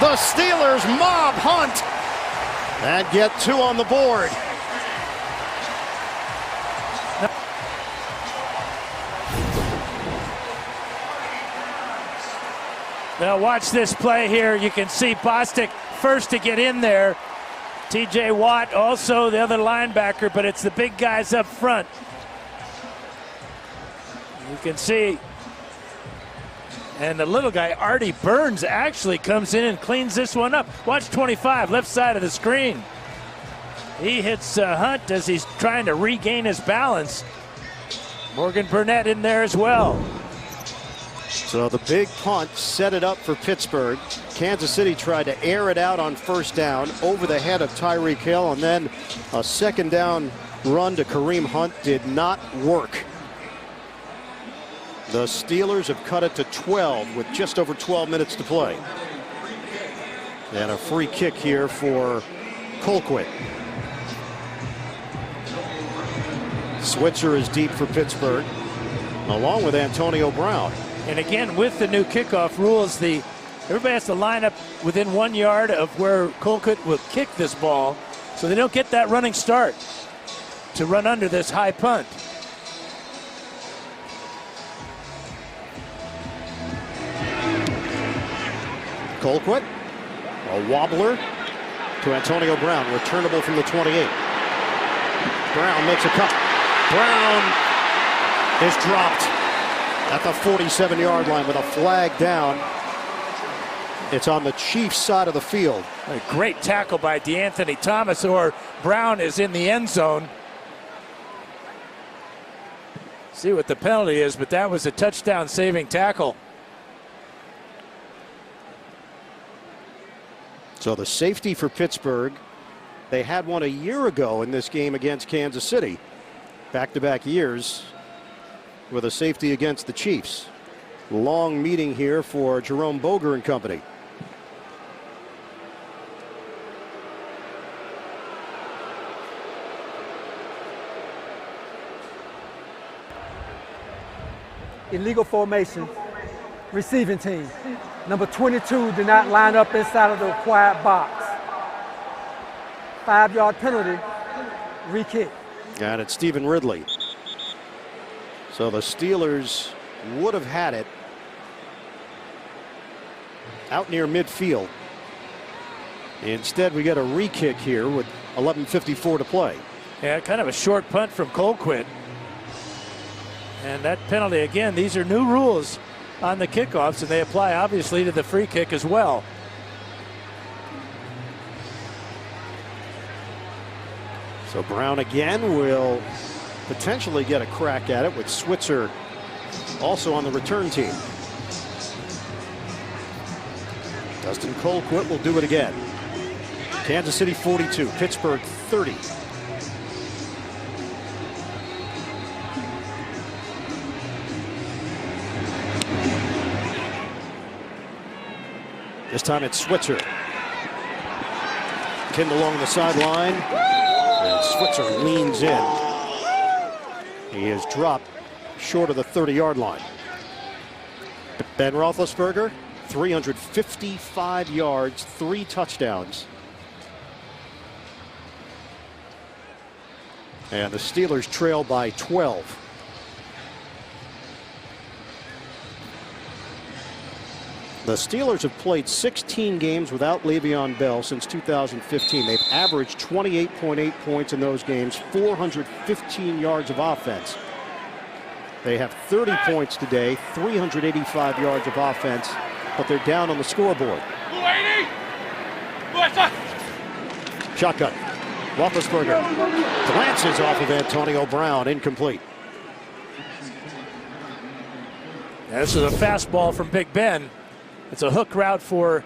The Steelers mob Hunt and get 2 on the board. Now watch this play here. You can see Bostic first to get in there. TJ Watt also the other linebacker, but it's the big guys up front. You can see. And the little guy, Artie Burns, actually comes in and cleans this one up. Watch 25, left side of the screen. He hits Hunt as he's trying to regain his balance. Morgan Burnett in there as well. So the big punt set it up for Pittsburgh. Kansas City tried to air it out on 1st down over the head of Tyreek Hill, and then a 2nd down run to Kareem Hunt did not work. The Steelers have cut it to 12 with just over 12 minutes to play. And a free kick here for Colquitt. Switzer is deep for Pittsburgh, along with Antonio Brown. And again, with the new kickoff rules, everybody has to line up within 1 yard of where Colquitt will kick this ball, so they don't get that running start to run under this high punt. Colquitt, a wobbler to Antonio Brown, returnable from the 28. Brown makes a cut. Brown is dropped at the 47-yard line with a flag down. It's on the Chiefs' side of the field. A great tackle by DeAnthony Thomas, or Brown is in the end zone. See what the penalty is, but that was a touchdown-saving tackle. So the safety for Pittsburgh, they had one a year ago in this game against Kansas City. Back-to-back years with a safety against the Chiefs. Long meeting here for Jerome Boger and company. Illegal formation, receiving team. Number 22 did not line up inside of the required box. 5-yard penalty, re-kick. And it's Stephen Ridley. So the Steelers would have had it out near midfield. Instead, we get a re-kick here with 11:54 to play. Yeah, kind of a short punt from Colquitt. And that penalty, again, these are new rules on the kickoffs, and they apply obviously to the free kick as well. So Brown again will potentially get a crack at it with Switzer also on the return team. Dustin Colquitt will do it again. Kansas City 42, Pittsburgh 30. This time it's Switzer. Pinned along the sideline. And Switzer leans in. He is dropped short of the 30-yard line. Ben Roethlisberger, 355 yards, 3 touchdowns. And the Steelers trail by 12. The Steelers have played 16 games without Le'Veon Bell since 2015. They've averaged 28.8 points in those games, 415 yards of offense. They have 30 points today, 385 yards of offense, but they're down on the scoreboard. Shotgun. Roethlisberger glances off of Antonio Brown, incomplete. Yeah, this is a fastball from Big Ben. It's a hook route for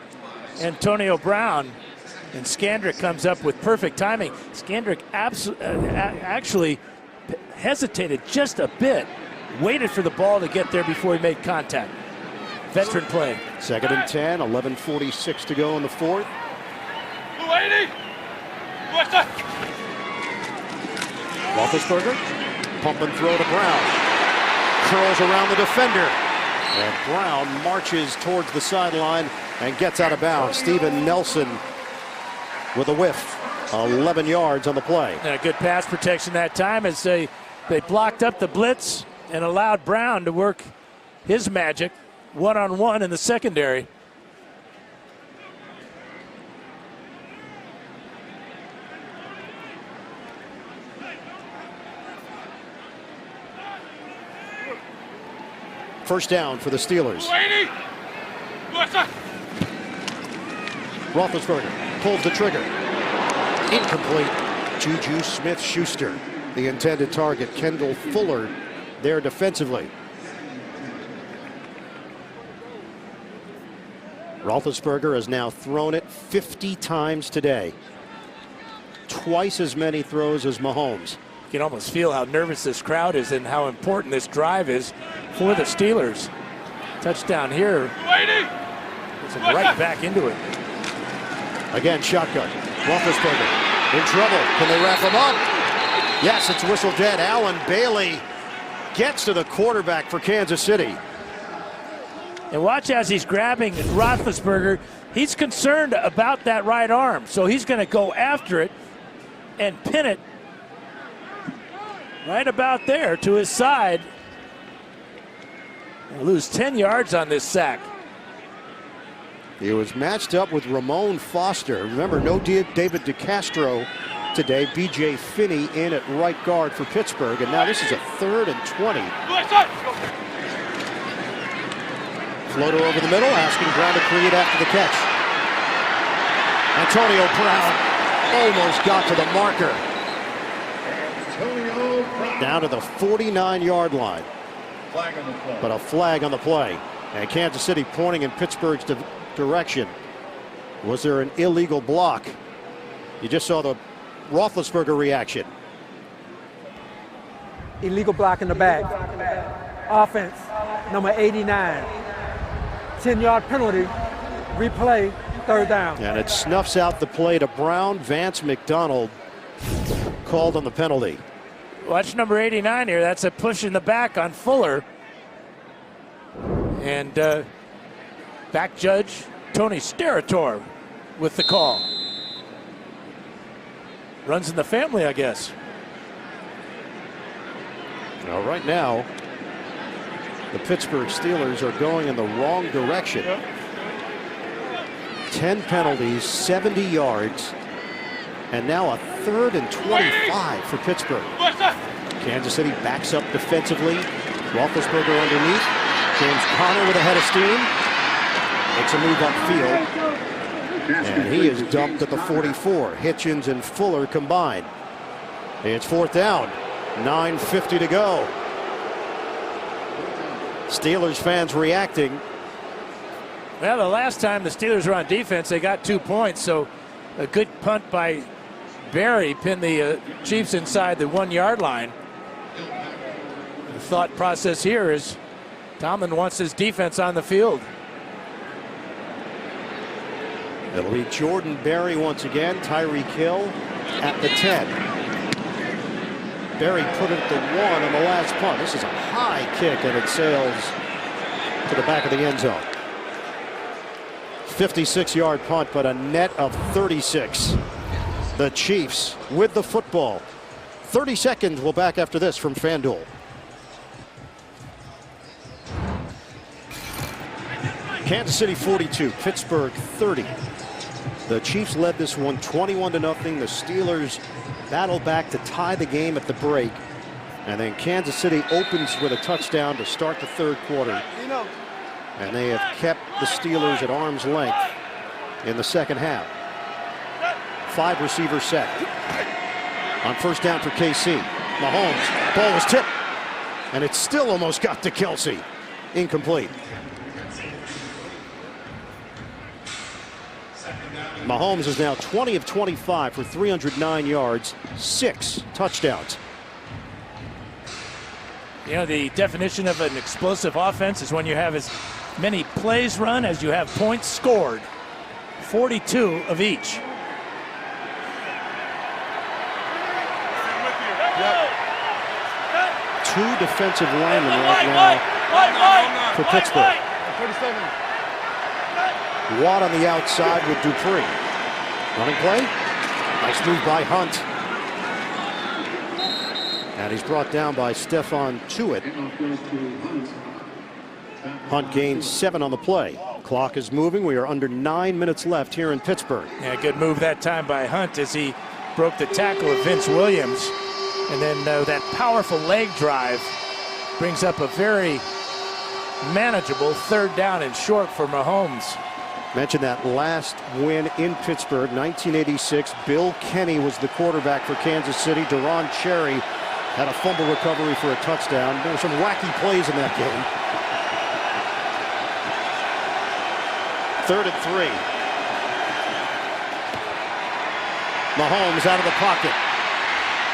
Antonio Brown, and Skandrick comes up with perfect timing. Skandrick actually hesitated just a bit, waited for the ball to get there before he made contact. Veteran play. 2nd and 10, 11:46 to go in the fourth. Roethlisberger, pump and throw to Brown. Curls around the defender. And Brown marches towards the sideline and gets out of bounds. Steven Nelson with a whiff. 11 yards on the play. And a good pass protection that time as they blocked up the blitz and allowed Brown to work his magic one-on-one in the secondary. First down for the Steelers. Roethlisberger pulls the trigger. Incomplete. Juju Smith-Schuster, the intended target. Kendall Fuller there defensively. Roethlisberger has now thrown it 50 times today. Twice as many throws as Mahomes. You can almost feel how nervous this crowd is and how important this drive is for the Steelers. Touchdown here. Puts them right back into it. Again, shotgun. Roethlisberger in trouble. Can they wrap him up? Yes, it's whistle dead. Allen Bailey gets to the quarterback for Kansas City. And watch as he's grabbing Roethlisberger. He's concerned about that right arm, so he's going to go after it and pin it right about there to his side. He'll lose 10 yards on this sack. He was matched up with Ramon Foster. Remember, no David DeCastro today. B.J. Finney in at right guard for Pittsburgh. And now this is a 3rd and 20. Floater over the middle, asking Brown to create after the catch. Antonio Brown almost got to the marker. Down to the 49-yard line. But a flag on the play. And Kansas City pointing in Pittsburgh's direction. Was there an illegal block? You just saw the Roethlisberger reaction. Illegal block in the back. Offense, number 89. 10-yard penalty. Replay, 3rd down. And it snuffs out the play to Brown. Vance McDonald called on the penalty. Watch number 89 here. That's a push in the back on Fuller. And back judge Tony Sterator with the call. Runs in the family, I guess. Now, right now, the Pittsburgh Steelers are going in the wrong direction. 10 penalties, 70 yards, and now a 3rd and 25 for Pittsburgh. Kansas City backs up defensively. Roethlisberger underneath. James Conner with a head of steam. Makes a move upfield. And he is dumped at the 44. Hitchens and Fuller combined. It's 4th down. 9:50 to go. Steelers fans reacting. Well, the last time the Steelers were on defense, they got 2 points. So a good punt by Barry pinned the Chiefs inside the 1-yard line. The thought process here is Tomlin wants his defense on the field. It'll be Jordan Berry once again. Tyreek Hill at the 10. Berry put it at the 1 on the last punt. This is a high kick, and it sails to the back of the end zone. 56-yard punt, but a net of 36. The Chiefs with the football. 30 seconds. We'll back after this from FanDuel. Kansas City 42, Pittsburgh 30. The Chiefs led this one 21-0. The Steelers battled back to tie the game at the break. And then Kansas City opens with a touchdown to start the 3rd quarter. And they have kept the Steelers at arm's length in the 2nd half. 5 receiver set. On first down for KC. Mahomes, ball was tipped, and it still almost got to Kelce. Incomplete. Mahomes is now 20 of 25 for 309 yards, 6 touchdowns. You know, the definition of an explosive offense is when you have as many plays run as you have points scored. 42 of each. Two defensive linemen right now for Pittsburgh. Watt on the outside with Dupree. Running play. Nice move by Hunt. And he's brought down by Stephon Tuitt. Hunt gains 7 on the play. Clock is moving. We are under 9 minutes left here in Pittsburgh. Yeah, good move that time by Hunt as he broke the tackle of Vince Williams. And then that powerful leg drive brings up a very manageable 3rd down and short for Mahomes. Mentioned that last win in Pittsburgh, 1986. Bill Kenny was the quarterback for Kansas City. Deron Cherry had a fumble recovery for a touchdown. There were some wacky plays in that game. 3rd and 3. Mahomes out of the pocket.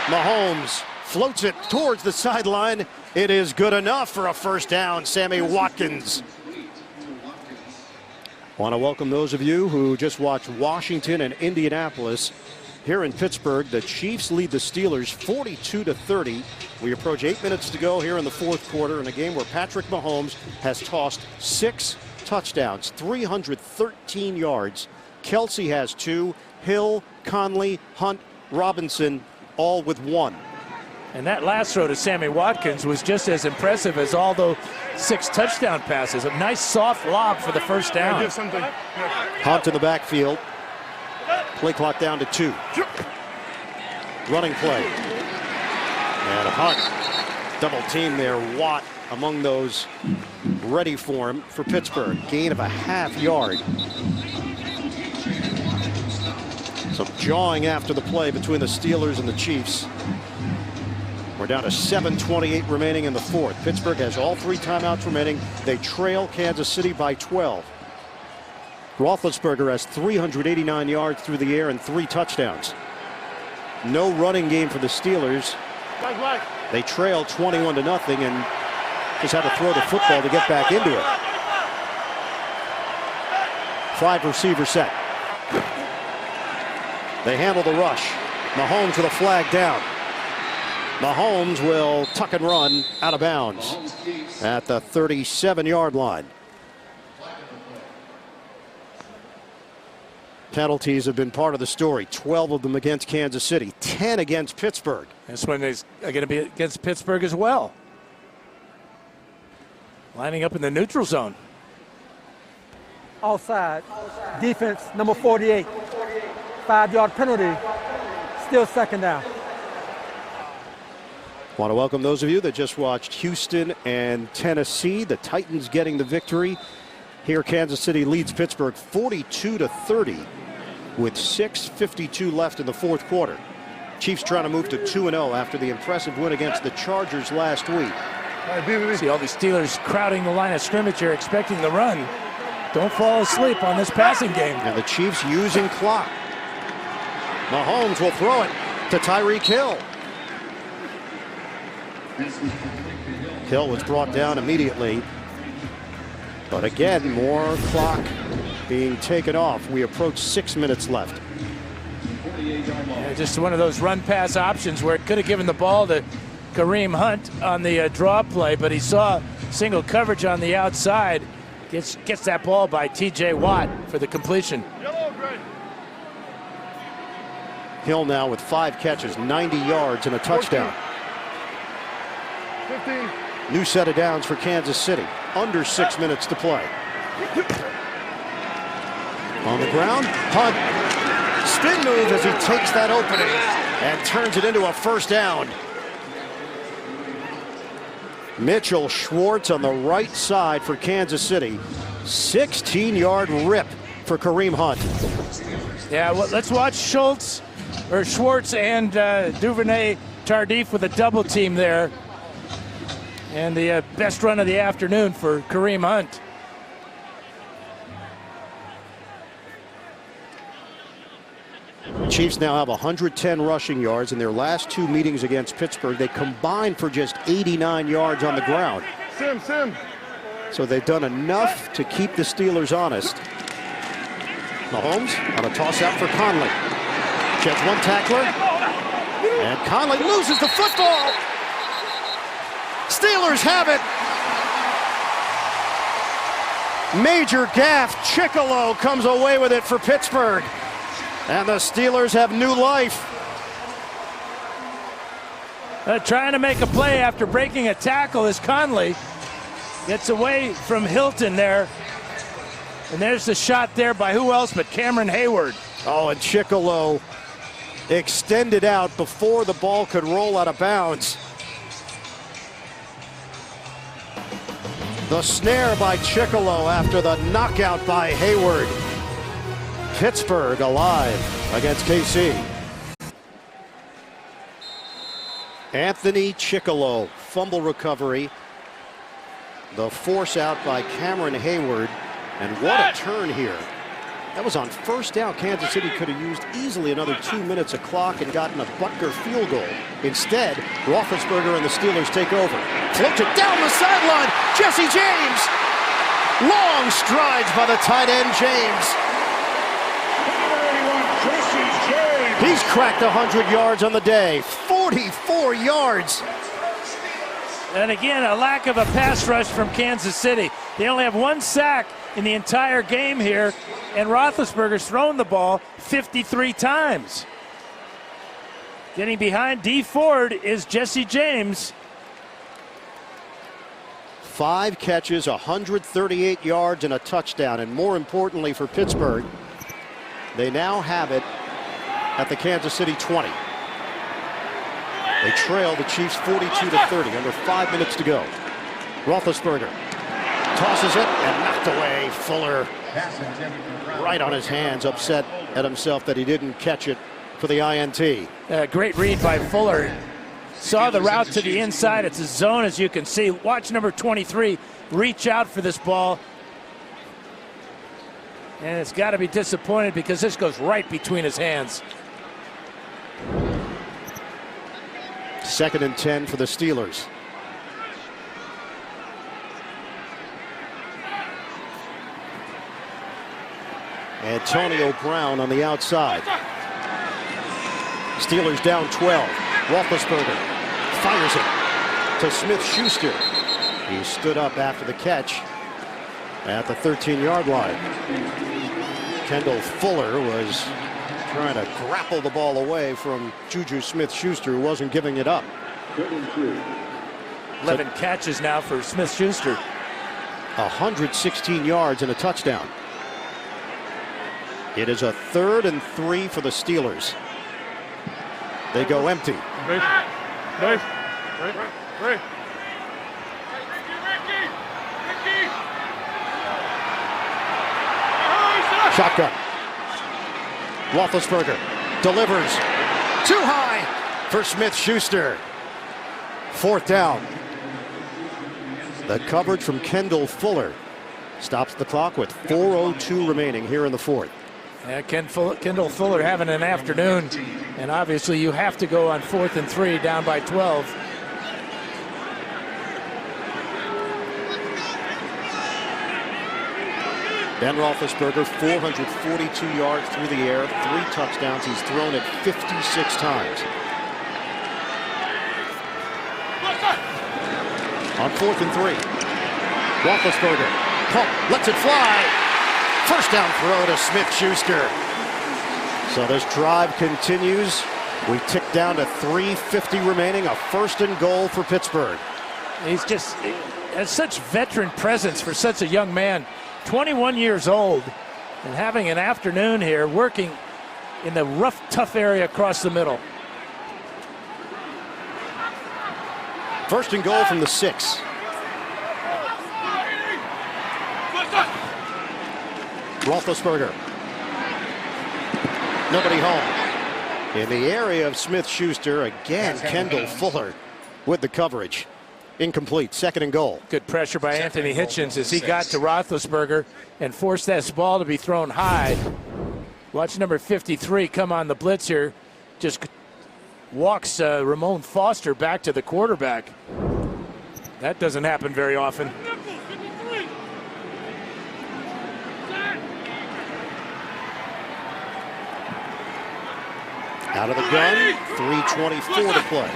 Mahomes floats it towards the sideline. It is good enough for a first down. Sammy Watkins. Want to welcome those of you who just watched Washington and Indianapolis. Here in Pittsburgh, the Chiefs lead the Steelers 42-30. We approach 8 minutes to go here in the 4th quarter in a game where Patrick Mahomes has tossed 6 touchdowns, 313 yards. Kelce has 2. Hill, Conley, Hunt, Robinson, all with 1. And that last throw to Sammy Watkins was just as impressive as all those 6 touchdown passes. A nice soft lob for the first down. Hunt in the backfield. Play clock down to 2. Running play. And Hunt double team there. Watt among those ready for him for Pittsburgh. Gain of a ½ yard. Some jawing after the play between the Steelers and the Chiefs. We're down to 7:28 remaining in the 4th. Pittsburgh has all 3 timeouts remaining. They trail Kansas City by 12. Roethlisberger has 389 yards through the air and 3 touchdowns. No running game for the Steelers. They trail 21-0 and just had to throw the football to get back into it. 5 receiver set. They handle the rush. Mahomes with a flag down. Mahomes will tuck and run out of bounds at the 37-yard line. Penalties have been part of the story. 12 of them against Kansas City, 10 against Pittsburgh. This one is going to be against Pittsburgh as well. Lining up in the neutral zone. Offside. Defense, number 48. 5-yard penalty. Still 2nd down. Want to welcome those of you that just watched Houston and Tennessee. The Titans getting the victory. Here Kansas City leads Pittsburgh 42-30 with 6:52 left in the 4th quarter. Chiefs trying to move to 2-0 after the impressive win against the Chargers last week. See all these Steelers crowding the line of scrimmage here, expecting the run. Don't fall asleep on this passing game. And the Chiefs using clock. Mahomes will throw it to Tyreek Hill. Hill was brought down immediately. But again, more clock being taken off. We approach 6 minutes left. Yeah, just one of those run-pass options where it could have given the ball to Kareem Hunt on the draw play, but he saw single coverage on the outside. Gets that ball by T.J. Watt for the completion. Hill now with 5 catches, 90 yards and a touchdown. 15. New set of downs for Kansas City. Under 6 minutes to play. On the ground, Hunt. Spin move as he takes that opening and turns it into a first down. Mitchell Schwartz on the right side for Kansas City. 16-yard rip for Kareem Hunt. Yeah, well, let's watch Schwartz and Duvernay Tardif with a double team there. And the best run of the afternoon for Kareem Hunt. Chiefs now have 110 rushing yards. In their last 2 meetings against Pittsburgh, they combined for just 89 yards on the ground. So they've done enough to keep the Steelers honest. Mahomes on a toss out for Conley. Sheds one tackler. And Conley loses the football. Steelers have it. Major gaff. Chicolo comes away with it for Pittsburgh. And the Steelers have new life. Trying to make a play after breaking a tackle is Conley. Gets away from Hilton there. And there's the shot there by who else but Cameron Hayward. Oh, and Chicolo extended out before the ball could roll out of bounds. The snare by Chicolo after the knockout by Hayward. Pittsburgh alive against KC. Anthony Chicolo, fumble recovery. The force out by Cameron Hayward. And what a turn here. That was on first down. Kansas City could have used easily another 2 minutes of clock and gotten a Butker field goal. Instead, Roethlisberger and the Steelers take over. Floats it down the sideline. Jesse James. Long strides by the tight end, James. He's cracked 100 yards on the day. 44 yards. And again, a lack of a pass rush from Kansas City. They only have 1 sack in the entire game here, and Roethlisberger's thrown the ball 53 times. Getting behind D. Ford is Jesse James. 5 catches, 138 yards, and a touchdown. And more importantly for Pittsburgh, they now have it at the Kansas City 20. They trail the Chiefs 42-30, under 5 minutes to go. Roethlisberger tosses it and knocked away. Fuller right on his hands, upset at himself that he didn't catch it for the INT. Great read by Fuller. Saw the route to the inside. It's a zone, as you can see. Watch number 23 reach out for this ball. And it's got to be disappointed because this goes right between his hands. 2nd and 10 for the Steelers. Antonio Brown on the outside. Steelers down 12. Roethlisberger fires it to Smith-Schuster. He stood up after the catch at the 13-yard line. Kendall Fuller was trying to grapple the ball away from Juju Smith-Schuster, who wasn't giving it up. 11 catches now for Smith-Schuster. 116 yards and a touchdown. It is a 3rd and 3 for the Steelers. They go empty. Shotgun. Roethlisberger delivers. Too high for Smith-Schuster. 4th down. The coverage from Kendall Fuller stops the clock with 4:02 remaining here in the 4th. Yeah, Kendall Fuller having an afternoon, and obviously you have to go on 4th and 3 down by 12. Ben Roethlisberger, 442 yards through the air, 3 touchdowns. He's thrown it 56 times. On 4th and 3, Roethlisberger pump, lets it fly. First down throw to Smith-Schuster. So this drive continues. We tick down to 3:50 remaining. A 1st and goal for Pittsburgh. He has such veteran presence for such a young man. 21 years old and having an afternoon here working in the rough, tough area across the middle. 1st and goal from the 6. Roethlisberger. Nobody home. In the area of Smith-Schuster, again, Kendall Fuller with the coverage. Incomplete, 2nd and goal. Good pressure by Anthony Hitchens as he got to Roethlisberger and forced that ball to be thrown high. Watch number 53 come on the blitz here. Just walks Ramon Foster back to the quarterback. That doesn't happen very often. Out of the gun, 3:24 to play.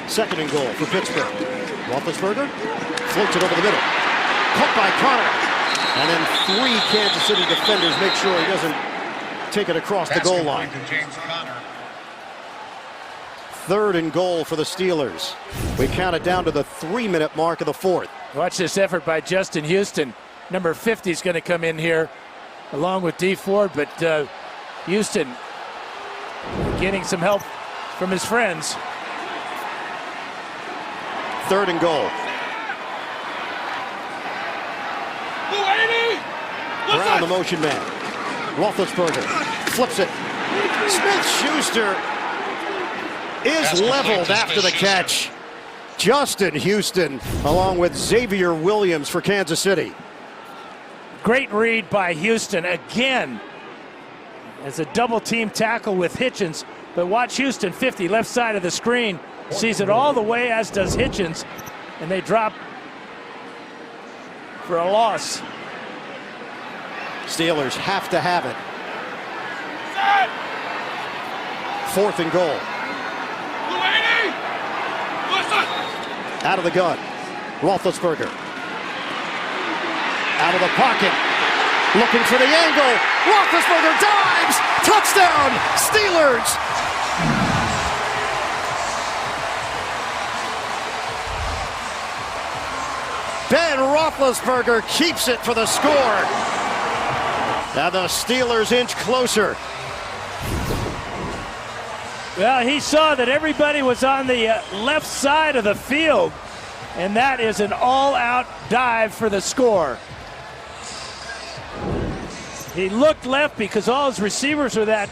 2nd and goal for Pittsburgh. Roethlisberger floats it over the middle. Caught by Connor. And then 3 Kansas City defenders make sure he doesn't take it across the goal line. 3rd and goal for the Steelers. We count it down to the 3-minute mark of the 4th. Watch this effort by Justin Houston. Number 50 is going to come in here along with D. Ford, but Houston getting some help from his friends. 3rd and goal. Brown, the motion man. Roethlisberger flips it. Smith-Schuster is leveled after the catch. Justin Houston along with Xavier Williams for Kansas City. Great read by Houston again. As a double team tackle with Hitchens, but watch Houston, 50, left side of the screen, sees it all the way, as does Hitchens, and they drop for a loss. Steelers have to have it. 4th and goal. Out of the gun, Roethlisberger. Out of the pocket. Looking for the angle. Roethlisberger dives. Touchdown, Steelers. Ben Roethlisberger keeps it for the score. Now the Steelers inch closer. Well, he saw that everybody was on the left side of the field, and that is an all-out dive for the score. He looked left because all his receivers were that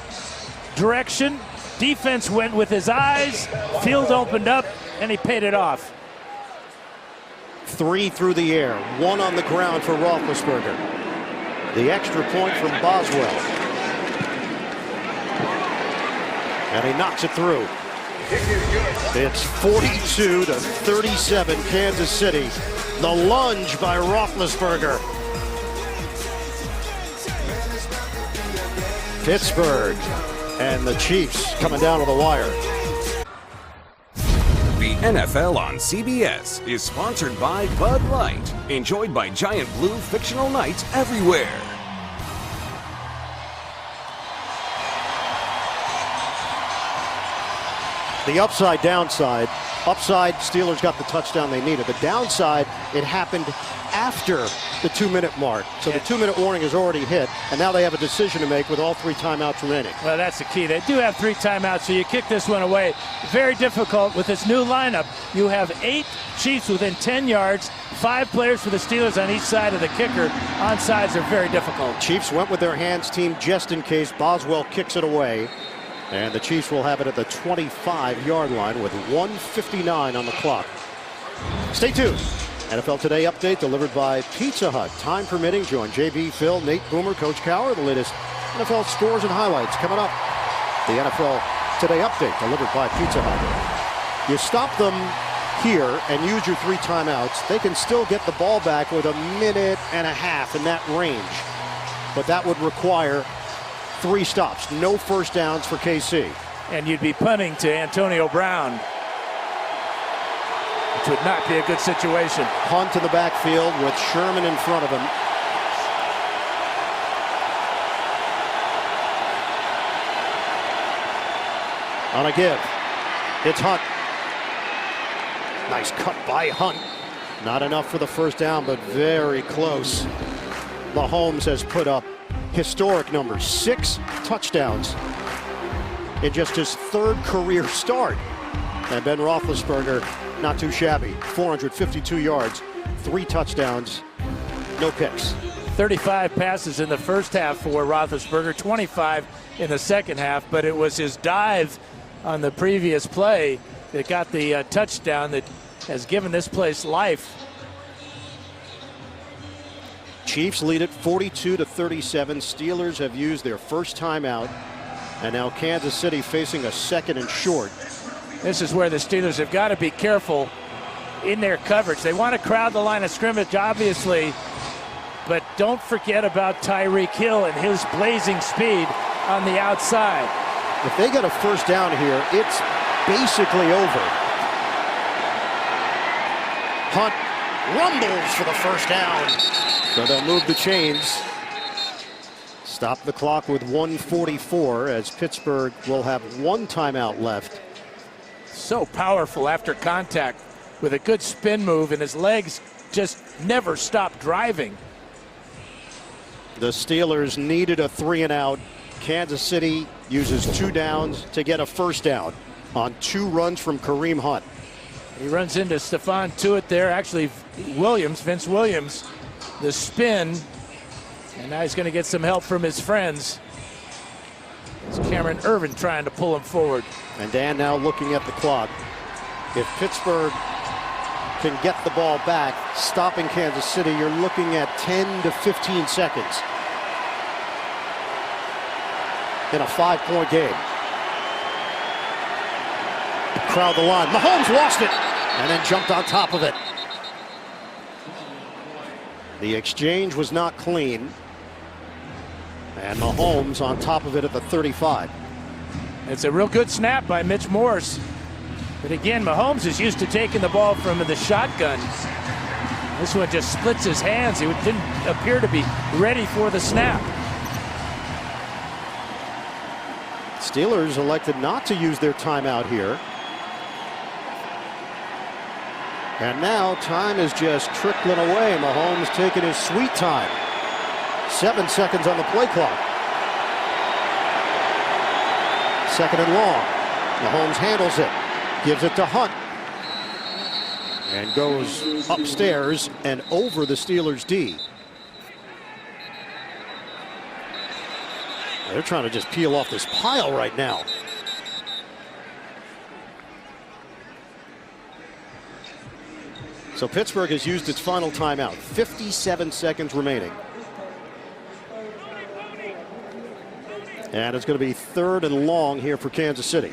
direction. Defense went with his eyes. Field opened up, and he paid it off. 3 through the air, 1 on the ground for Roethlisberger. The extra point from Boswell. And he knocks it through. It's 42-37 Kansas City. The lunge by Roethlisberger. Pittsburgh and the Chiefs coming down to the wire. The NFL on CBS is sponsored by Bud Light, enjoyed by giant blue fictional knights everywhere. The upside, downside. Upside, Steelers got the touchdown they needed. The downside, it happened after the 2-minute mark. So the 2-minute warning is already hit, and now they have a decision to make with all 3 timeouts remaining. Well, that's the key. They do have 3 timeouts, so you kick this one away. Very difficult with this new lineup. You have 8 Chiefs within 10 yards, 5 players for the Steelers on each side of the kicker. Onside are very difficult. Chiefs went with their hands team just in case Boswell kicks it away. And the Chiefs will have it at the 25-yard line with 1:59 on the clock. Stay tuned. NFL Today update delivered by Pizza Hut. Time permitting, join JB, Phil, Nate Boomer, Coach Cowher. The latest NFL scores and highlights coming up. The NFL Today update delivered by Pizza Hut. You stop them here and use your 3 timeouts, they can still get the ball back with 1.5 minutes in that range. But that would require 3 stops, no first downs for KC. And you'd be punting to Antonio Brown, which would not be a good situation. Hunt in the backfield with Sherman in front of him. On a give, it's Hunt. Nice cut by Hunt. Not enough for the first down, but very close. Mahomes has put up historic numbers, 6 touchdowns in just his 3rd career start. And Ben Roethlisberger, not too shabby, 452 yards, 3 touchdowns, no picks. 35 passes in the first half for Roethlisberger, 25 in the second half, but it was his dive on the previous play that got the touchdown that has given this place life. Chiefs lead it 42-37. Steelers have used their first timeout, and now Kansas City facing a 2nd and short. This is where the Steelers have got to be careful in their coverage. They want to crowd the line of scrimmage, obviously, but don't forget about Tyreek Hill and his blazing speed on the outside. If they get a first down here, it's basically over. Hunt rumbles for the first down. So they'll move the chains. Stop the clock with 1:44 as Pittsburgh will have 1 timeout left. So powerful after contact with a good spin move, and his legs just never stop driving. The Steelers needed a 3 and out. Kansas City uses 2 downs to get a first down on 2 runs from Kareem Hunt. He runs into Stephon Tuitt there. Actually, Vince Williams, the spin. And now he's going to get some help from his friends. It's Cameron Ervin trying to pull him forward. And Dan now looking at the clock. If Pittsburgh can get the ball back, stopping Kansas City, you're looking at 10 to 15 seconds in a 5-point game. Crowd the line. Mahomes lost it and then jumped on top of it. The exchange was not clean. And Mahomes on top of it at the 35. It's a real good snap by Mitch Morse. But again, Mahomes is used to taking the ball from the shotgun. This one just splits his hands. He didn't appear to be ready for the snap. Steelers elected not to use their timeout here. And now time is just trickling away. Mahomes taking his sweet time. 7 seconds on the play clock. 2nd and long. Mahomes handles it. Gives it to Hunt. And goes upstairs and over the Steelers' D. They're trying to just peel off this pile right now. So Pittsburgh has used its final timeout. 57 seconds remaining. And it's going to be 3rd and long here for Kansas City.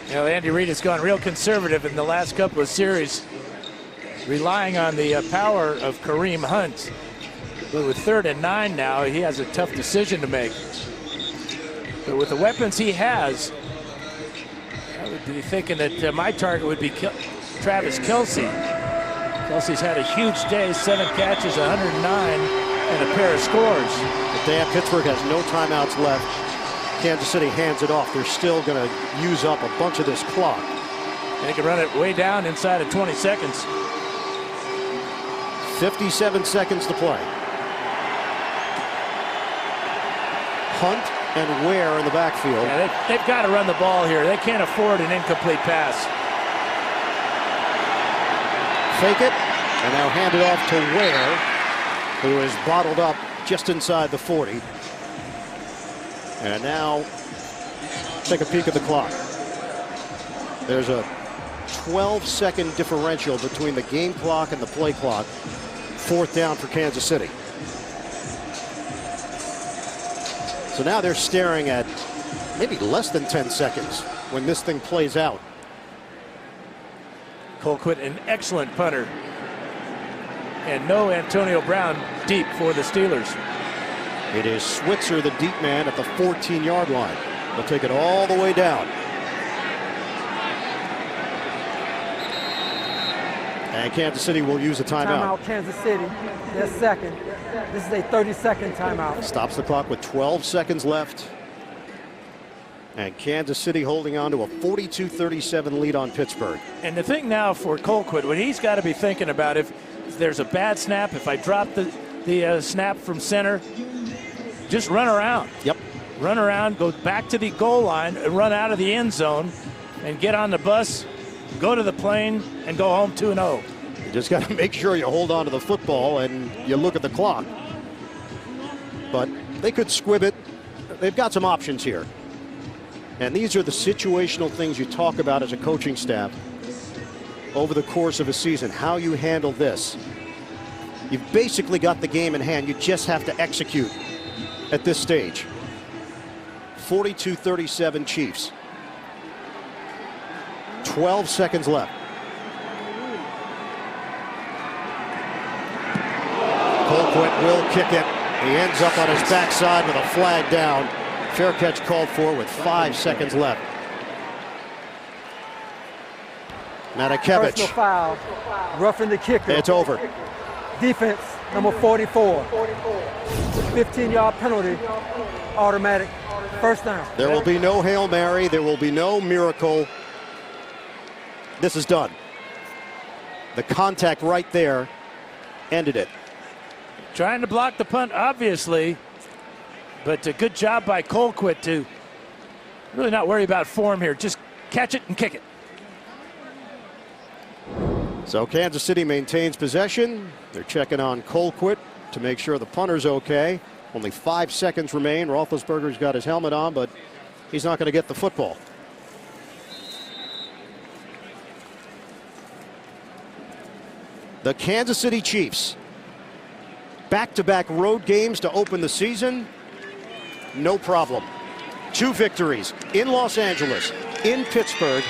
You know, Andy Reid has gone real conservative in the last couple of series, relying on the power of Kareem Hunt. But with 3rd and 9 now, he has a tough decision to make. But with the weapons he has, I would be thinking that my target would be Travis Kelce. Kelce's had a huge day, 7 catches, 109, and a pair of scores. But Dan, Pittsburgh has no timeouts left. Kansas City hands it off. They're still going to use up a bunch of this clock. They can run it way down inside of 20 seconds. 57 seconds to play. Hunt and Ware in the backfield. Yeah, they've got to run the ball here. They can't afford an incomplete pass. Fake it, and now hand it off to Ware, who is bottled up just inside the 40. And now take a peek at the clock. There's a 12-second differential between the game clock and the play clock. 4th down for Kansas City. So now they're staring at maybe less than 10 seconds when this thing plays out. Colquitt, an excellent punter. And no Antonio Brown deep for the Steelers. It is Switzer, the deep man, at the 14-yard line. They'll take it all the way down. And Kansas City will use a timeout. Timeout, Kansas City. Their 2nd. This is a 30-second timeout. Stops the clock with 12 seconds left. And Kansas City holding on to a 42-37 lead on Pittsburgh. And the thing now for Colquitt, what he's got to be thinking about, if there's a bad snap, if I drop the snap from center, just run around. Yep. Run around, go back to the goal line, and run out of the end zone, and get on the bus, go to the plane, and go home 2-0. You just got to make sure you hold on to the football and you look at the clock. But they could squib it. They've got some options here. And these are the situational things you talk about as a coaching staff over the course of a season, how you handle this. You've basically got the game in hand. You just have to execute at this stage. 42-37 Chiefs. 12 seconds left. Colquitt will kick it. He ends up on his backside with a flag down. Fair catch called for with 5 seconds left. Matakevich. Personal foul, roughing the kicker. It's over. Defense, number 44. 15-yard penalty, automatic, first down. There will be no Hail Mary. There will be no miracle. This is done. The contact right there ended it. Trying to block the punt, obviously, but a good job by Colquitt to really not worry about form here. Just catch it and kick it. So Kansas City maintains possession. They're checking on Colquitt to make sure the punter's okay. Only 5 seconds remain. Roethlisberger's got his helmet on, but he's not going to get the football. The Kansas City Chiefs. Back-to-back road games to open the season. No problem. 2 victories in Los Angeles, in Pittsburgh,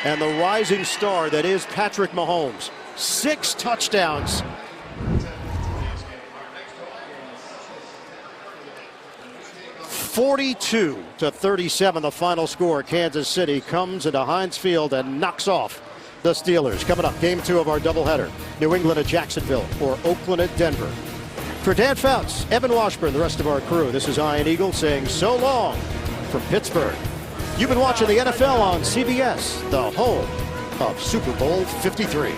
and the rising star that is Patrick Mahomes. 6 touchdowns. (42-37) the final score. Kansas City comes into Heinz Field and knocks off the Steelers. Coming up, game 2 of our doubleheader. New England at Jacksonville or Oakland at Denver. For Dan Fouts, Evan Washburn, the rest of our crew, this is Ian Eagle saying so long from Pittsburgh. You've been watching the NFL on CBS, the home of Super Bowl 53.